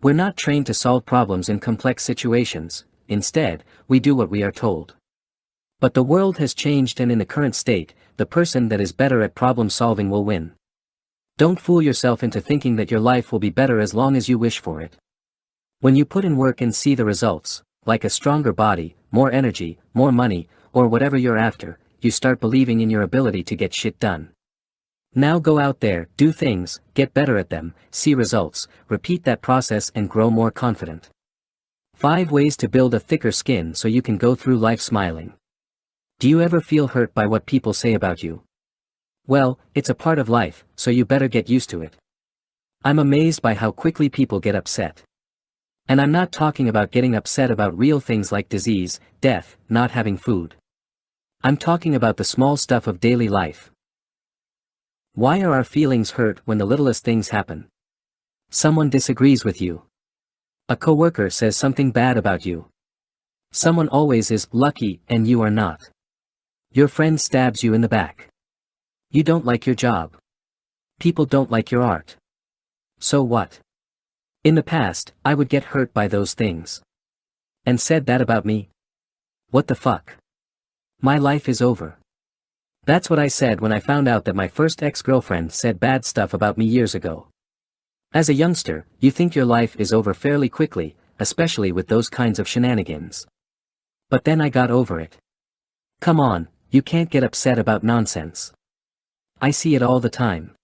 A: We're not trained to solve problems in complex situations, instead, we do what we are told. But the world has changed, and in the current state, the person that is better at problem solving will win. Don't fool yourself into thinking that your life will be better as long as you wish for it. When you put in work and see the results, like a stronger body, more energy, more money, or whatever you're after, you start believing in your ability to get shit done. Now go out there, do things, get better at them, see results, repeat that process and grow more confident. 5 ways to build a thicker skin so you can go through life smiling. Do you ever feel hurt by what people say about you? Well, it's a part of life, so you better get used to it. I'm amazed by how quickly people get upset. And I'm not talking about getting upset about real things like disease, death, not having food. I'm talking about the small stuff of daily life. Why are our feelings hurt when the littlest things happen? Someone disagrees with you. A coworker says something bad about you. Someone always is lucky and you are not. Your friend stabs you in the back. You don't like your job. People don't like your art. So what? In the past, I would get hurt by those things. And said that about me? What the fuck? My life is over. That's what I said when I found out that my first ex-girlfriend said bad stuff about me years ago. As a youngster, you think your life is over fairly quickly, especially with those kinds of shenanigans. But then I got over it. Come on, you can't get upset about nonsense. I see it all the time.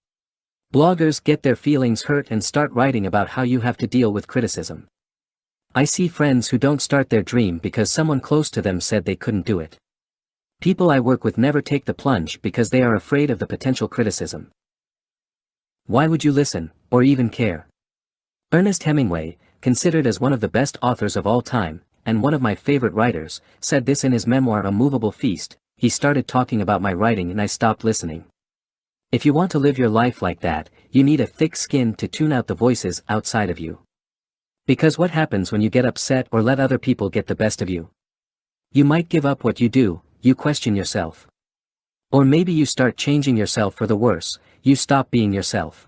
A: Bloggers get their feelings hurt and start writing about how you have to deal with criticism. I see friends who don't start their dream because someone close to them said they couldn't do it. People I work with never take the plunge because they are afraid of the potential criticism. Why would you listen, or even care? Ernest Hemingway, considered as one of the best authors of all time, and one of my favorite writers, said this in his memoir A Movable Feast. He started talking about my writing and I stopped listening. If you want to live your life like that, you need a thick skin to tune out the voices outside of you. Because what happens when you get upset or let other people get the best of you? You might give up what you do, you question yourself. Or maybe you start changing yourself for the worse, you stop being yourself.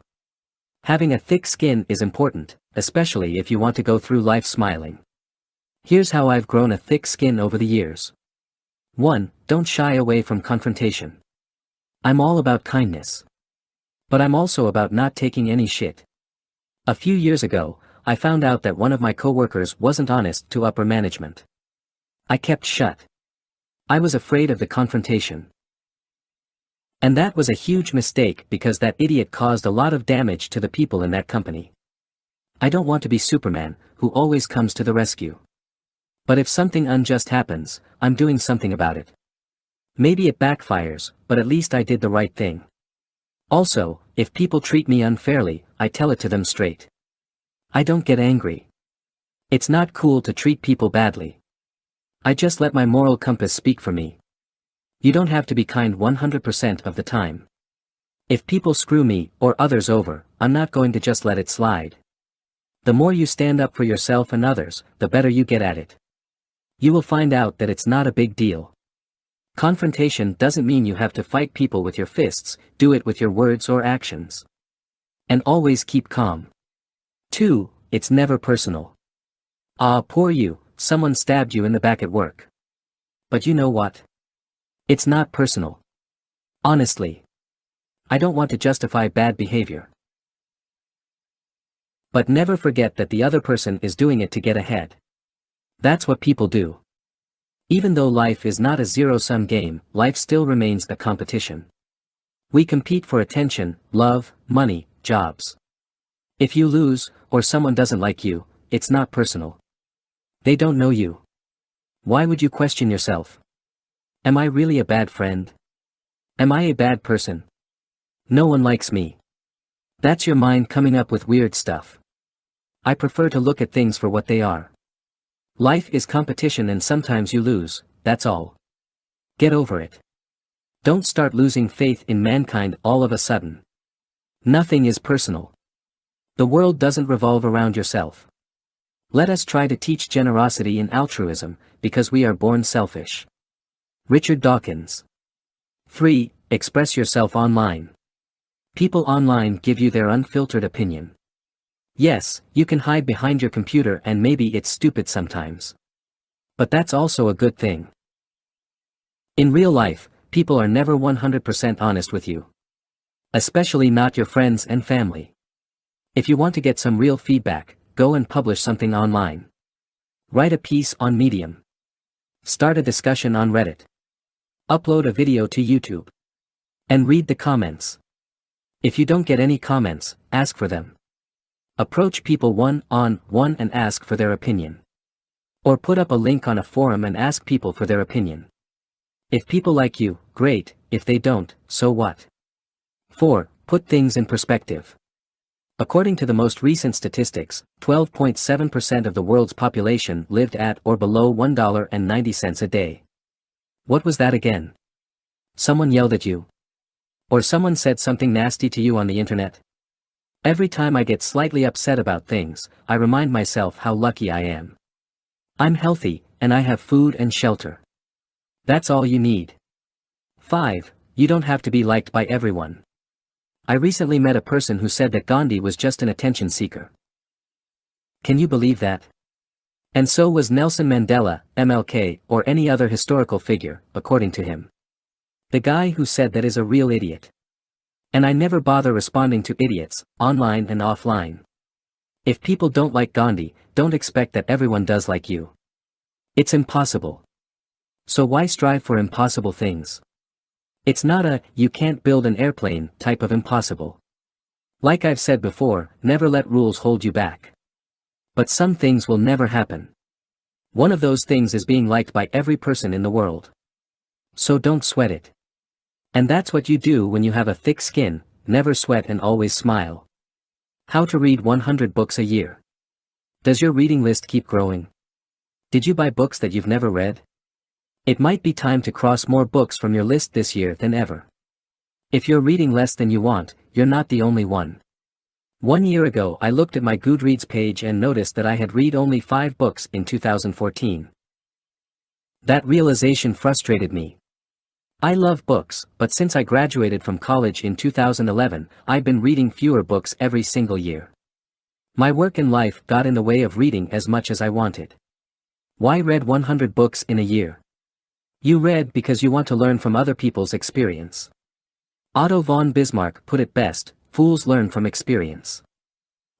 A: Having a thick skin is important, especially if you want to go through life smiling. Here's how I've grown a thick skin over the years. 1. Don't shy away from confrontation. I'm all about kindness. But I'm also about not taking any shit. A few years ago, I found out that one of my coworkers wasn't honest to upper management. I kept shut. I was afraid of the confrontation. And that was a huge mistake because that idiot caused a lot of damage to the people in that company. I don't want to be Superman, who always comes to the rescue. But if something unjust happens, I'm doing something about it. Maybe it backfires, but at least I did the right thing. Also, if people treat me unfairly, I tell it to them straight. I don't get angry. It's not cool to treat people badly. I just let my moral compass speak for me. You don't have to be kind 100% of the time. If people screw me or others over, I'm not going to just let it slide. The more you stand up for yourself and others, the better you get at it. You will find out that it's not a big deal. Confrontation doesn't mean you have to fight people with your fists, do it with your words or actions. And always keep calm. 2. It's never personal. Ah, poor you, someone stabbed you in the back at work. But you know what? It's not personal. Honestly. I don't want to justify bad behavior. But never forget that the other person is doing it to get ahead. That's what people do. Even though life is not a zero-sum game, life still remains a competition. We compete for attention, love, money, jobs. If you lose, or someone doesn't like you, it's not personal. They don't know you. Why would you question yourself? Am I really a bad friend? Am I a bad person? No one likes me. That's your mind coming up with weird stuff. I prefer to look at things for what they are. Life is competition and sometimes you lose, that's all. Get over it. Don't start losing faith in mankind all of a sudden. Nothing is personal. The world doesn't revolve around yourself. Let us try to teach generosity and altruism, because we are born selfish. Richard Dawkins. 3. Express yourself online. People online give you their unfiltered opinion. Yes, you can hide behind your computer and maybe it's stupid sometimes. But that's also a good thing. In real life, people are never 100% honest with you. Especially not your friends and family. If you want to get some real feedback, go and publish something online. Write a piece on Medium. Start a discussion on Reddit. Upload a video to YouTube. And read the comments. If you don't get any comments, ask for them. Approach people one-on-one and ask for their opinion. Or put up a link on a forum and ask people for their opinion. If people like you, great, if they don't, so what? 4. Put things in perspective. According to the most recent statistics, 12.7% of the world's population lived at or below $1.90 a day. What was that again? Someone yelled at you? Or someone said something nasty to you on the internet? Every time I get slightly upset about things, I remind myself how lucky I am. I'm healthy, and I have food and shelter. That's all you need. 5. You don't have to be liked by everyone. I recently met a person who said that Gandhi was just an attention seeker. Can you believe that? And so was Nelson Mandela, MLK, or any other historical figure, according to him. The guy who said that is a real idiot. And I never bother responding to idiots, online and offline. If people don't like Gandhi, don't expect that everyone does like you. It's impossible. So why strive for impossible things? It's not a, you can't build an airplane, type of impossible. Like I've said before, never let rules hold you back. But some things will never happen. One of those things is being liked by every person in the world. So don't sweat it. And that's what you do when you have a thick skin, never sweat and always smile. How to read 100 books a year. Does your reading list keep growing? Did you buy books that you've never read? It might be time to cross more books from your list this year than ever. If you're reading less than you want, you're not the only one. 1 year ago I looked at my Goodreads page and noticed that I had read only 5 books in 2014. That realization frustrated me. I love books, but since I graduated from college in 2011, I've been reading fewer books every single year. My work and life got in the way of reading as much as I wanted. Why read 100 books in a year? You read because you want to learn from other people's experience. Otto von Bismarck put it best, fools learn from experience.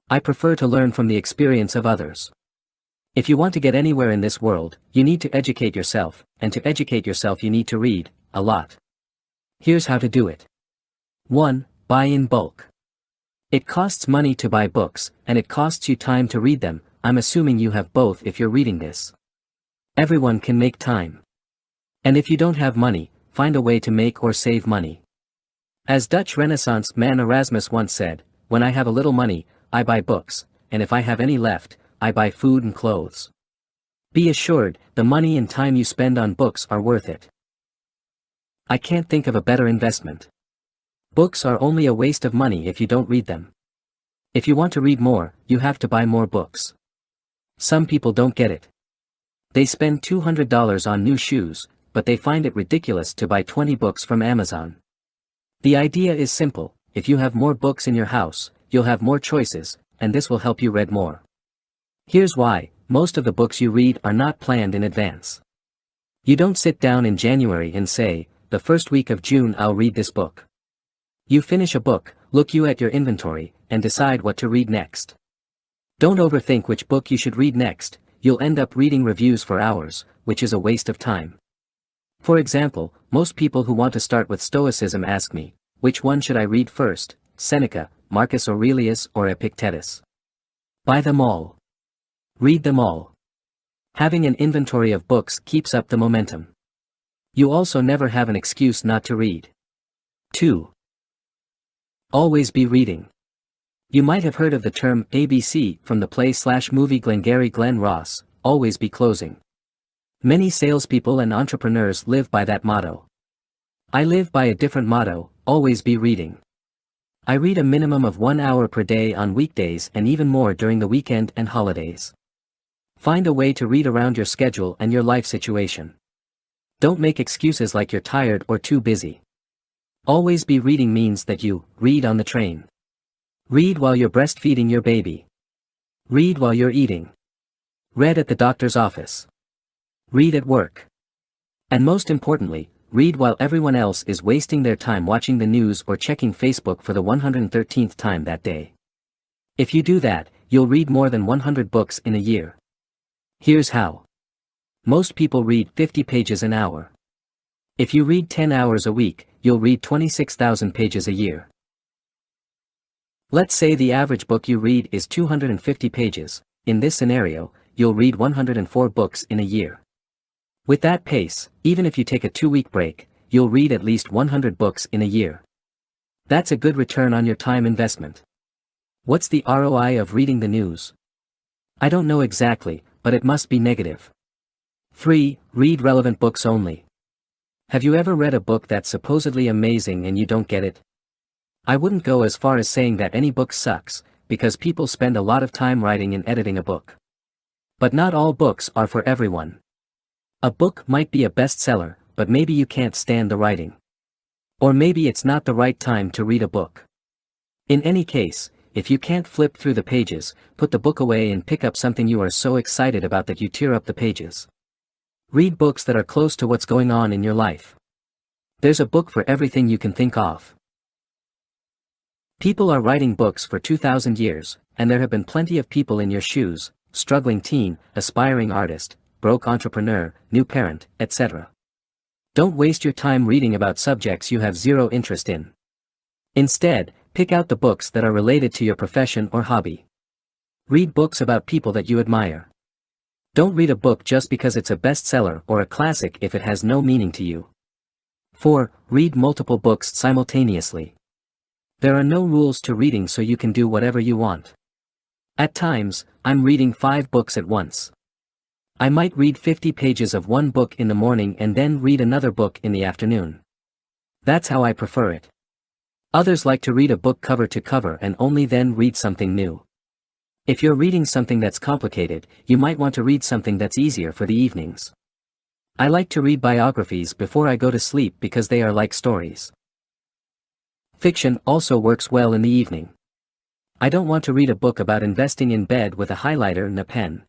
A: I prefer to learn from the experience of others. If you want to get anywhere in this world, you need to educate yourself, and to educate yourself you need to read a lot. Here's how to do it. 1. Buy in bulk. It costs money to buy books, and it costs you time to read them. I'm assuming you have both if you're reading this. Everyone can make time. And if you don't have money, find a way to make or save money. As Dutch Renaissance man Erasmus once said, "When I have a little money, I buy books, and if I have any left, I buy food and clothes." Be assured, the money and time you spend on books are worth it. I can't think of a better investment. Books are only a waste of money if you don't read them. If you want to read more, you have to buy more books. Some people don't get it. They spend $200 on new shoes, but they find it ridiculous to buy 20 books from Amazon. The idea is simple: if you have more books in your house, you'll have more choices, and this will help you read more. Here's why: most of the books you read are not planned in advance. You don't sit down in January and say, "The first week of June I'll read this book." You finish a book, look at your inventory, and decide what to read next. Don't overthink which book you should read next. You'll end up reading reviews for hours, which is a waste of time. For example, most people who want to start with Stoicism ask me, which one should I read first, Seneca, Marcus Aurelius or Epictetus? Buy them all. Read them all. Having an inventory of books keeps up the momentum. You also never have an excuse not to read. 2. Always be reading. You might have heard of the term ABC from the play/movie Glengarry Glen Ross, always be closing. Many salespeople and entrepreneurs live by that motto. I live by a different motto: always be reading. I read a minimum of 1 hour per day on weekdays and even more during the weekend and holidays. Find a way to read around your schedule and your life situation. Don't make excuses like you're tired or too busy. Always be reading means that you read on the train. Read while you're breastfeeding your baby. Read while you're eating. Read at the doctor's office. Read at work. And most importantly, read while everyone else is wasting their time watching the news or checking Facebook for the 113th time that day. If you do that, you'll read more than 100 books in a year. Here's how. Most people read 50 pages an hour. If you read 10 hours a week, you'll read 26,000 pages a year. Let's say the average book you read is 250 pages. In this scenario, you'll read 104 books in a year. With that pace, even if you take a 2-week break, you'll read at least 100 books in a year. That's a good return on your time investment. What's the ROI of reading the news? I don't know exactly, but it must be negative. 3. Read relevant books only. Have you ever read a book that's supposedly amazing and you don't get it? I wouldn't go as far as saying that any book sucks, because people spend a lot of time writing and editing a book. But not all books are for everyone. A book might be a bestseller, but maybe you can't stand the writing. Or maybe it's not the right time to read a book. In any case, if you can't flip through the pages, put the book away and pick up something you are so excited about that you tear up the pages. Read books that are close to what's going on in your life. There's a book for everything you can think of. People are writing books for 2,000 years, and there have been plenty of people in your shoes: struggling teen, aspiring artist, broke entrepreneur, new parent, etc. Don't waste your time reading about subjects you have zero interest in. Instead, pick out the books that are related to your profession or hobby. Read books about people that you admire. Don't read a book just because it's a bestseller or a classic if it has no meaning to you. 4. Read multiple books simultaneously. There are no rules to reading, so you can do whatever you want. At times, I'm reading 5 books at once. I might read 50 pages of one book in the morning and then read another book in the afternoon. That's how I prefer it. Others like to read a book cover to cover and only then read something new. If you're reading something that's complicated, you might want to read something that's easier for the evenings. I like to read biographies before I go to sleep because they are like stories. Fiction also works well in the evening. I don't want to read a book about investing in bed with a highlighter and a pen.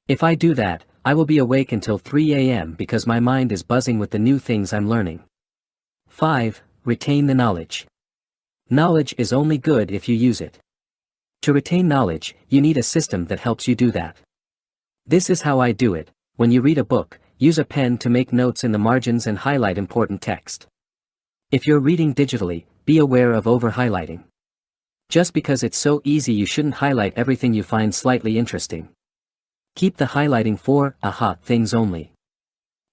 A: If I do that, I will be awake until 3 a.m. because my mind is buzzing with the new things I'm learning. 5. Retain the knowledge. Knowledge is only good if you use it. To retain knowledge, you need a system that helps you do that. This is how I do it. When you read a book, use a pen to make notes in the margins and highlight important text. If you're reading digitally, be aware of over-highlighting. Just because it's so easy, you shouldn't highlight everything you find slightly interesting. Keep the highlighting for aha things only.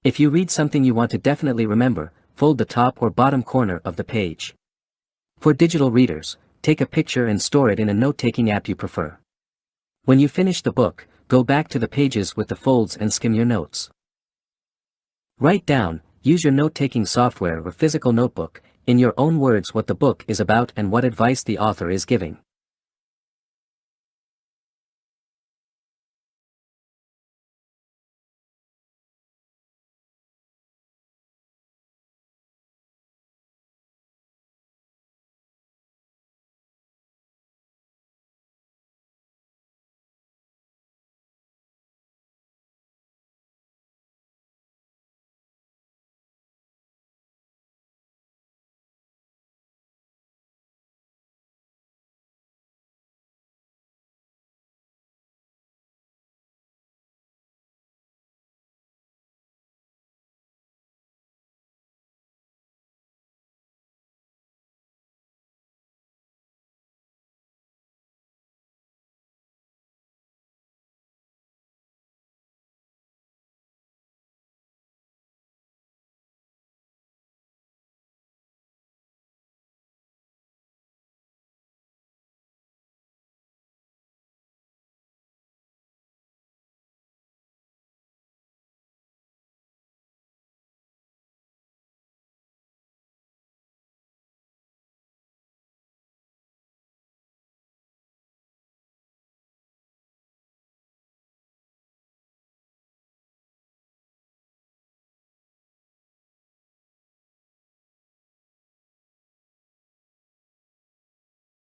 A: If you read something you want to definitely remember, fold the top or bottom corner of the page. For digital readers, take a picture and store it in a note-taking app you prefer. When you finish the book, go back to the pages with the folds and skim your notes. Write down, use your note-taking software or physical notebook, in your own words what the book is about and what advice the author is giving.